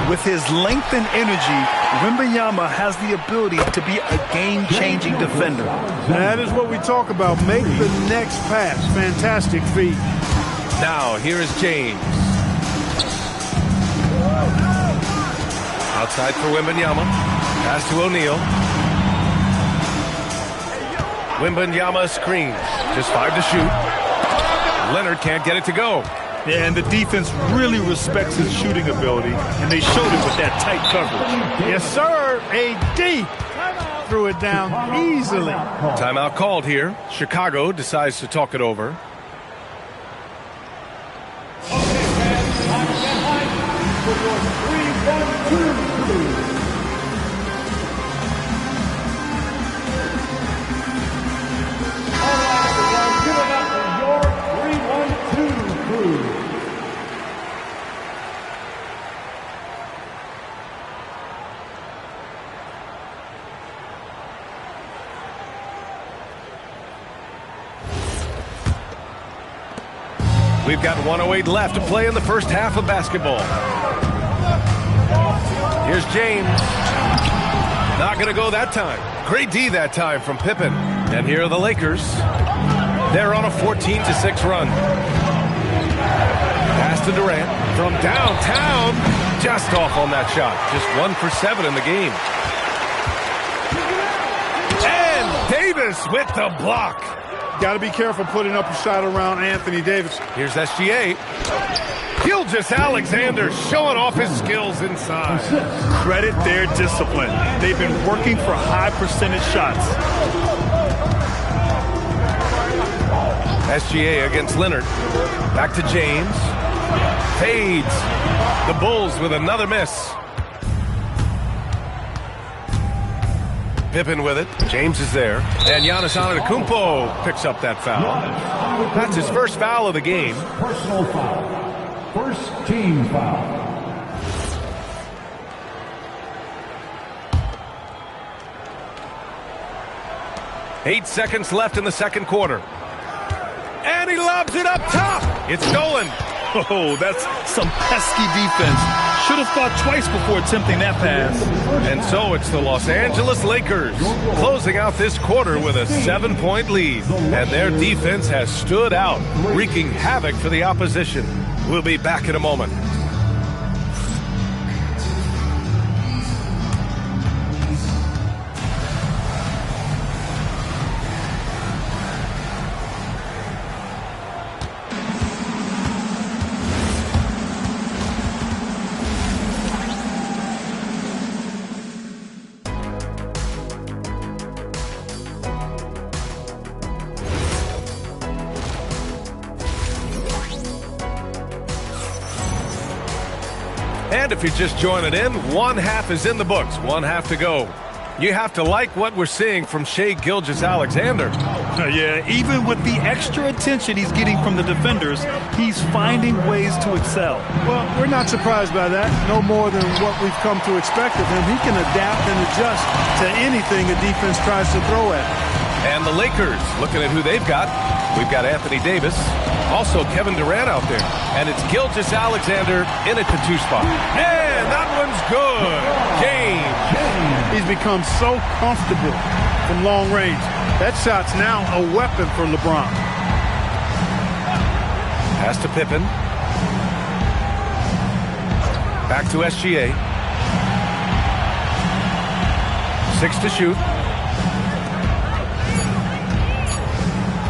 With his length and energy, Wembanyama has the ability to be a game-changing defender. That is what we talk about. Make the next pass. Fantastic feat. Now, here is James. Outside for Wembanyama. Pass to O'Neal. Wembanyama screens. Just 5 to shoot. Leonard can't get it to go. Yeah, and the defense really respects his shooting ability, and they showed it with that tight coverage. Yes, sir. AD threw it down easily. Timeout called here. Chicago decides to talk it over. We've got 1:08 left to play in the first half of basketball. Here's James. Not going to go that time. Great D that time from Pippen. And here are the Lakers. They're on a 14-6 run. Pass to Durant from downtown. Just off on that shot. Just 1 for 7 in the game. And Davis with the block. Got to be careful putting up a shot around Anthony Davis. Here's SGA. Gilgeous-Alexander showing off his skills inside. Credit their discipline. They've been working for high percentage shots. SGA against Leonard. Back to James. Fades. The Bulls with another miss. Pippen with it. James is there. And Giannis Antetokounmpo picks up that foul. That's his first foul of the game. Personal foul. First team foul. Eight seconds left in the second quarter. And he lobs it up top. It's stolen. Oh, that's some pesky defense. Should have thought twice before attempting that pass. And so it's the Los Angeles Lakers closing out this quarter with a 7-point lead. And their defense has stood out, wreaking havoc for the opposition. We'll be back in a moment. And if you're just joining in, one half is in the books, one half to go. You have to like what we're seeing from Shai Gilgeous-Alexander. Yeah, even with the extra attention he's getting from the defenders, he's finding ways to excel. Well, we're not surprised by that. No more than what we've come to expect of him. He can adapt and adjust to anything a defense tries to throw at him. And the Lakers, looking at who they've got. We've got Anthony Davis, also Kevin Durant out there. And it's Gilgeous-Alexander in at the 2 spot. And that one's good. James. He's become so comfortable from long range. That shot's now a weapon for LeBron. Pass to Pippen. Back to SGA. 6 to shoot.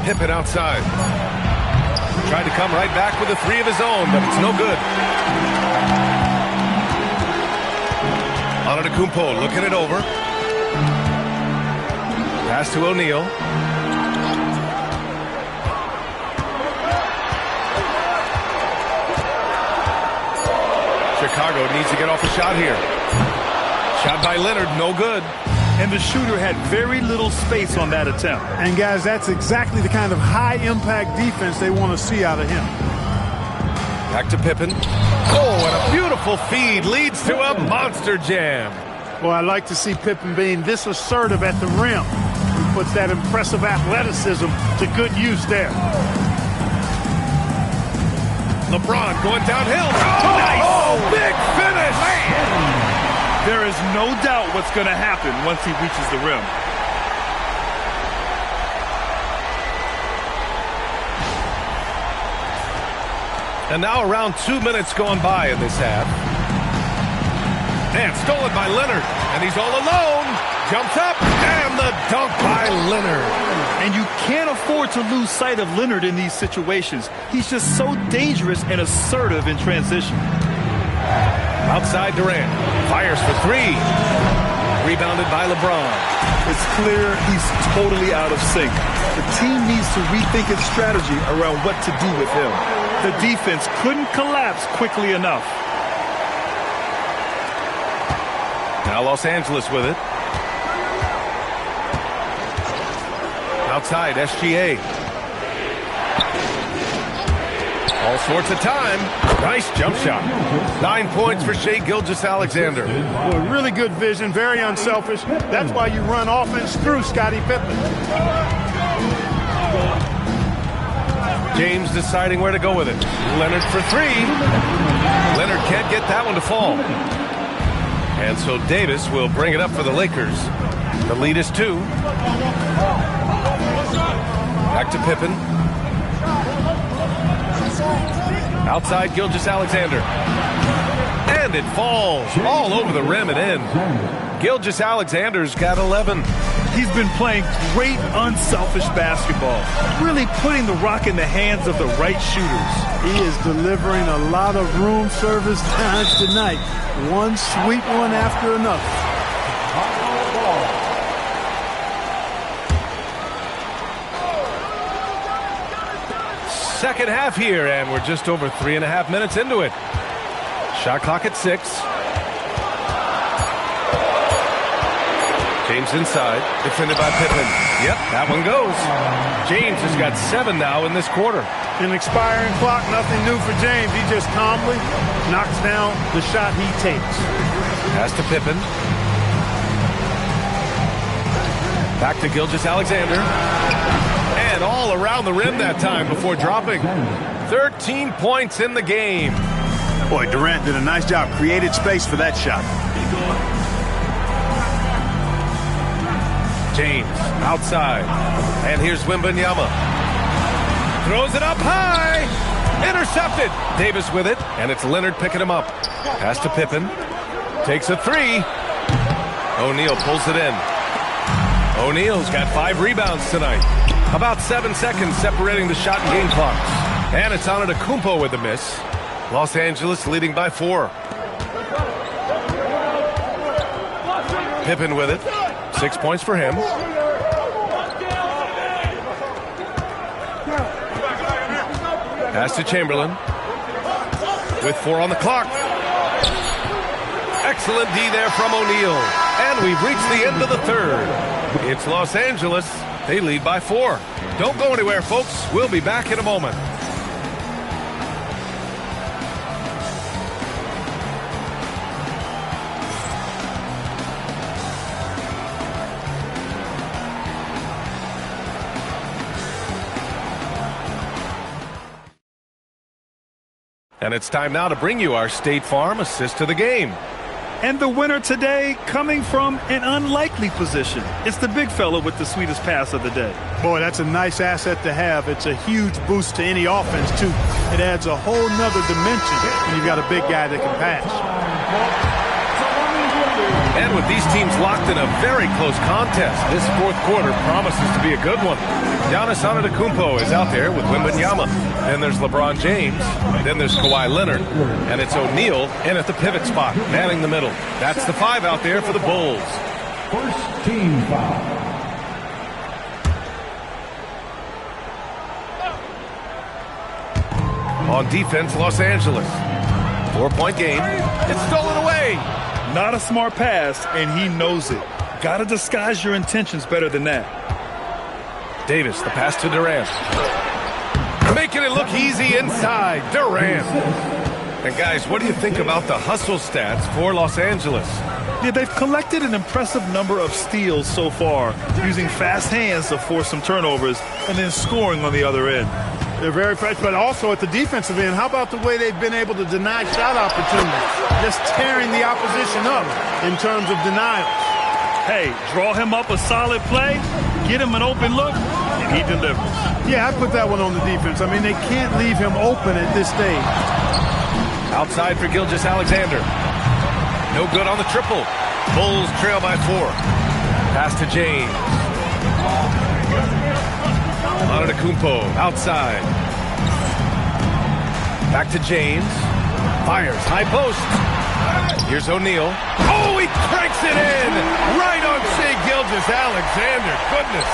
Pippen outside. Tried to come right back with a 3 of his own, but it's no good. Antetokounmpo looking it over. Pass to O'Neal. Chicago needs to get off a shot here. Shot by Leonard, no good. And the shooter had very little space on that attempt. And guys, that's exactly the kind of high-impact defense they want to see out of him. Back to Pippen. Oh, and a beautiful feed leads to a monster jam. Well, I like to see Pippen being this assertive at the rim. He puts that impressive athleticism to good use there. LeBron going downhill. Oh, nice. Oh, big finish. Man. There is no doubt what's going to happen once he reaches the rim. And now around 2 minutes going by in this half. And stolen by Leonard. And he's all alone. Jumps up. And the dunk by Leonard. And you can't afford to lose sight of Leonard in these situations. He's just so dangerous and assertive in transition. Outside Durant. Fires for 3. Rebounded by LeBron. It's clear he's totally out of sync. The team needs to rethink its strategy around what to do with him. The defense couldn't collapse quickly enough. Now Los Angeles with it. Outside, SGA. All sorts of time. Nice jump shot. 9 points for Shai Gilgeous-Alexander. Well, really good vision, very unselfish. That's why you run offense through Scottie Pippen. James deciding where to go with it. Leonard for 3. Leonard can't get that one to fall. And so Davis will bring it up for the Lakers. The lead is 2. Back to Pippen. Outside Gilgeous-Alexander. And it falls all over the rim and in. Gilgeous-Alexander's got 11. He's been playing great unselfish basketball, really putting the rock in the hands of the right shooters. He is delivering a lot of room service times tonight. One sweet one after another. Second half here, and we're just over 3.5 minutes into it. Shot clock at 6. James inside, defended by Pippen. Yep, that one goes. James has got 7 now in this quarter. An expiring clock, nothing new for James. He just calmly knocks down the shot he takes. Pass to Pippen. Back to Gilgeous-Alexander. And all around the rim that time before dropping. 13 points in the game. Boy, Durant did a nice job. Created space for that shot. James outside. And here's Wembanyama. Throws it up high. Intercepted. Davis with it, and it's Leonard picking him up. Pass to Pippen. Takes a three. O'Neal pulls it in. O'Neal's got 5 rebounds tonight. About 7 seconds separating the shot and game clocks. And it's Antetokounmpo with the miss. Los Angeles leading by 4. Pippen with it. 6 points for him. Pass to Chamberlain. With 4 on the clock. Excellent D there from O'Neal. And we've reached the end of the third. It's Los Angeles. They lead by 4. Don't go anywhere, folks. We'll be back in a moment. And it's time now to bring you our State Farm assist to the game. And the winner today coming from an unlikely position. It's the big fella with the sweetest pass of the day. Boy, that's a nice asset to have. It's a huge boost to any offense, too. It adds a whole nother dimension when you've got a big guy that can pass. And with these teams locked in a very close contest, this fourth quarter promises to be a good one. Giannis Antetokounmpo is out there with Wembanyama. Then there's LeBron James. Then there's Kawhi Leonard. And it's O'Neal in at the pivot spot, manning the middle. That's the 5 out there for the Bulls. First team foul. On defense, Los Angeles. 4-point game. It's stolen away. Not a smart pass, and he knows it. Got to disguise your intentions better than that. Davis, the pass to Durant. Making it look easy inside. Durant. And guys, what do you think about the hustle stats for Los Angeles? Yeah, they've collected an impressive number of steals so far, using fast hands to force some turnovers and then scoring on the other end. They're very fresh, but also at the defensive end, how about the way they've been able to deny shot opportunities? Just tearing the opposition up in terms of denials. Hey, draw him up a solid play, get him an open look, and he delivers. Yeah, I put that one on the defense. I mean, they can't leave him open at this stage. Outside for Gilgeous-Alexander. No good on the triple. Bulls trail by 4. Pass to James. Antetokounmpo outside. Back to James. Fires. High post. Here's O'Neal. Oh, he cranks it in! Right on Shai Gilgeous-Alexander. Goodness.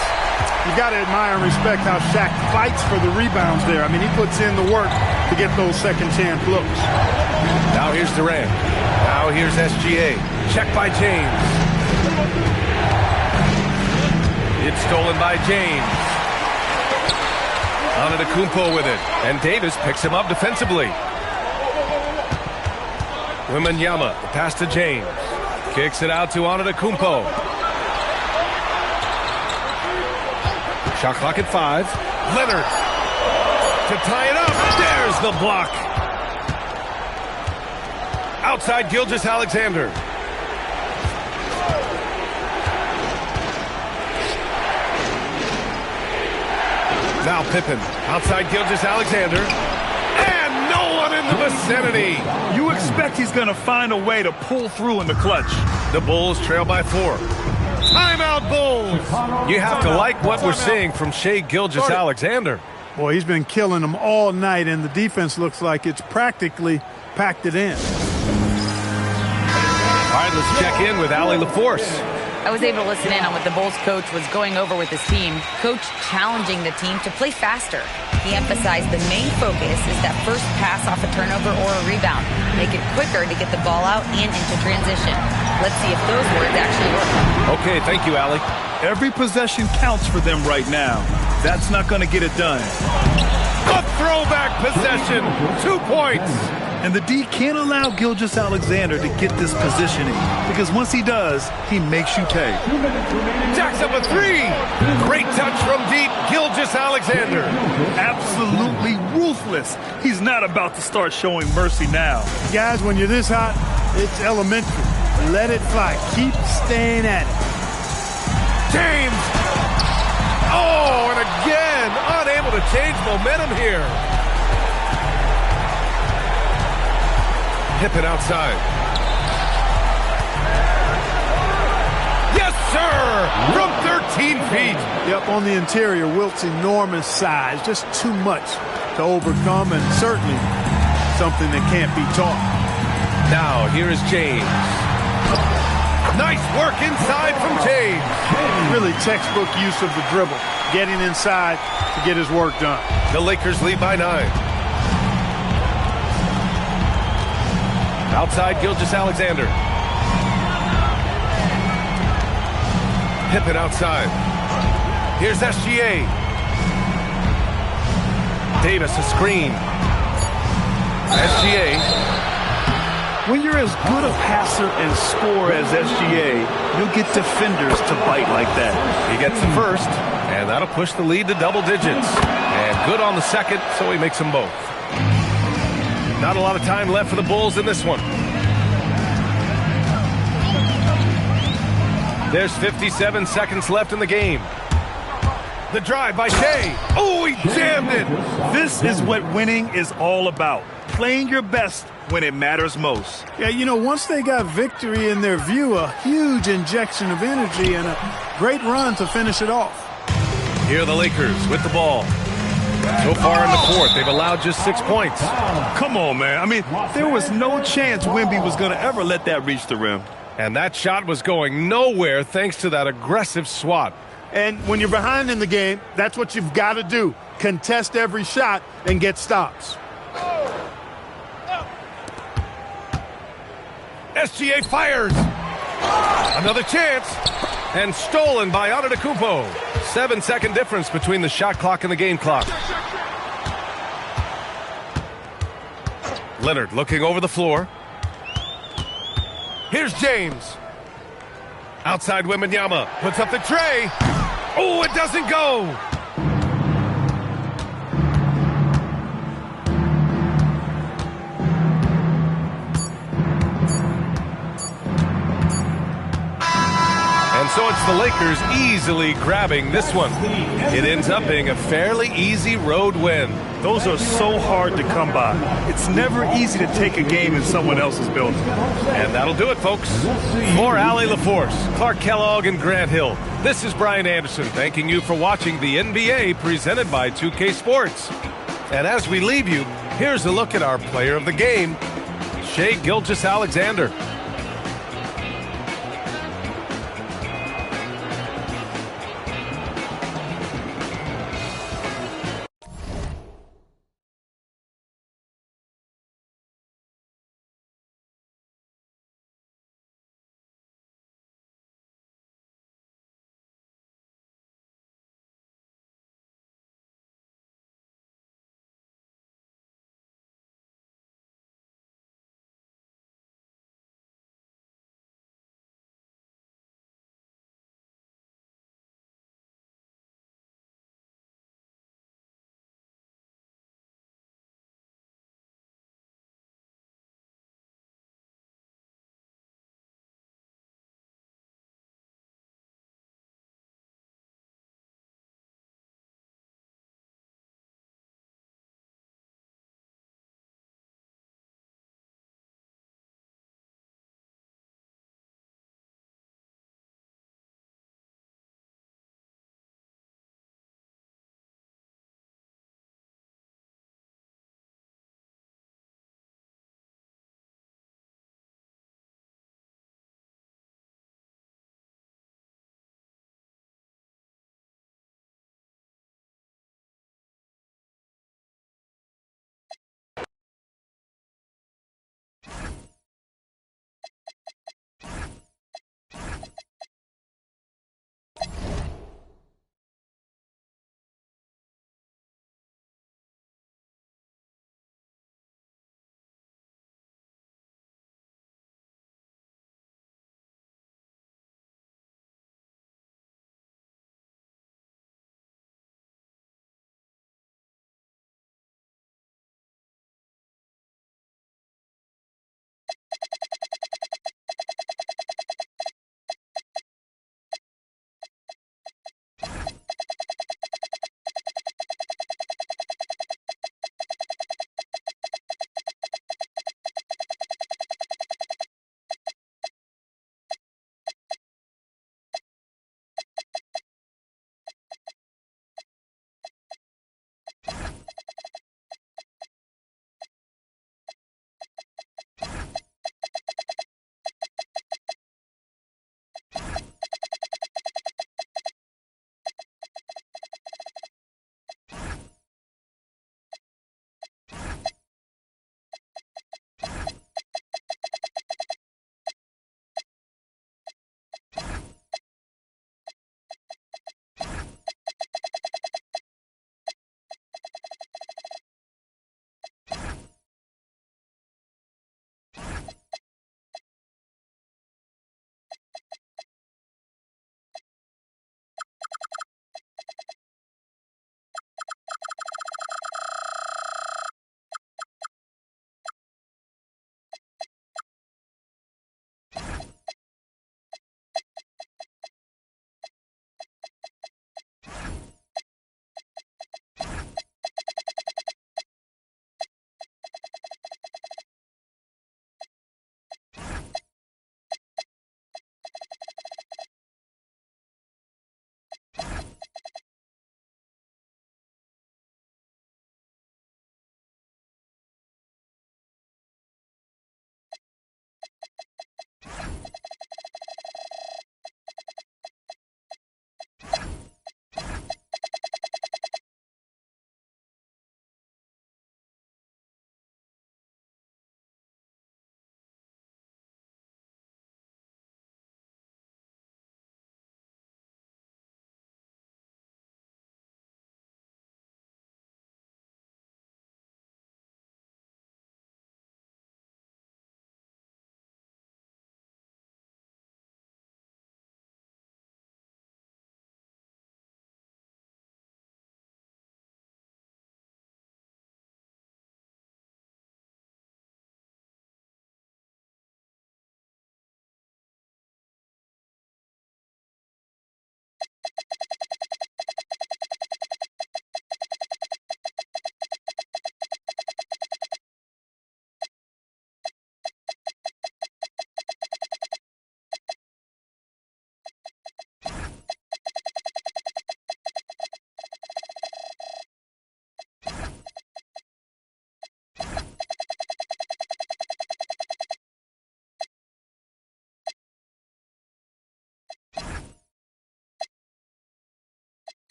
You got to admire and respect how Shaq fights for the rebounds there. I mean, he puts in the work to get those second chance looks. Now here's Durant. Now here's SGA. Check by James. It's stolen by James. Antetokounmpo with it. And Davis picks him up defensively. Wembanyama, the pass to James. Kicks it out to Antetokounmpo. Shot clock at 5. Leonard to tie it up. There's the block. Outside Gilgeous-Alexander. Now Pippen. Outside Gilgeous-Alexander. And no one in the vicinity. You expect he's going to find a way to pull through in the clutch. The Bulls trail by 4. Timeout, Bulls! You have to like what we're seeing from Shai Gilgeous-Alexander. Boy, he's been killing them all night, and the defense looks like it's practically packed it in. All right, let's check in with Allie LaForce. I was able to listen in on what the Bulls coach was going over with his team. Coach challenging the team to play faster. He emphasized the main focus is that first pass off a turnover or a rebound. Make it quicker to get the ball out and into transition. Let's see if those words actually work. Okay, thank you, Allie. Every possession counts for them right now. That's not going to get it done. A throwback possession. 2 points. And the D can't allow Gilgeous-Alexander to get this positioning, because once he does, he makes you pay. Jacks up a 3. Great touch from deep, Gilgeous-Alexander. Absolutely ruthless. He's not about to start showing mercy now. Guys, when you're this hot, it's elementary. Let it fly. Keep staying at it. James. Oh, and again, unable to change momentum here. Pippen outside. Yes, sir! From 13 feet. Yep, on the interior, Wilt's enormous size. Just too much to overcome, and certainly something that can't be taught. Now, here is James. Nice work inside from James. Really textbook use of the dribble. Getting inside to get his work done. The Lakers lead by 9. Outside, Gilgeous-Alexander. Pippen outside. Here's SGA. Davis, a screen. SGA. When you're as good a passer and scorer as SGA, you'll get defenders to bite like that. He gets the first, and that'll push the lead to double digits. And good on the second, so he makes them both. Not a lot of time left for the Bulls in this one. There's 57 seconds left in the game. The drive by Shea. Oh, he jammed it. This is what winning is all about. Playing your best when it matters most. Yeah, you know, once they got victory in their view, a huge injection of energy and a great run to finish it off. Here are the Lakers with the ball. So far in the fourth, they've allowed just 6 points. Come on, man. I mean, there was no chance Wemby was going to ever let that reach the rim. And that shot was going nowhere thanks to that aggressive swat. And when you're behind in the game, that's what you've got to do. Contest every shot and get stops. SGA fires. Another chance. And stolen by Antetokounmpo. 7-second difference between the shot clock and the game clock. Leonard looking over the floor. Here's James. Outside Wembanyama. Puts up the tray. Oh, it doesn't go. And so it's the Lakers easily grabbing this one. It ends up being a fairly easy road win. Those are so hard to come by. It's never easy to take a game in someone else's building. And that'll do it, folks. For Allie LaForce, Clark Kellogg, and Grant Hill, this is Brian Anderson thanking you for watching the NBA presented by 2K Sports. And as we leave you, here's a look at our player of the game, Shai Gilgeous-Alexander.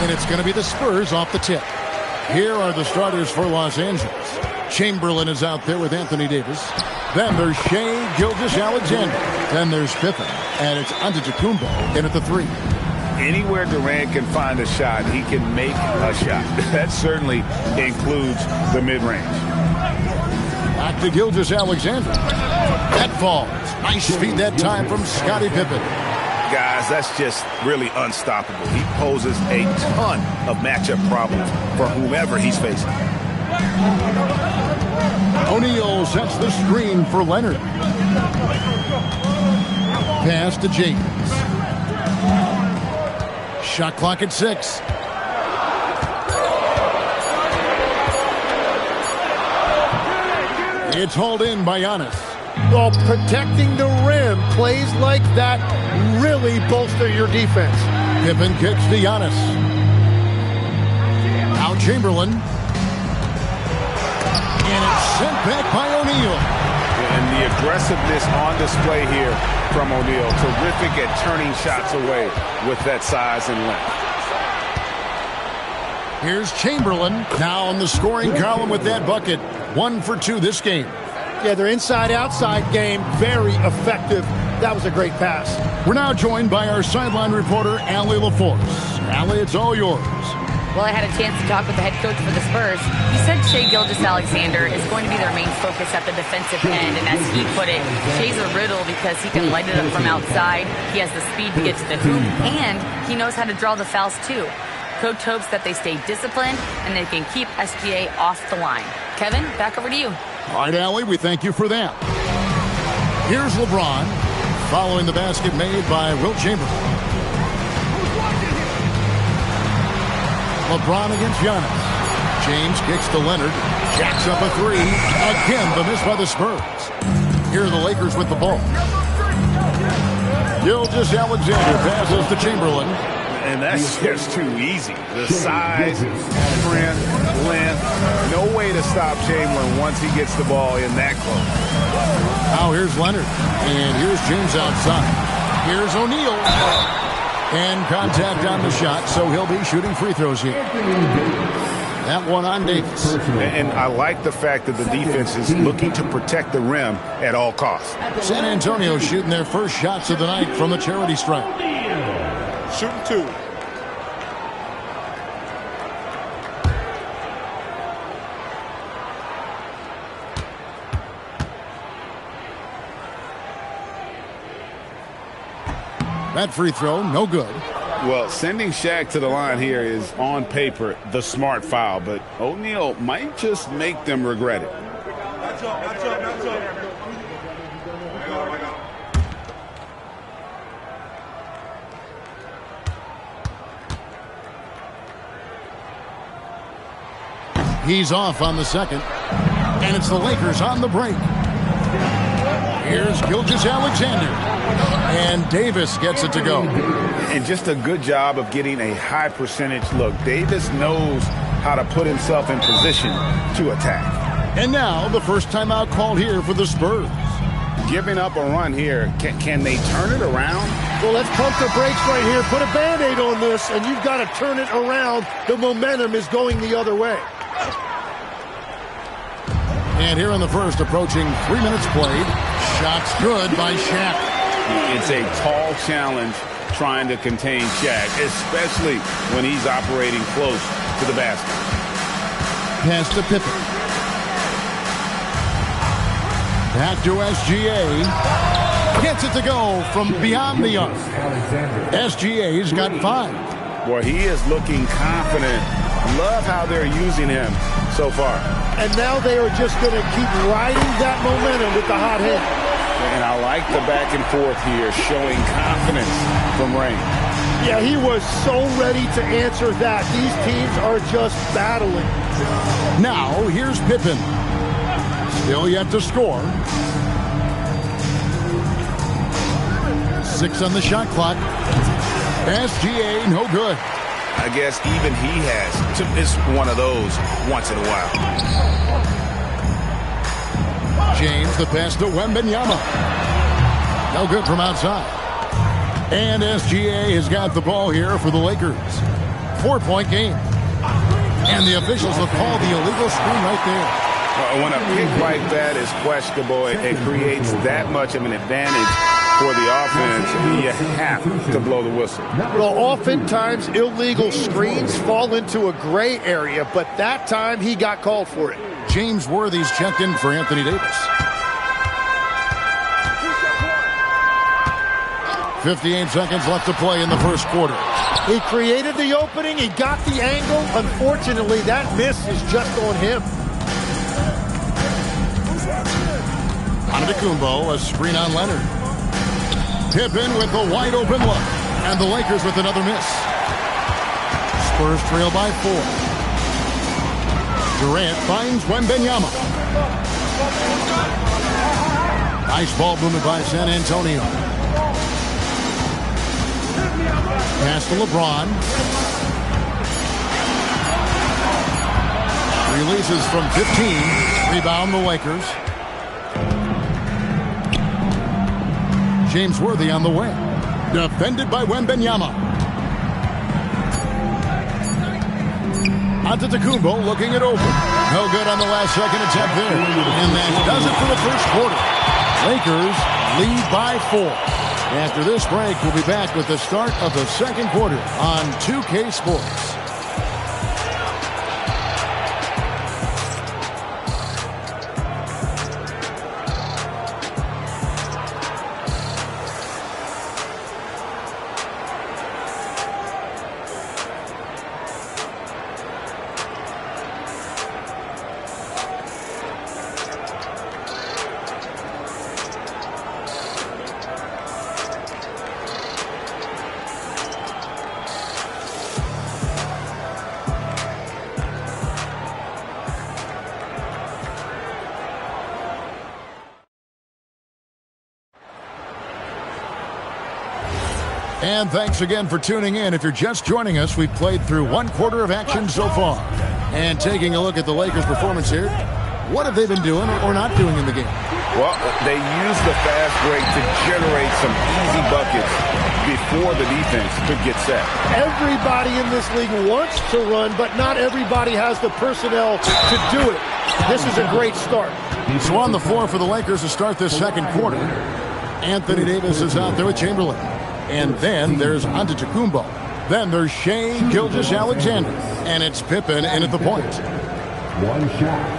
And it's going to be the Spurs off the tip. Here are the starters for Los Angeles. Chamberlain is out there with Anthony Davis. Then there's Shai Gilgeous-Alexander. Then there's Pippen. And it's Antetokounmpo in at the 3. Anywhere Durant can find a shot, he can make a shot. That certainly includes the mid-range. Back to Gilgeous-Alexander. That falls. Nice feed that time from Scottie Pippen. Guys, that's just really unstoppable. He poses a ton of matchup problems for whomever he's facing. O'Neal sets the screen for Leonard. Pass to James. Shot clock at 6. It's hauled in by Giannis. Well, protecting the rim, plays like that really bolster your defense. Pippen kicks to Giannis. Now Chamberlain. And it's sent back by O'Neal. And the aggressiveness on display here from O'Neal. Terrific at turning shots away with that size and length. Here's Chamberlain now on the scoring column with that bucket. 1 for 2 this game. Yeah, their inside-outside game, very effective. That was a great pass. We're now joined by our sideline reporter, Allie LaForce. Allie, it's all yours. Well, I had a chance to talk with the head coach for the Spurs. He said Shai Gilgeous-Alexander is going to be their main focus at the defensive end. And as he put it, Shai's a riddle because he can light it up from outside. He has the speed to get to the hoop, and he knows how to draw the fouls, too. Coach hopes that they stay disciplined and they can keep SGA off the line. Kevin, back over to you. All right, Allie, we thank you for that. Here's LeBron following the basket made by Wilt Chamberlain. LeBron against Giannis. James kicks to Leonard. Jacks up a 3. Again, the miss by the Spurs. Here are the Lakers with the ball. Gilgeous-Alexander passes to Chamberlain. And that's just too easy. The size, strength, length. No way to stop Chamberlain once he gets the ball in that close. Now here's Leonard. And here's James outside. Here's O'Neal. And contact on the shot, so he'll be shooting free throws here. That one on Davis. And I like the fact that the defense is looking to protect the rim at all costs. San Antonio shooting their first shots of the night from the charity stripe. Shooting 2. That free throw, no good. Well, sending Shaq to the line here is, on paper, the smart foul, but O'Neal might just make them regret it. He's off on the second, and it's the Lakers on the break. Here's Gilgeous-Alexander, and Davis gets it to go. And just a good job of getting a high percentage look. Davis knows how to put himself in position to attack. And now the first timeout called here for the Spurs. Giving up a run here, can they turn it around? Well, let's pump the brakes right here. Put a Band-Aid on this, and you've got to turn it around. The momentum is going the other way. And here in the first, approaching 3 minutes played. Shots good by Shaq. It's a tall challenge trying to contain Shaq, especially when he's operating close to the basket. Pass to Pippen. Back to SGA. Gets it to go from beyond the arc. SGA's got 5. Boy, he is looking confident. Love how they're using him so far. And now they are just going to keep riding that momentum with the hot hand. And I like the back and forth here, showing confidence from Rain. Yeah, he was so ready to answer that. These teams are just battling. Now, here's Pippen. Still yet to score. 6 on the shot clock. SGA, no good. I guess even he has to miss one of those once in a while. James, the pass to Wembanyama. No good from outside. And SGA has got the ball here for the Lakers. 4-point game. And the officials have called the illegal screen right there. When a pick like that is questionable, it creates that much of an advantage for the offense. You have to blow the whistle. Well, oftentimes illegal screens fall into a gray area, but that time he got called for it. James Worthy's checked in for Anthony Davis. 58 seconds left to play in the first quarter. He created the opening. He got the angle. Unfortunately, that miss is just on him. Antetokounmpo, a screen on Leonard. Pippen with the wide open look. And the Lakers with another miss. Spurs trail by 4. Durant finds Wembanyama. Nice ball movement by San Antonio. Pass to LeBron. Releases from 15. Rebound the Lakers. James Worthy on the wing. Defended by Wembanyama. Antetokounmpo looking it over. No good on the last second attempt there. And that does it for the first quarter. Lakers lead by 4. After this break, we'll be back with the start of the second quarter on 2K Sports. And thanks again for tuning in. If you're just joining us, we've played through one quarter of action so far. And taking a look at the Lakers' performance here, what have they been doing or not doing in the game? Well, they used the fast break to generate some easy buckets before the defense could get set. Everybody in this league wants to run, but not everybody has the personnel to do it. This is a great start. So on the floor for the Lakers to start this second quarter, Anthony Davis is out there with Chamberlain. And then there's Antetokounmpo. Then there's Shai Gilgeous-Alexander. And it's Pippen in at the point. One shot.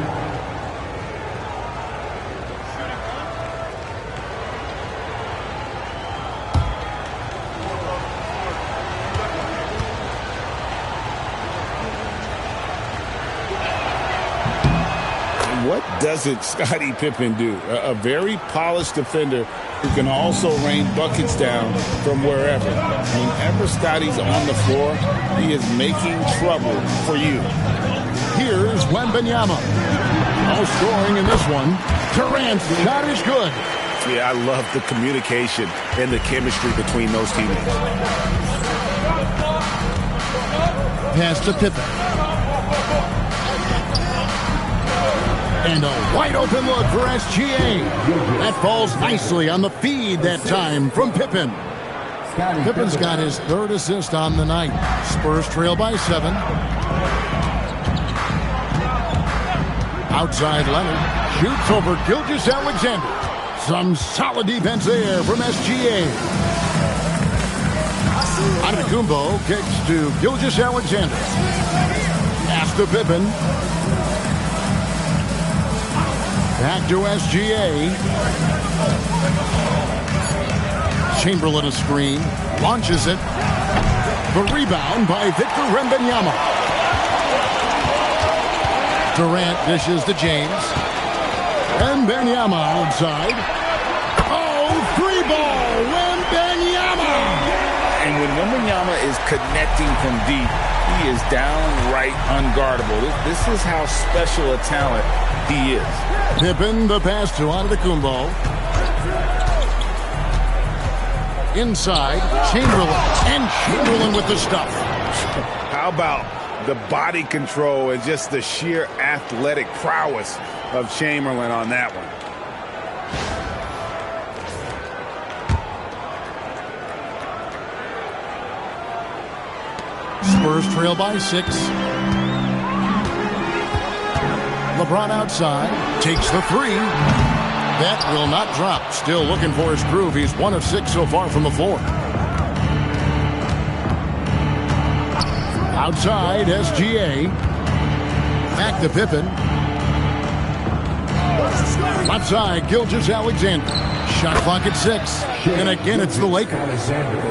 what doesn't Scottie Pippen do? A very polished defender who can also rain buckets down from wherever. Whenever Scottie's on the floor, he is making trouble for you. Here's Wembanyama. No scoring in this one. Durant's shot is good. Yeah, I love the communication and the chemistry between those teammates. Pass to Pippen. And a wide open look for SGA. That falls nicely on the feed that time from Pippen. Pippen's got his third assist on the night. Spurs trail by 7. Outside Leonard. Shoots over Gilgeous-Alexander. Some solid defense there from SGA. Antetokounmpo kicks to Gilgeous-Alexander. Pass to Pippen. Back to SGA. Chamberlain a screen. Launches it. The rebound by Victor Wembanyama. Durant dishes to James. Wembanyama outside. Oh, free ball. Wembanyama. And when Wembanyama is connecting from deep, he is downright unguardable. This is how special a talent he is. Pippen, the pass to Antetokounmpo. Inside, Chamberlain. And Chamberlain with the stuff. How about the body control and just the sheer athletic prowess of Chamberlain on that one? Spurs trail by 6. LeBron outside. Takes the 3. That will not drop. Still looking for his groove. He's 1 of 6 so far from the floor. Outside, SGA. Back to Pippen. Left side, Gilgeous-Alexander. Shot clock at 6. And again, it's the Lakers.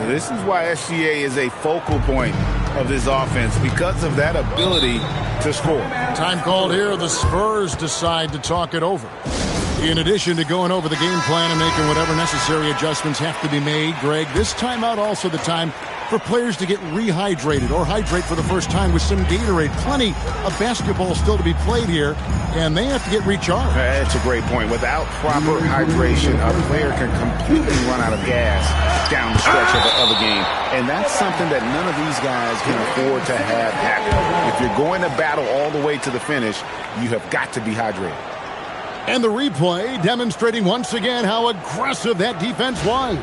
This is why SGA is a focal point of this offense, because of that ability to score. Time called here. The Spurs decide to talk it over. In addition to going over the game plan and making whatever necessary adjustments have to be made, Greg, this timeout also the time for players to get rehydrated or hydrate for the first time with some Gatorade. Plenty of basketball still to be played here, and they have to get recharged. That's a great point. Without proper hydration, a player can completely run out of gas down the stretch of a game. And that's something that none of these guys can afford to have happen. If you're going to battle all the way to the finish, you have got to be hydrated. And the replay demonstrating once again how aggressive that defense was.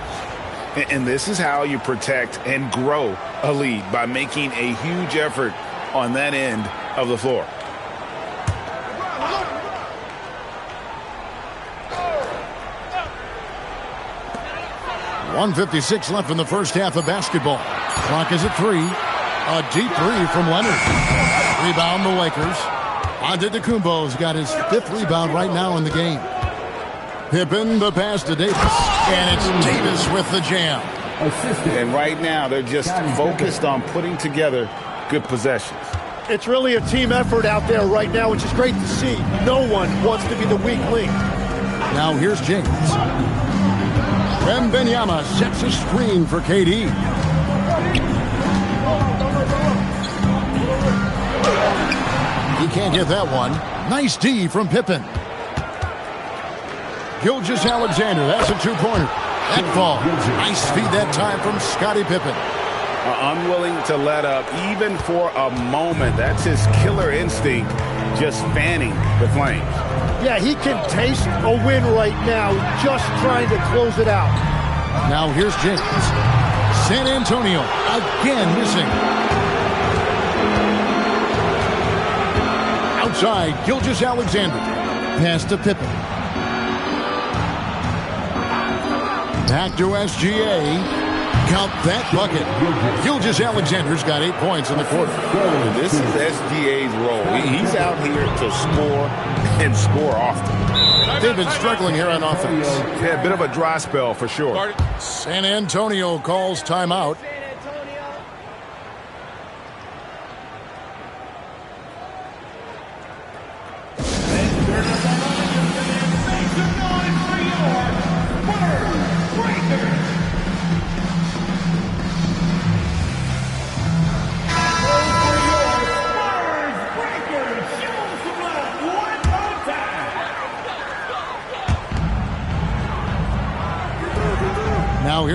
And this is how you protect and grow a lead, by making a huge effort on that end of the floor. .156 left in the first half of basketball. Clock is at 3. A deep 3 from Leonard. Rebound the Lakers. Antetokounmpo's got his 5th rebound right now in the game. Pippen, the pass to Davis. And it's Davis with the jam. And right now, they're just focused on putting together good possessions. It's really a team effort out there right now, which is great to see. No one wants to be the weak link. Now here's James. Wembanyama sets a screen for KD. He can't get that one. Nice D from Pippen. Gilgeous-Alexander, that's a 2-pointer. That falls. Nice feed that time from Scottie Pippen. Unwilling to let up even for a moment. That's his killer instinct, just fanning the flames. Yeah, he can taste a win right now, just trying to close it out. Now here's James. San Antonio again missing. Outside, Gilgeous-Alexander. Pass to Pippen. Back to SGA. Count that bucket. Gilgeous-Alexander's got 8 points in the quarter. This is SGA's role. He's out here to score and score often. They've been struggling here on offense. Yeah, a bit of a dry spell for sure. San Antonio calls timeout.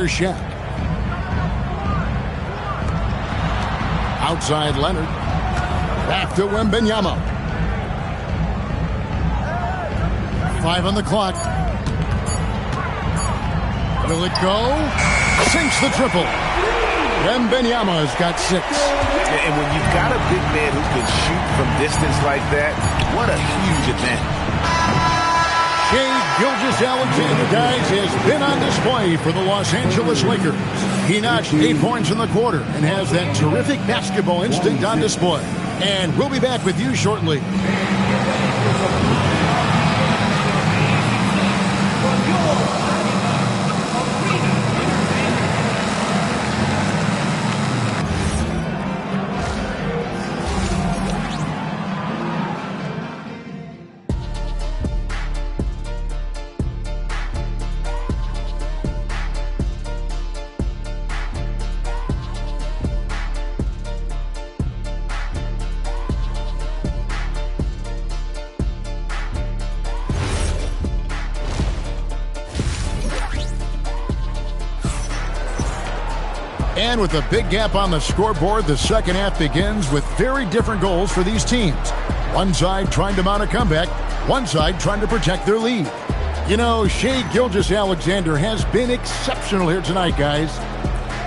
Here's Shaq. Outside Leonard. Back to Wembanyama. 5 on the clock. Will it go? Sinks the triple. Wembanyama has got 6. And when you've got a big man who can shoot from distance like that, what a huge advantage. Shai Gilgeous-Alexander, guys, has been on display for the Los Angeles Lakers. He notched 8 points in the quarter and has that terrific basketball instinct on display. And we'll be back with you shortly. And with a big gap on the scoreboard, the second half begins with very different goals for these teams. One side trying to mount a comeback, one side trying to protect their lead. You know, Shai Gilgeous-Alexander has been exceptional here tonight, guys.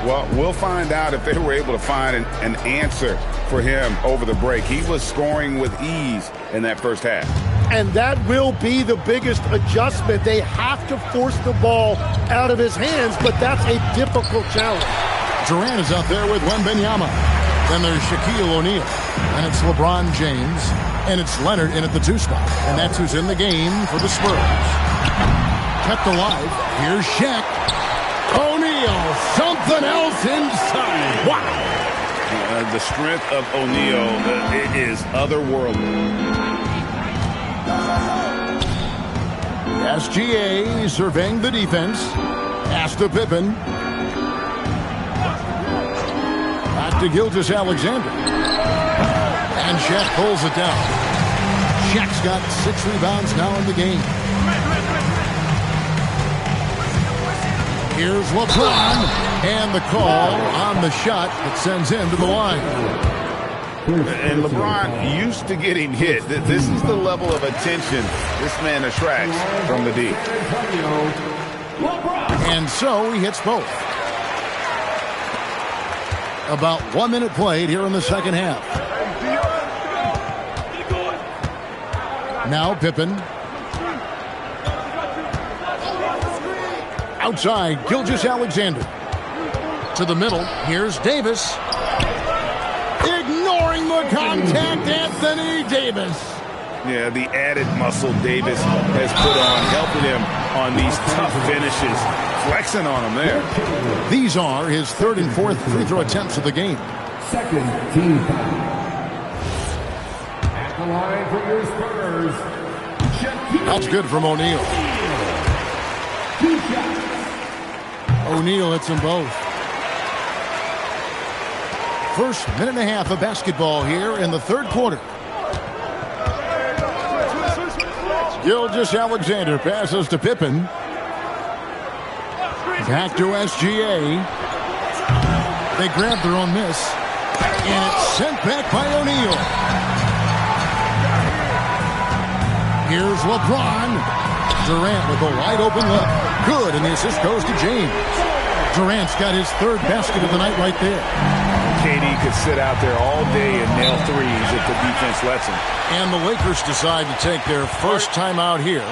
Well, we'll find out if they were able to find an answer for him over the break. He was scoring with ease in that first half. And that will be the biggest adjustment. They have to force the ball out of his hands, but that's a difficult challenge. Durant is out there with Wembanyama. Then there's Shaquille O'Neal. And it's LeBron James. And it's Leonard in at the 2 spot. And that's who's in the game for the Spurs. Kept alive. Here's Shaq. O'Neal. Something else inside. Wow. The strength of O'Neal is otherworldly. SGA surveying the defense. Pass to Pippen. Back to Gilgeous-Alexander. And Shaq pulls it down. Shaq's got 6 rebounds now in the game. Here's LeBron. And the call on the shot that sends him to the line. And LeBron used to getting hit. This is the level of attention this man attracts from the D. And so he hits both. About 1 minute played here in the second half. Now Pippen. Outside, Gilgeous-Alexander. To the middle, here's Davis. Ignoring the contact, Anthony Davis. Yeah, the added muscle Davis has put on, helping him on these tough finishes. Flexing on him there. These are his 3rd and 4th free throw attempts of the game. Second team foul. At the line for your Spurs. That's good from O'Neal. 2 shots. O'Neal hits them both. First minute and a half of basketball here in the 3rd quarter. Gilgeous-Alexander passes to Pippen. Back to SGA. They grab their own miss. And it's sent back by O'Neal. Here's LeBron. Durant with a wide open look. Good, and the assist goes to James. Durant's got his 3rd basket of the night right there. KD could sit out there all day and nail threes if the defense lets him. And the Lakers decide to take their first time out here.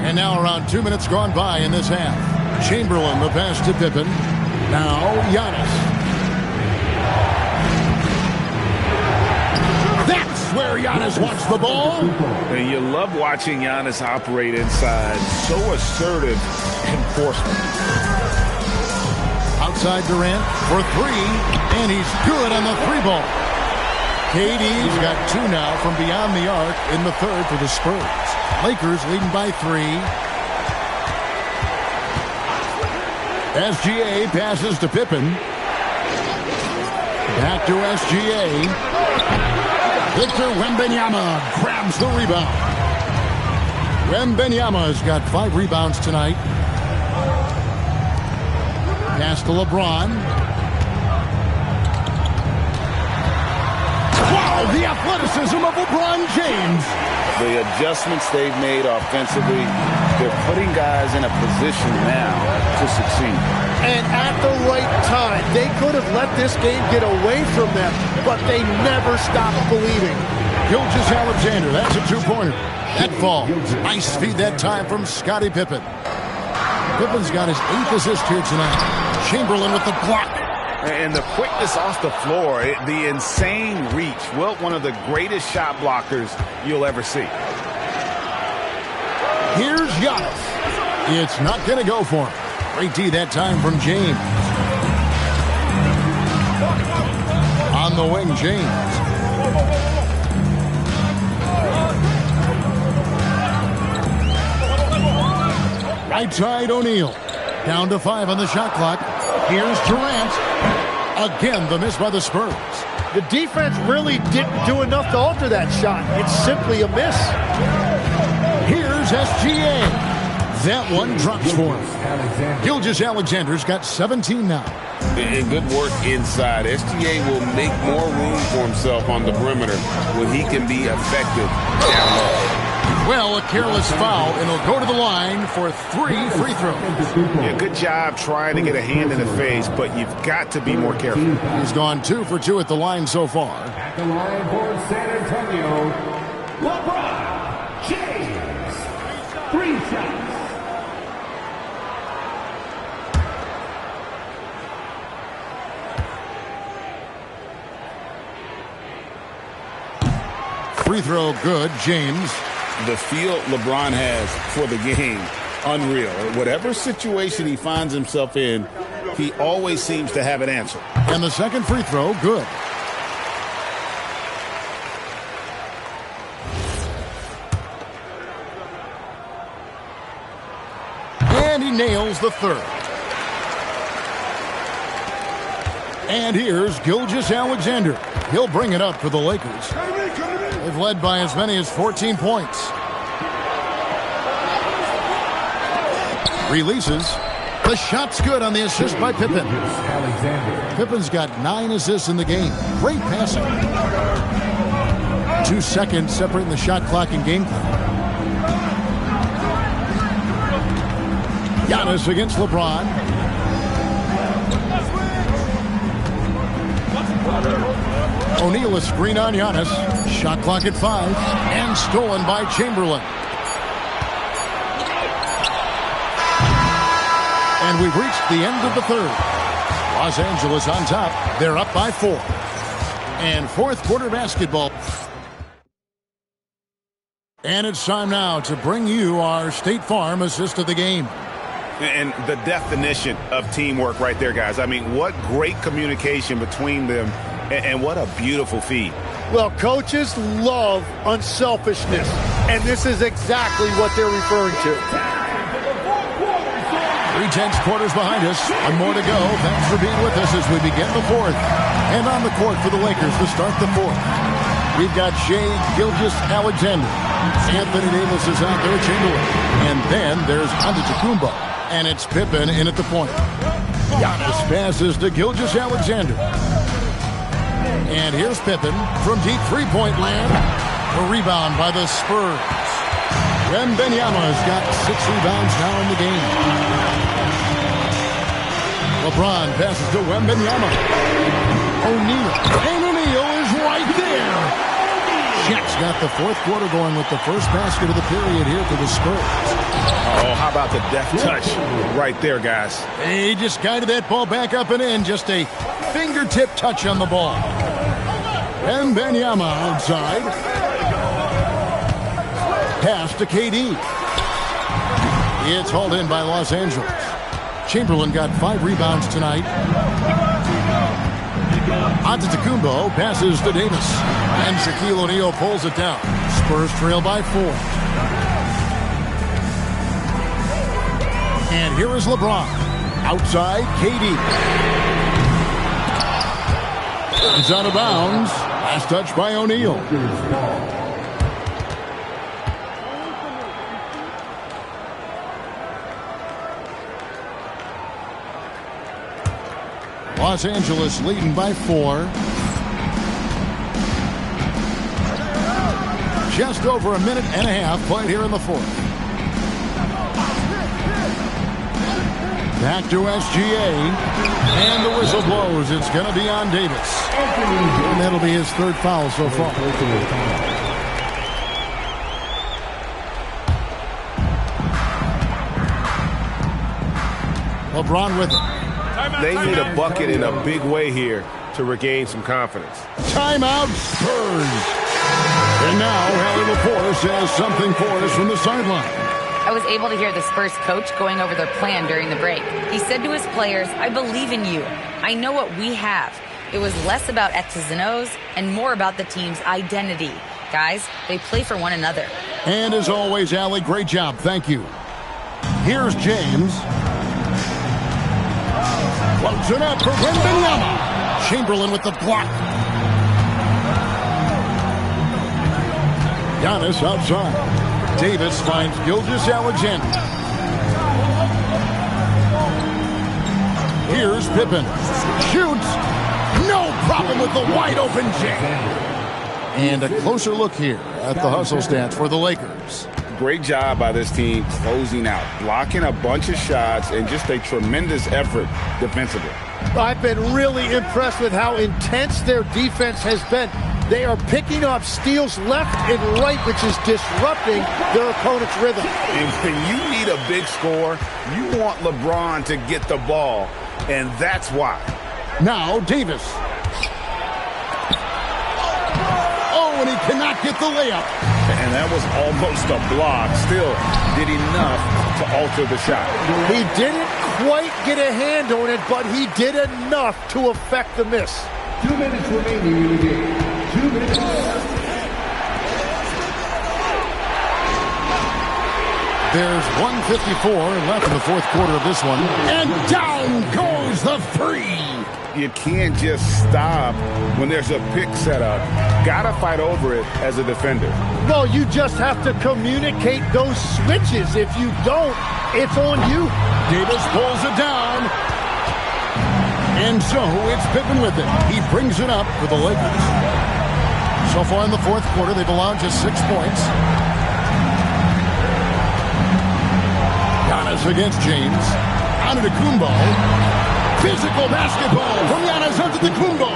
And now around 2 minutes gone by in this half. Chamberlain, the pass to Pippen. Now Giannis. That's where Giannis wants the ball. And you love watching Giannis operate inside. So assertive enforcement. Outside Durant for 3. And he's good on the 3 ball. KD's got 2 now from beyond the arc in the third for the Spurs. Lakers leading by 3. SGA passes to Pippen. Back to SGA. Victor Wembanyama grabs the rebound. Wembanyama's got 5 rebounds tonight. Pass to LeBron. Wow, the athleticism of LeBron James. The adjustments they've made offensively, they're putting guys in a position now to succeed. And at the right time, they could have let this game get away from them, but they never stopped believing. Gilgeous-Alexander, that's a 2-pointer. That fall. Nice feed that time from Scottie Pippen. Pippen's got his 8th assist here tonight. Chamberlain with the block. And the quickness off the floor, the insane reach. Wilt, one of the greatest shot blockers you'll ever see. Here's Giannis. It's not going to go for him. Great D that time from James. On the wing, James. Right side, O'Neal. Down to 5 on the shot clock. Here's Durant. Again, the miss by the Spurs. The defense really didn't do enough to alter that shot. It's simply a miss. Here's SGA. That one drops for him. Gilgeous-Alexander's got 17 now. And good work inside. SGA will make more room for himself on the perimeter when he can be effective down low. Well, a careless foul, and he'll go to the line for 3 free throws. Yeah, good job trying to get a hand in the face, but you've got to be more careful. He's gone 2 for 2 at the line so far. At the line for San Antonio, LeBron James. 3 shots. Free throw good, James. The feel LeBron has for the game, unreal. Whatever situation he finds himself in, he always seems to have an answer. And the second free throw, good. And he nails the third. And here's Gilgeous-Alexander. He'll bring it up for the Lakers. They've led by as many as 14 points. Releases. The shot's good on the assist by Pippen. Pippen's got 9 assists in the game. Great passing. 2 seconds separating the shot clock and game clock. Giannis against LeBron. O'Neal a screen on Giannis. Shot clock at 5. And stolen by Chamberlain. And we've reached the end of the third. Los Angeles on top. They're up by 4. And fourth quarter basketball. And it's time now to bring you our State Farm assist of the game. And the definition of teamwork right there, guys. I mean, what great communication between them, and what a beautiful feed. Well, coaches love unselfishness, and this is exactly what they're referring to. 3/10 quarters behind us. One more to go. Thanks for being with us as we begin the fourth. And on the court for the Lakers to start the fourth. We've got Shai Gilgeous-Alexander. Anthony Davis is out there, Chamberlain. And then there's Antetokounmpo. And it's Pippen in at the point. Giannis passes to Gilgeous-Alexander. And here's Pippen from deep three-point land. The rebound by the Spurs. Wembanyama's got 6 rebounds now in the game. LeBron passes to Wembanyama. O'Neal. And O'Neal is right there. Shaq's got the fourth quarter going with the first basket of the period here for the Spurs. Oh, how about the deft touch right there, guys? He just guided that ball back up and in. Just a fingertip touch on the ball. Wembanyama outside. Pass to KD. It's hauled in by Los Angeles. Chamberlain got 5 rebounds tonight. Antetokounmpo passes to Davis. And Shaquille O'Neal pulls it down. Spurs trail by 4. And here is LeBron. Outside, KD. It's out of bounds. Last touch by O'Neal. Los Angeles leading by 4. Just over a minute and a half played here in the 4th. Back to SGA. And the whistle blows. It's going to be on Davis. And that'll be his 3rd foul so far. LeBron with it. They need a bucket in a big way here to regain some confidence. Timeout Spurs. And now Hallie LaForce has something for us from the sideline. I was able to hear the Spurs coach going over their plan during the break. He said to his players, "I believe in you. I know what we have." It was less about X's and O's and more about the team's identity. Guys, they play for one another. And as always, Allie, great job. Thank you. Here's James. Floats it up for Wembanyama. Chamberlain with the block. Giannis outside. Davis finds Gilgeous-Alexander. Here's Pippen. Shoots. No problem with the wide open jam. And a closer look here at the hustle stats for the Lakers. Great job by this team closing out, blocking a bunch of shots, and just a tremendous effort defensively. I've been really impressed with how intense their defense has been. They are picking up steals left and right, which is disrupting their opponent's rhythm. And when you need a big score, you want LeBron to get the ball, and that's why. Now Davis. Oh, and he cannot get the layup. And that was almost a block. Still did enough to alter the shot. He didn't quite get a hand on it, but he did enough to affect the miss. 2 minutes remaining in the game. 2 minutes. There's 1:54 left in the 4th quarter of this one. And down goes the three. You can't just stop when there's a pick set up. Gotta fight over it as a defender. Well, you just have to communicate those switches. If you don't, it's on you. Davis pulls it down. And so it's Pippen with it. He brings it up for the Lakers. So far in the 4th quarter, they've allowed just 6 points. Giannis against James. Antetokounmpo. Physical basketball from Giannis Antetokounmpo.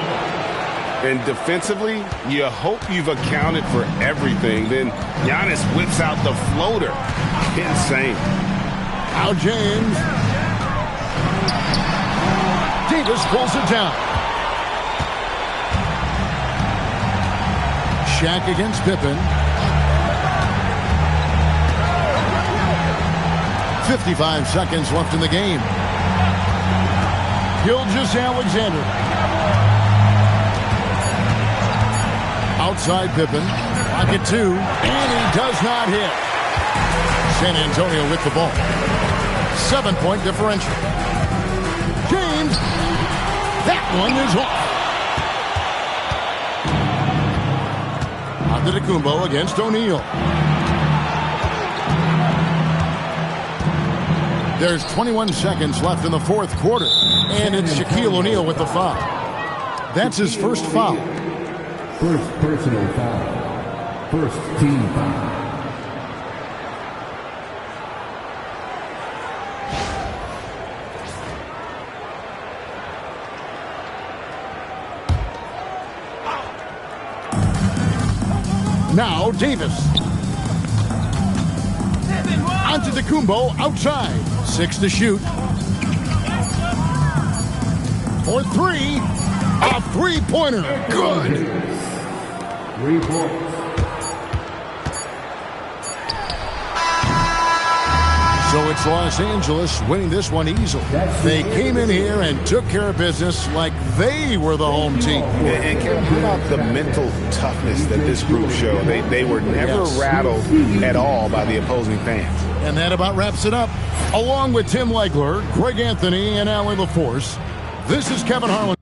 And defensively, you hope you've accounted for everything. Then Giannis whips out the floater. Insane. Now James. Davis pulls it down. Shaq against Pippen. 55 seconds left in the game. Gilgeous-Alexander. Outside Pippen. Pocket 2. And he does not hit. San Antonio with the ball. 7-point differential. James. That one is off. Antetokounmpo against O'Neal. There's 21 seconds left in the 4th quarter. And it's Shaquille O'Neal with the foul. That's his first foul. First personal foul. First team foul. Now Davis. Antetokounmpo outside. 6 to shoot. For 3. A three-pointer. Good. 3 points. So it's Los Angeles winning this one easily. They came in here and took care of business like they were the home team. And Kevin, how about the mental toughness that this group showed? They were never rattled at all by the opposing fans. And that about wraps it up. Along with Tim Legler, Greg Anthony, and Allie LaForce, this is Kevin Harlan.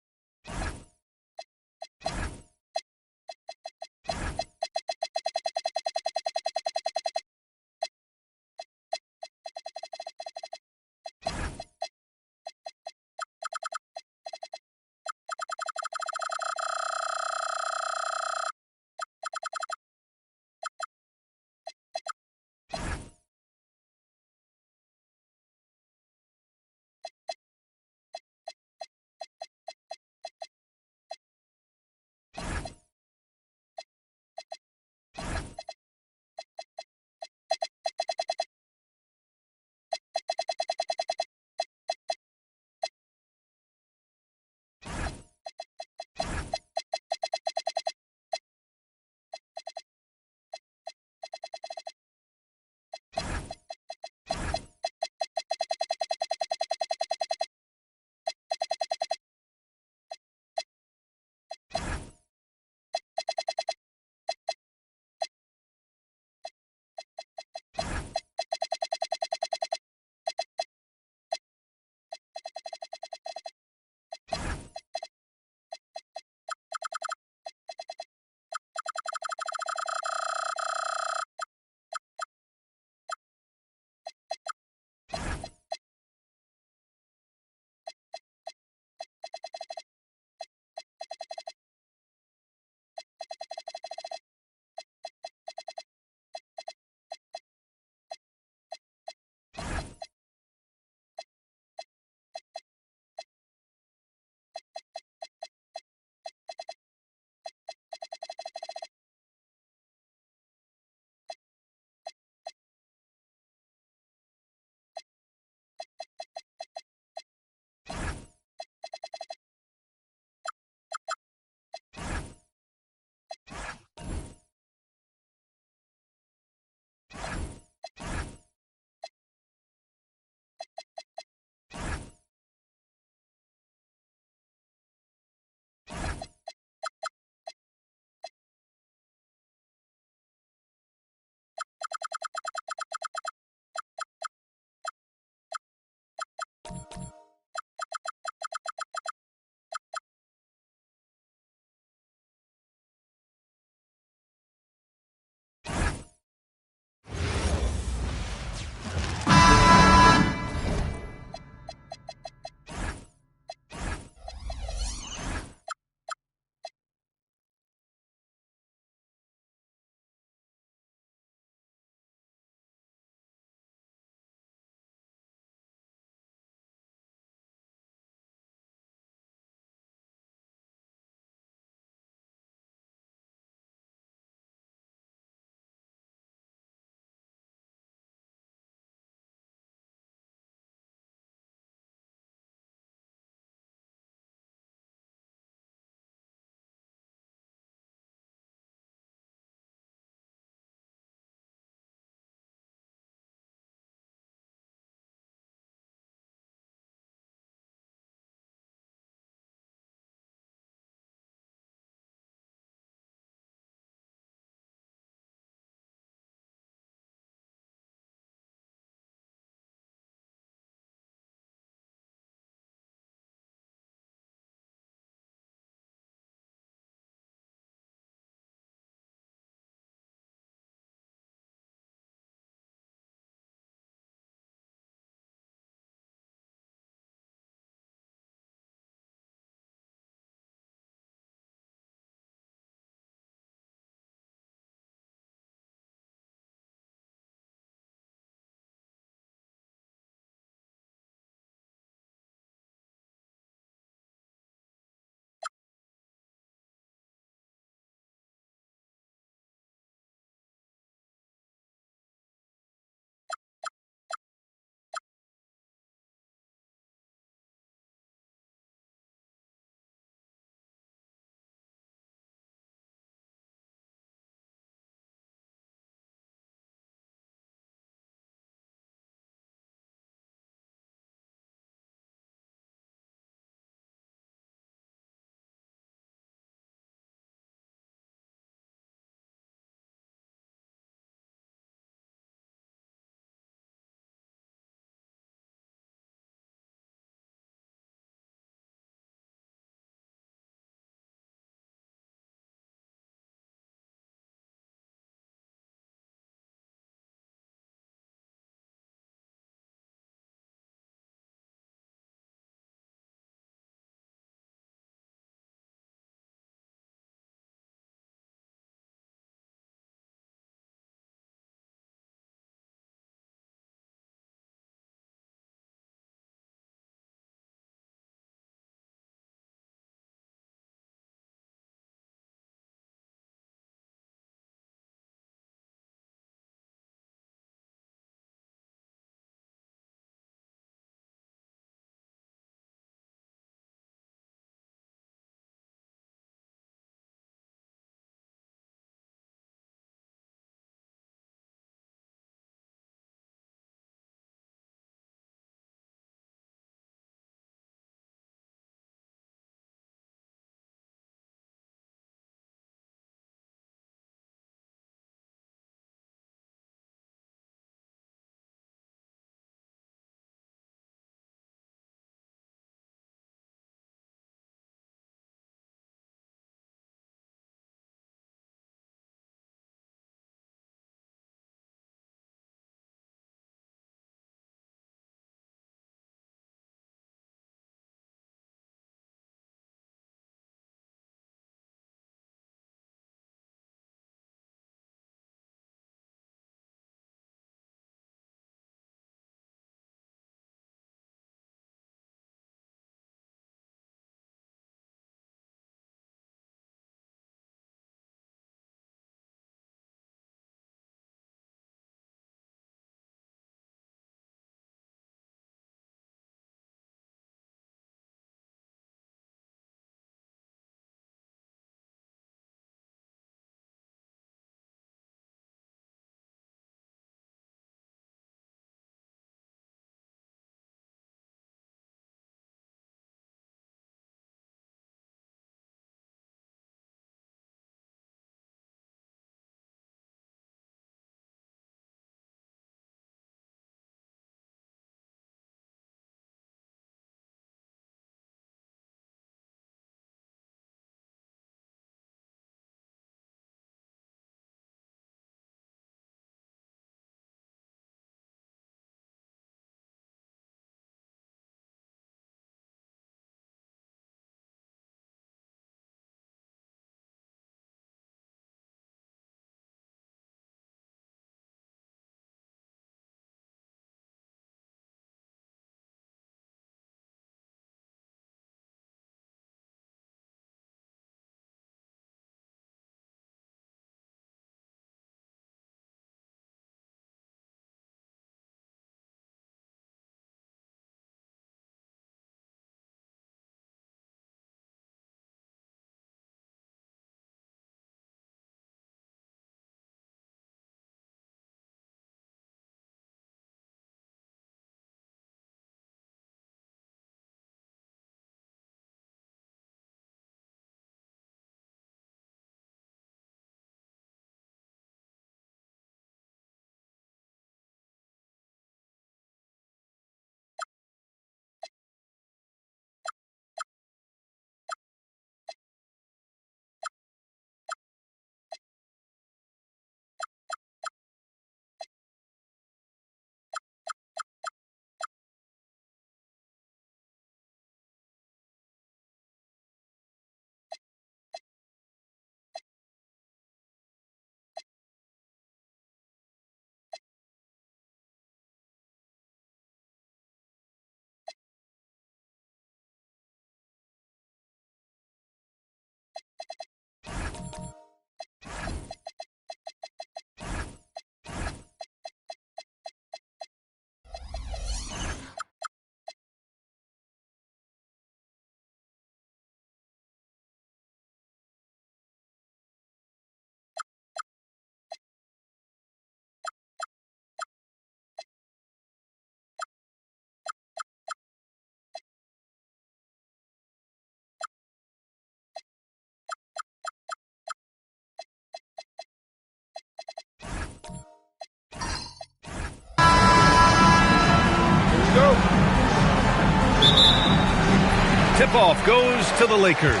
Tip-off goes to the Lakers.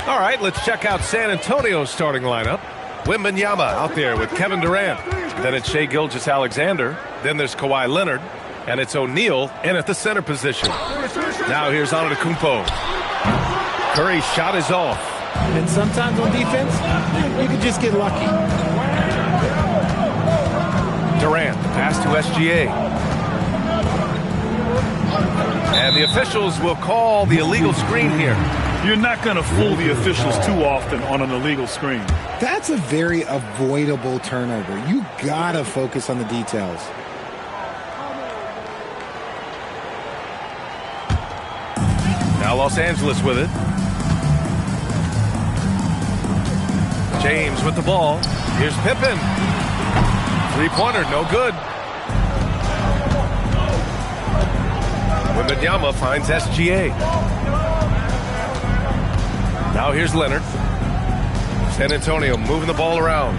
All right, let's check out San Antonio's starting lineup. Wembanyama out there with Kevin Durant. Then it's Shai Gilgeous-Alexander. Then there's Kawhi Leonard. And it's O'Neal in at the center position. Now here's Antetokounmpo. Curry's shot is off. And sometimes on defense, you can just get lucky. Durant, pass to SGA. And the officials will call the illegal screen here. You're not going to fool the officials too often on an illegal screen. That's a very avoidable turnover. You got to focus on the details. Now Los Angeles with it. James with the ball. Here's Pippen. Three-pointer, no good. Wembanyama finds SGA. Now here's Leonard. San Antonio moving the ball around.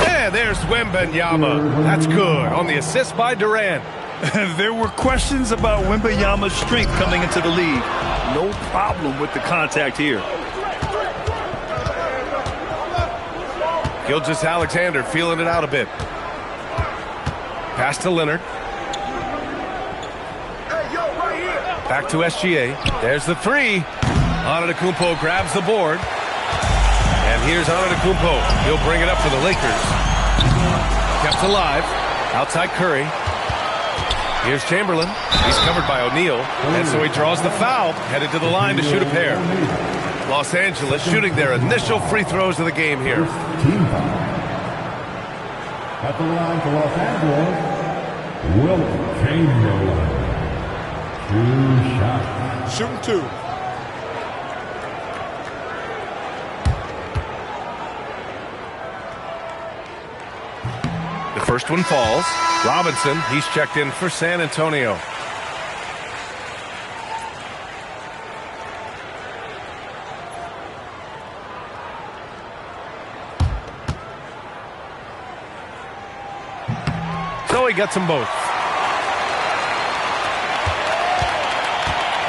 Yeah, there's Wembanyama. That's good on the assist by Durant. There were questions about Wembanyama's strength coming into the league. No problem with the contact here. Gilgeous-Alexander feeling it out a bit. Pass to Leonard. Back to SGA. There's the three. Antetokounmpo grabs the board. And here's Antetokounmpo. He'll bring it up for the Lakers. Kept alive. Outside Curry. Here's Chamberlain. He's covered by O'Neal. And so he draws the foul. Headed to the line to shoot a pair. Los Angeles shooting their initial free throws of the game here. At the line for Los Angeles, Wilt Chamberlain. 2 shots. Shooting 2. The first one falls. Robinson, he's checked in for San Antonio. So he gets them both.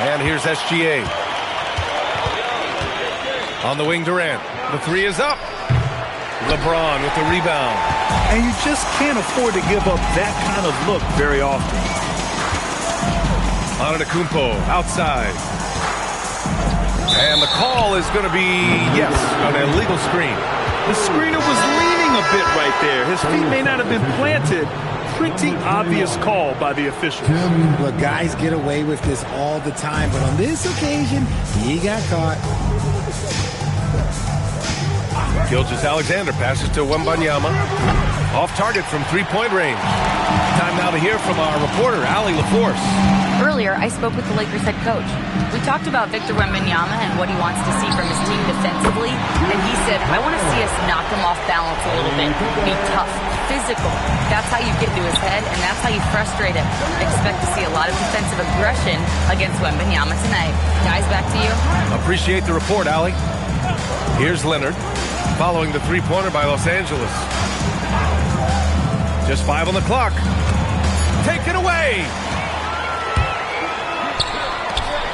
And here's SGA. On the wing, Durant. The three is up. LeBron with the rebound. And you just can't afford to give up that kind of look very often. Antetokounmpo outside. And the call is going to be, yes, an illegal screen. The screener was leaning a bit right there. His feet may not have been planted. Pretty obvious call by the officials. Look, guys get away with this all the time, but on this occasion, he got caught. Gilgeous-Alexander passes to Wembanyama. Off target from three-point range. Time now to hear from our reporter, Allie LaForce. Earlier, I spoke with the Lakers head coach. We talked about Victor Wembanyama and what he wants to see from his team defensively, and he said, I want to see us knock him off balance a little bit, be tough, physical. That's how you get to his head, and that's how you frustrate him. Expect to see a lot of defensive aggression against Wembanyama tonight. Guys, back to you. Appreciate the report, Allie. Here's Leonard, following the three-pointer by Los Angeles. Just 5 on the clock. Take it away.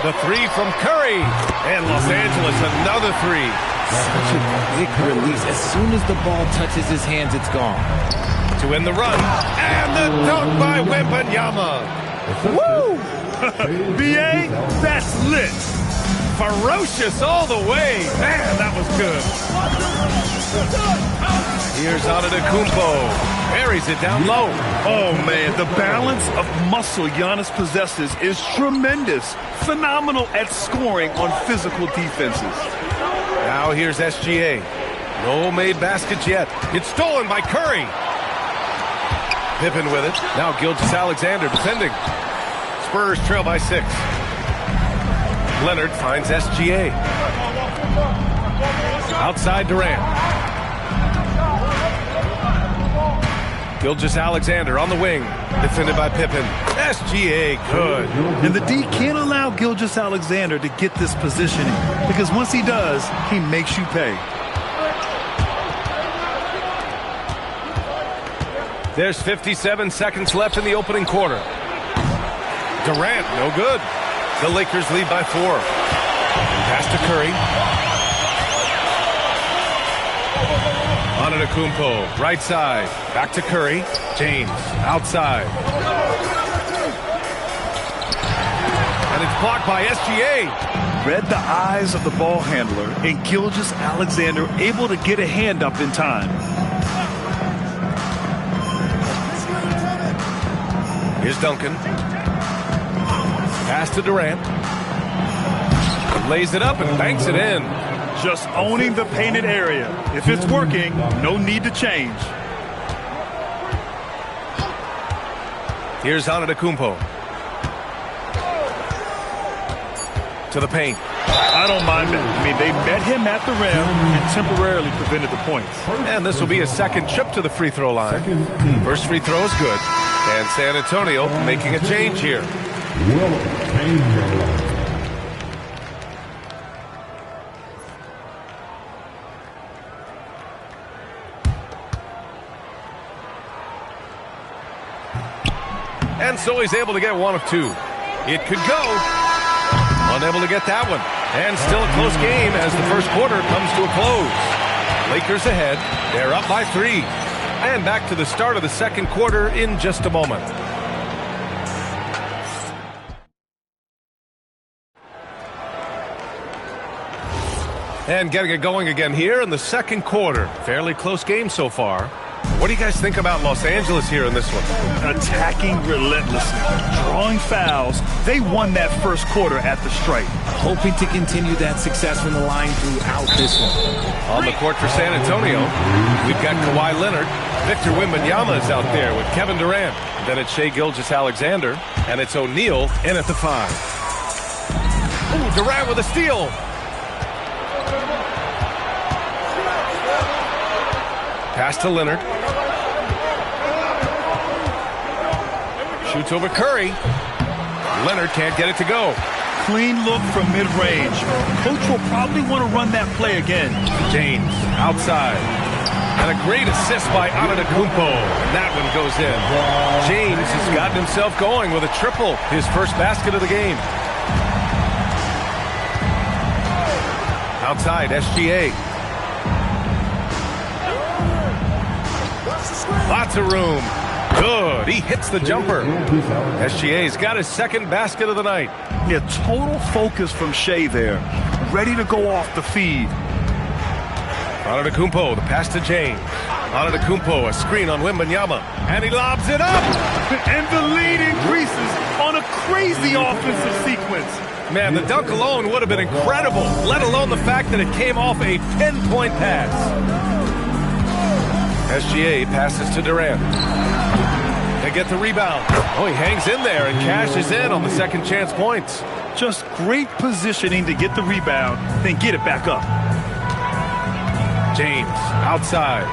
The three from Curry. And Los Angeles, another three. Such a quick release. As soon as the ball touches his hands, it's gone. To end the run. And the dunk by Wembanyama. Woo! B.A., that's lit. Ferocious all the way. Man, that was good. Here's Antetokounmpo. Buries it down low. Oh, man, the balance of muscle Giannis possesses is tremendous. Phenomenal at scoring on physical defenses. Now here's SGA. No made baskets yet. It's stolen by Curry. Pippen with it. Now Gilgeous-Alexander defending. Spurs trail by 6. Leonard finds SGA. Outside Durant. Gilgeous-Alexander on the wing. Defended by Pippen. SGA good. And the D can't allow Gilgeous-Alexander to get this positioning, because once he does, he makes you pay. There's 57 seconds left in the opening quarter. Durant, no good. The Lakers lead by 4. Pass to Curry. Antetokounmpo, right side. Back to Curry. James, outside. And it's blocked by SGA. Read the eyes of the ball handler, and Gilgeous-Alexander able to get a hand up in time. Here's Duncan. Pass to Durant. Lays it up and banks it in. Just owning the painted area. If it's working, no need to change. Here's Antetokounmpo. To the paint. I don't mind that. I mean, they met him at the rim and temporarily prevented the points. And this will be a second trip to the free throw line. First free throw is good. And San Antonio making a change here. And so he's able to get one of 2. It could go. Unable to get that one. And still a close game as the first quarter comes to a close. Lakers ahead. They're up by 3. And back to the start of the second quarter in just a moment. And getting it going again here in the second quarter. Fairly close game so far. What do you guys think about Los Angeles here in this one? Attacking relentlessly, drawing fouls. They won that first quarter at the stripe. Hoping to continue that success from the line throughout this one. On the court for San Antonio, we've got Kawhi Leonard. Victor Wembanyama is out there with Kevin Durant. Then it's Shai Gilgeous-Alexander, and it's O'Neal in at the 5. Ooh, Durant with a steal. Pass to Leonard. Shoots over Curry. Leonard can't get it to go. Clean look from mid-range. Coach will probably want to run that play again. James outside. And a great assist by Antetokounmpo. And that one goes in. James has gotten himself going with a triple. His first basket of the game. Outside, SGA. Lots of room. Good. He hits the jumper. SGA's got his second basket of the night. Yeah, total focus from Shai there. Ready to go off the feed. Antetokounmpo, the pass to James. Antetokounmpo, a screen on Wembanyama. And he lobs it up. And the lead increases on a crazy offensive sequence. Man, the dunk alone would have been incredible, let alone the fact that it came off a pinpoint pass. SGA passes to Durant. They get the rebound. Oh, he hangs in there and cashes in on the second chance points. Just great positioning to get the rebound, then get it back up. James outside.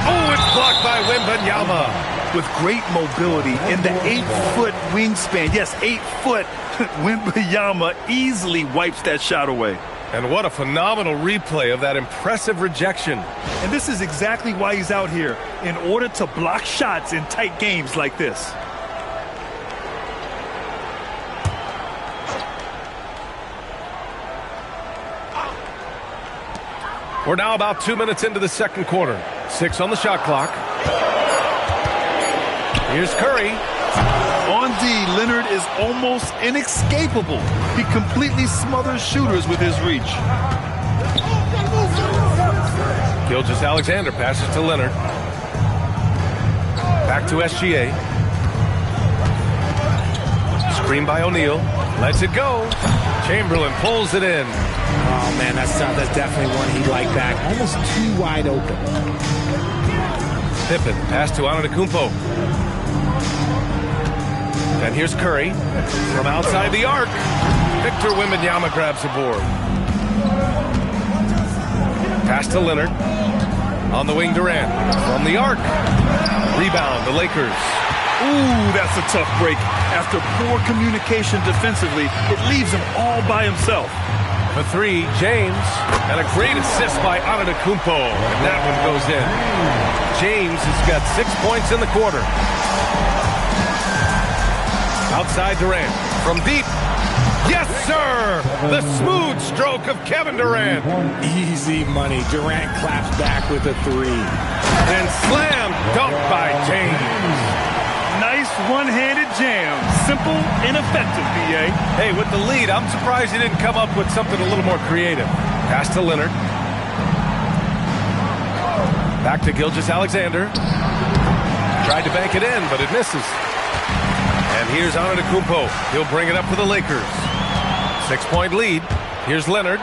Oh, it's blocked by Wembanyama. With great mobility in the 8-foot wingspan. Yes, 8 foot. Wembanyama easily wipes that shot away. And what a phenomenal replay of that impressive rejection. And this is exactly why he's out here, in order to block shots in tight games like this. We're now about 2 minutes into the second quarter. 6 on the shot clock. Here's Curry. On D, Leonard is almost inescapable. He completely smothers shooters with his reach. Gilgeous-Alexander passes to Leonard. Back to SGA. Screen by O'Neal. Lets it go. Chamberlain pulls it in. Oh, man, that's definitely one he'd like back. Almost too wide open. Pippen, pass to Antetokounmpo. And here's Curry from outside the arc. Victor Wembanyama grabs the board. Pass to Leonard. On the wing, Durant. From the arc. Rebound, the Lakers. Ooh, that's a tough break. After poor communication defensively, it leaves him all by himself. For three, James. And a great assist by Antetokounmpo. And that one goes in. James has got 6 points in the quarter. Outside Durant. From deep. Yes, sir! The smooth stroke of Kevin Durant. Easy money. Durant claps back with a three. And slam dunk by James. Nice one-handed jam. Simple and effective, B.A. Hey, with the lead, I'm surprised he didn't come up with something a little more creative. Pass to Leonard. Back to Gilgeous-Alexander. Tried to bank it in, but it misses. And here's Antetokounmpo. He'll bring it up for the Lakers. 6-point lead. Here's Leonard.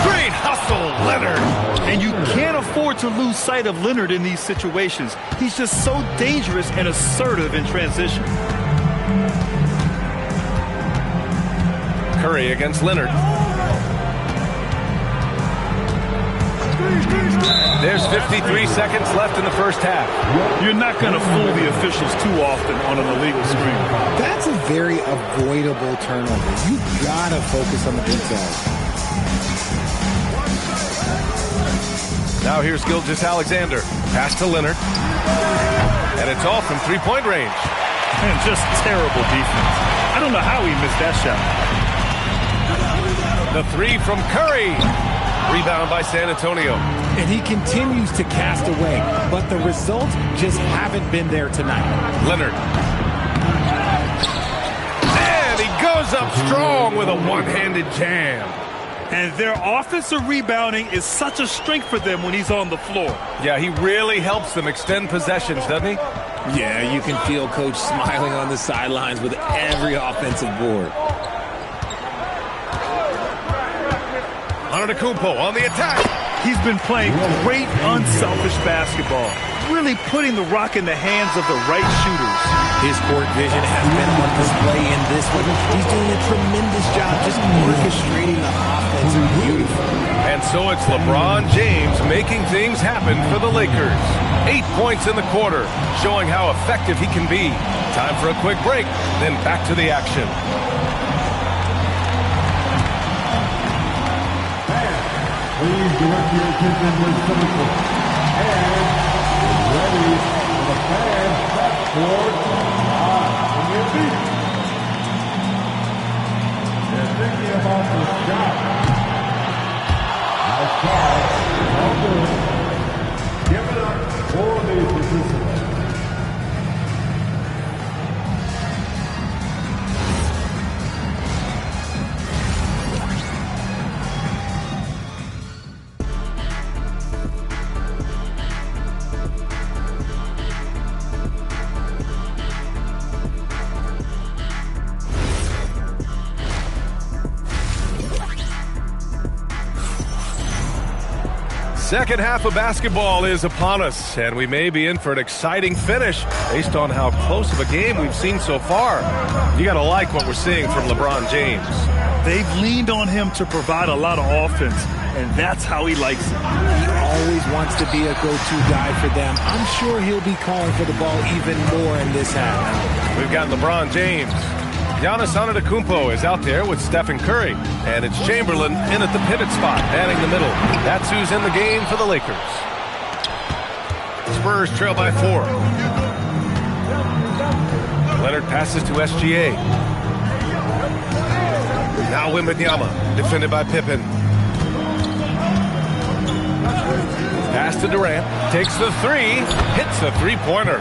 Great hustle, Leonard. And you can't afford to lose sight of Leonard in these situations. He's just so dangerous and assertive in transition. Curry against Leonard. There's 53 seconds left in the first half. You're not going to fool the officials too often on an illegal screen. That's a very avoidable turnover. You gotta focus on the details. Now here's Gilgeous-Alexander. Pass to Leonard. And it's all from three-point range. And just terrible defense. I don't know how he missed that shot. The three from Curry. Rebound by San Antonio. And he continues to cast away, but the results just haven't been there tonight. Leonard. And he goes up strong with a one-handed jam. And their offensive rebounding is such a strength for them when he's on the floor. Yeah, he really helps them extend possessions, doesn't he? Yeah, you can feel Coach smiling on the sidelines with every offensive board. Antetokounmpo on the attack. He's been playing great, unselfish basketball, really putting the rock in the hands of the right shooters. His court vision has been on display in this one. He's doing a tremendous job just orchestrating the offense beautifully. And so it's LeBron James making things happen for the Lakers. 8 points in the quarter, showing how effective he can be. Time for a quick break, then back to the action. Please direct your attention to the center and ready for the fans backcourt on your feet. They're thinking about the shot. Now start. All good. Give it up for the participants. Second half of basketball is upon us, and we may be in for an exciting finish based on how close of a game we've seen so far. You got to like what we're seeing from LeBron James. They've leaned on him to provide a lot of offense, and that's how he likes it. He always wants to be a go-to guy for them. I'm sure he'll be calling for the ball even more in this half. We've got LeBron James. Giannis Antetokounmpo is out there with Stephen Curry. And it's Chamberlain in at the pivot spot, manning the middle. That's who's in the game for the Lakers. Spurs trail by 4. Leonard passes to SGA. Now Wembanyama, defended by Pippen. Pass to Durant, takes the three, hits the three-pointer.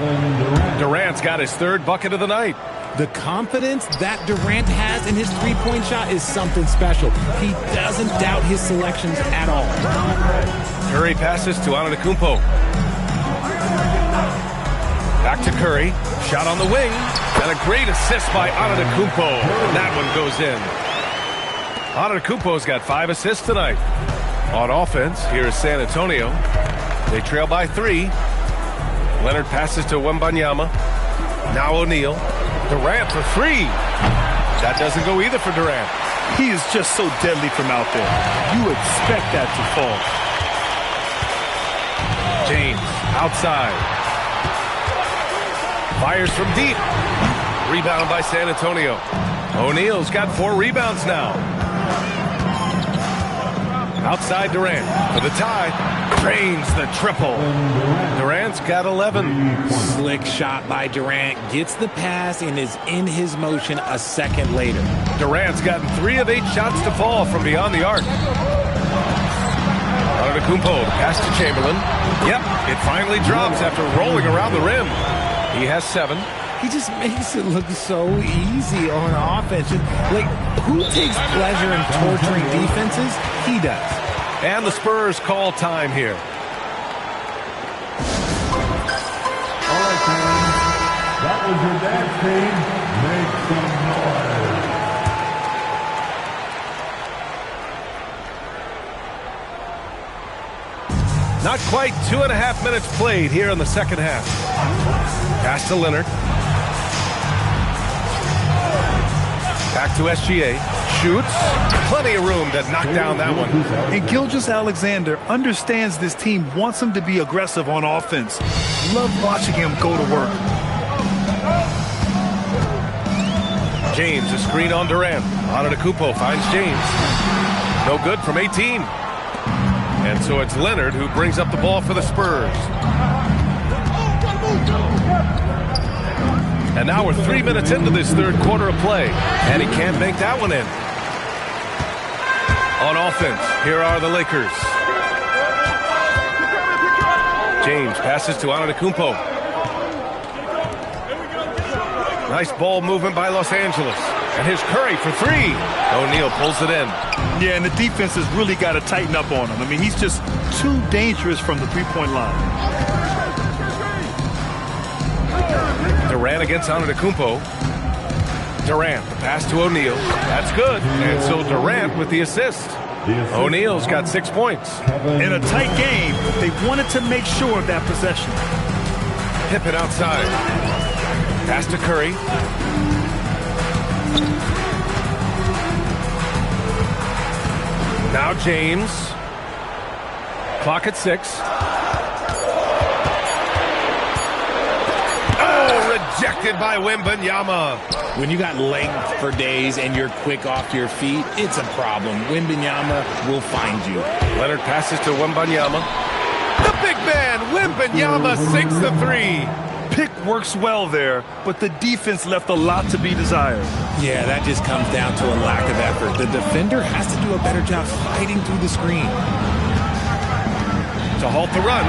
Durant's got his third bucket of the night. The confidence that Durant has in his three-point shot is something special. He doesn't doubt his selections at all. Curry passes to Antetokounmpo. Back to Curry. Shot on the wing. And a great assist by Antetokounmpo. And that one goes in. Antetokounmpo's got 5 assists tonight. On offense, here is San Antonio. They trail by 3. Leonard passes to Wembanyama. Now O'Neal. Durant for 3. That doesn't go either for Durant. He is just so deadly from out there. You expect that to fall. James outside. Fires from deep. Rebound by San Antonio. O'Neal's got 4 rebounds now. Outside Durant for the tie. Drains the triple. Durant's got 11. Slick shot by Durant. Gets the pass and is in his motion a second later. Durant's gotten 3 of 8 shots to fall from beyond the arc. Antetokounmpo, pass to Chamberlain. Yep, it finally drops after rolling around the rim. He has 7. He just makes it look so easy on offense. Like, who takes pleasure in torturing defenses? He does. And the Spurs call time here. All right, fans. That was your dance team. Make some noise. Not quite 2.5 minutes played here in the second half. Pass to Leonard. Back to SGA. Shoots. Plenty of room to knock down that one. And Gilgeous-Alexander understands this team wants him to be aggressive on offense. Love watching him go to work. James, a screen on Durant. Antetokounmpo finds James. No good from 18. And so it's Leonard who brings up the ball for the Spurs. And now we're 3 minutes into this third quarter of play. And he can't make that one in. On offense, here are the Lakers. James passes to Antetokounmpo. Nice ball movement by Los Angeles. And here's Curry for 3. O'Neal pulls it in. Yeah, and the defense has really got to tighten up on him. I mean, he's just too dangerous from the three-point line. Durant against Antetokounmpo. Durant, the pass to O'Neal. That's good. And so Durant with the assist. O'Neal's got 6 points. In a tight game, they wanted to make sure of that possession. Pippen outside. Pass to Curry. Now James. Clock at 6. Rejected by Wembanyama. When you got length for days and you're quick off your feet, it's a problem. Wembanyama will find you. Leonard passes to Wembanyama. The big man, Wembanyama, sinks the 3. Pick works well there, but the defense left a lot to be desired. Yeah, that just comes down to a lack of effort. The defender has to do a better job fighting through the screen. To halt the run,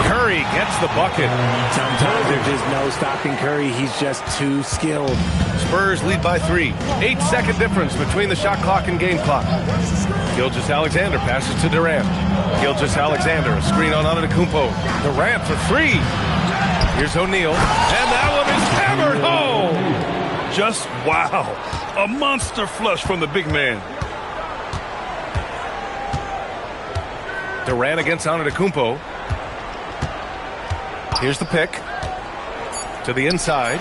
Curry gets the bucket. Sometimes there's just no stopping Curry. He's just too skilled. Spurs lead by 3. 8-second difference between the shot clock and game clock. Gilgeous-Alexander passes to Durant. Gilgeous-Alexander, a screen on Antetokounmpo. Durant for 3. Here's O'Neal. And that one is hammered home. Just wow. A monster flush from the big man. Durant against Antetokounmpo. Here's the pick. To the inside.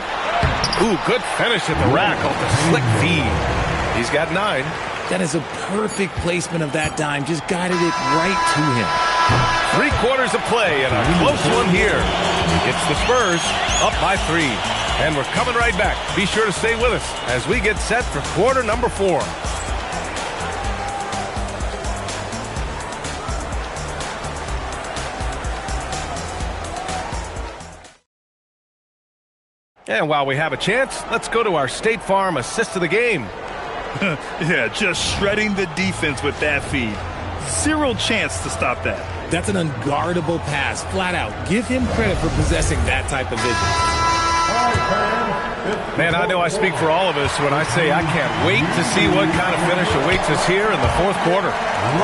Ooh, good finish at the rack off the slick feed. He's got 9. That is a perfect placement of that dime. Just guided it right to him. 3 quarters of play and a close one here. It's the Spurs up by 3. And we're coming right back. Be sure to stay with us as we get set for quarter number 4. And while we have a chance, let's go to our State Farm assist of the game. Yeah, just shredding the defense with that feed. 0 chance to stop that. That's an unguardable pass, flat out. Give him credit for possessing that type of vision. Man, I know I speak for all of us when I say I can't wait to see what kind of finish awaits us here in the fourth quarter.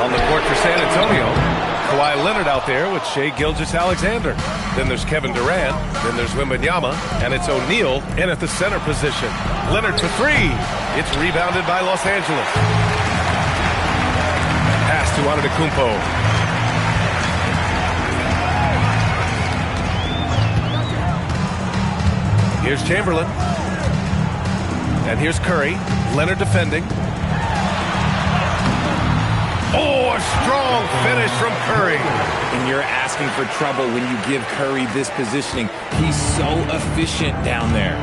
On the court for San Antonio, Kawhi Leonard out there with Shai Gilgeous-Alexander. Then there's Kevin Durant. Then there's Wembanyama. And it's O'Neal in at the center position. Leonard for 3. It's rebounded by Los Angeles. Pass to Antetokounmpo. Here's Chamberlain. And here's Curry. Leonard defending. Oh, a strong finish from Curry. And you're asking for trouble when you give Curry this positioning. He's so efficient down there.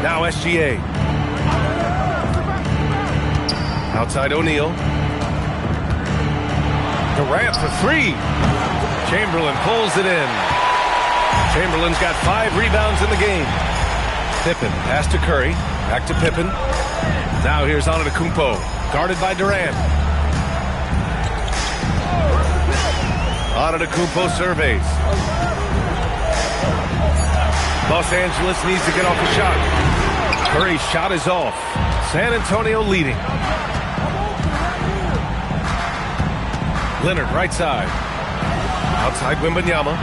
Now SGA. Outside O'Neal. Durant for three. Chamberlain pulls it in. Chamberlain's got 5 rebounds in the game. Pippen pass to Curry. Back to Pippen. Now here's Antetokounmpo. Guarded by Durant. Antetokounmpo surveys. Los Angeles needs to get off a shot. Curry's shot is off. San Antonio leading. Leonard right side. Outside Wembanyama.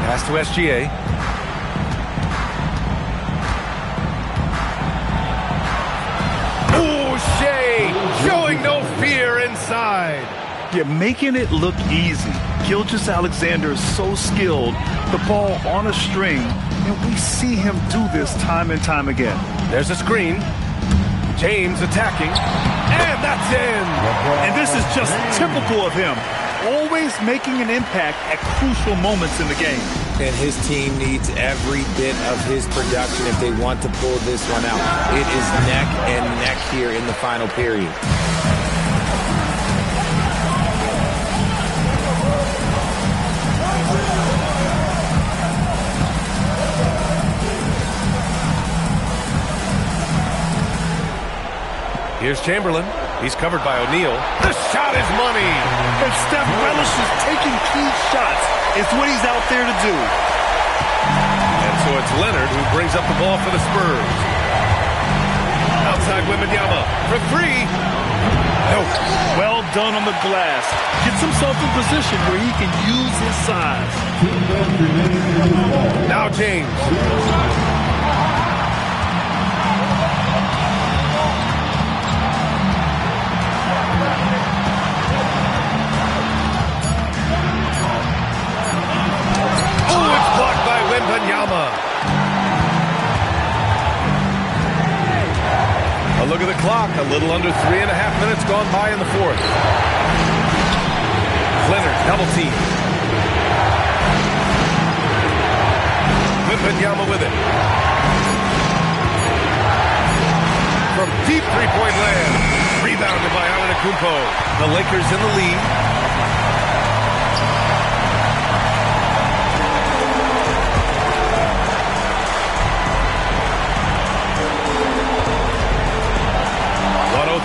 Pass to SGA. Ooh, Shea showing no fear inside. Yeah, making it look easy. Gilgeous-Alexander is so skilled. The ball on a string, and we see him do this time and time again. There's a screen. James attacking, and that's in. And this is just typical of him. Always making an impact at crucial moments in the game. And his team needs every bit of his production if they want to pull this one out. It is neck and neck here in the final period. Here's Chamberlain. He's covered by O'Neal. The shot is money. And Steph relishes taking key shots. It's what he's out there to do. And so it's Leonard who brings up the ball for the Spurs. Outside Wembanyama for three. No. Well done on the glass. Gets himself in position where he can use his size. Now James. Wembanyama. A look at the clock. A little under 3.5 minutes gone by in the fourth. Leonard double team. Wembanyama with it. From deep three-point land. Rebounded by Antetokounmpo. The Lakers in the lead.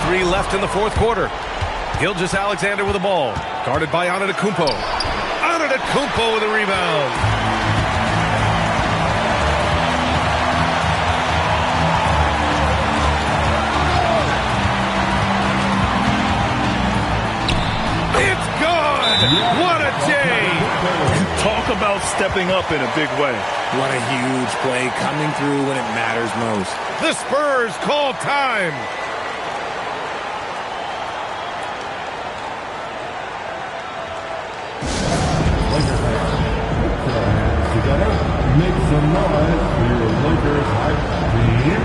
Three left in the fourth quarter. Gilgeous-Alexander with the ball. Guarded by Antetokounmpo. Antetokounmpo with a rebound. It's gone! What a day! Talk about stepping up in a big way. What a huge play coming through when it matters most. The Spurs call time. Make some noise for your Lakers hype team.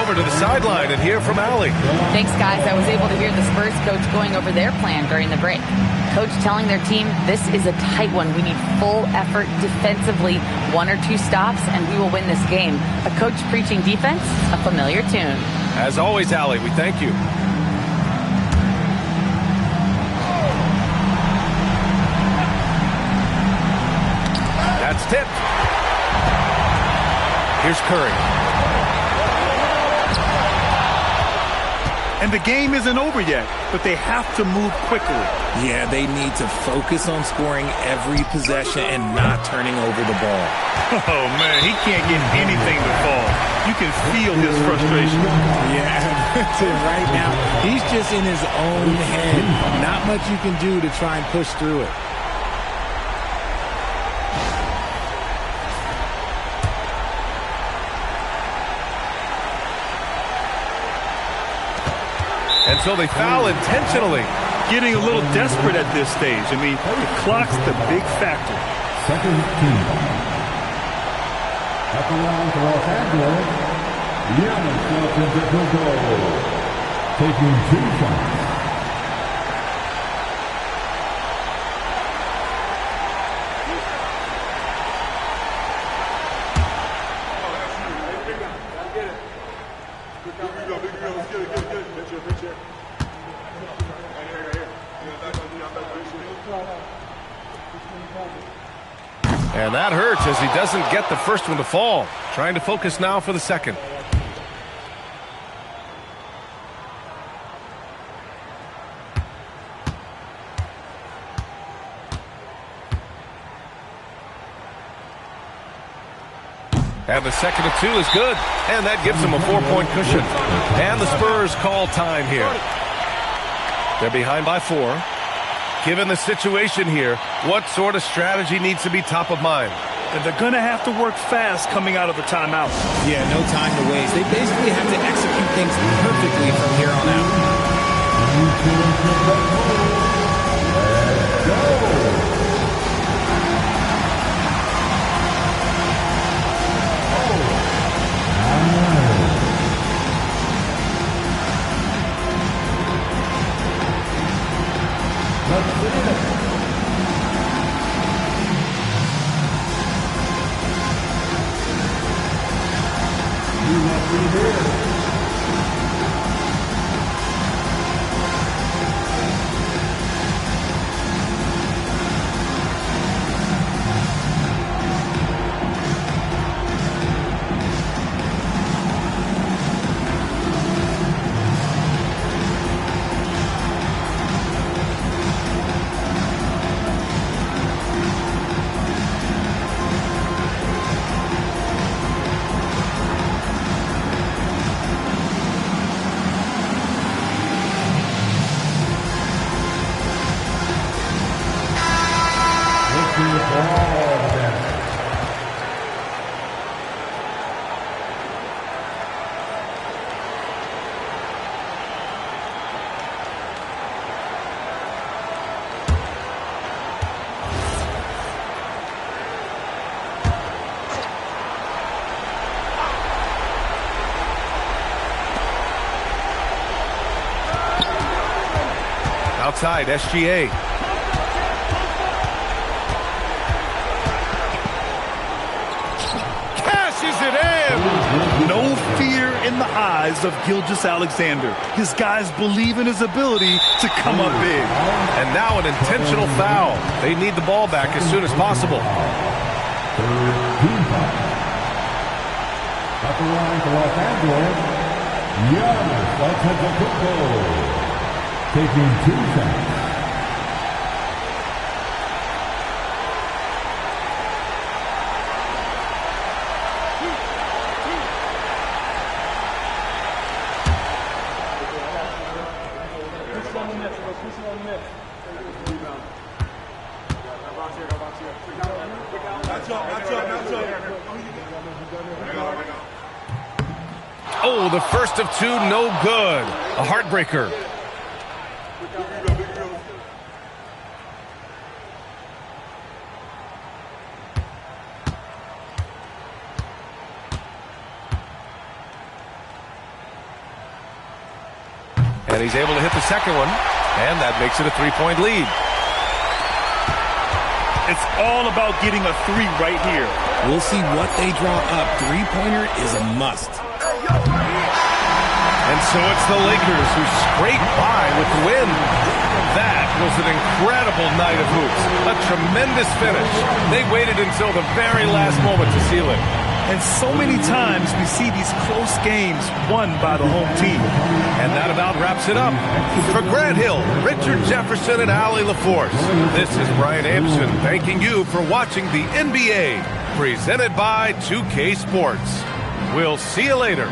To the sideline and hear from Allie. Thanks, guys. I was able to hear the Spurs coach going over their plan during the break. Coach telling their team, this is a tight one. We need full effort defensively, 1 or 2 stops, and we will win this game. A coach preaching defense, a familiar tune. As always, Allie, we thank you. That's tipped. Here's Curry. And the game isn't over yet, but they have to move quickly. Yeah, they need to focus on scoring every possession and not turning over the ball. Oh, man, he can't get anything to fall. You can feel his frustration. Yeah, right now, he's just in his own head. Not much you can do to try and push through it. And so they foul intentionally. Getting a little desperate at this stage. I mean, the clock's the big factor. Second team. At the line for Los Angeles, Giannis Antetokounmpo, taking 2 shots. And that hurts as he doesn't get the first one to fall. Trying to focus now for the second. And the second of 2 is good. And that gives them a 4-point cushion. And the Spurs call time here. They're behind by 4. Given the situation here, what sort of strategy needs to be top of mind? And they're going to have to work fast coming out of the timeout. Yeah, no time to waste. They basically have to execute things perfectly from here on out. Let's go! Outside, SGA. Cashes it in! No fear in the eyes of Gilgeous-Alexander. His guys believe in his ability to come up big. And now an intentional foul. They need the ball back as soon as possible. At the line for Los Angeles, Giannis Antetokounmpo, taking 2 shots. Oh, the first of 2, no good. A heartbreaker. And he's able to hit the second one, and that makes it a 3-point lead. It's all about getting a 3 right here. We'll see what they draw up. 3-pointer is a must. And so it's the Lakers who scrape by with the win. That was an incredible night of hoops. A tremendous finish. They waited until the very last moment to seal it. And so many times we see these close games won by the home team. And that about wraps it up. For Grant Hill, Richard Jefferson, and Allie LaForce, this is Brian Anderson thanking you for watching the NBA, presented by 2K Sports. We'll see you later.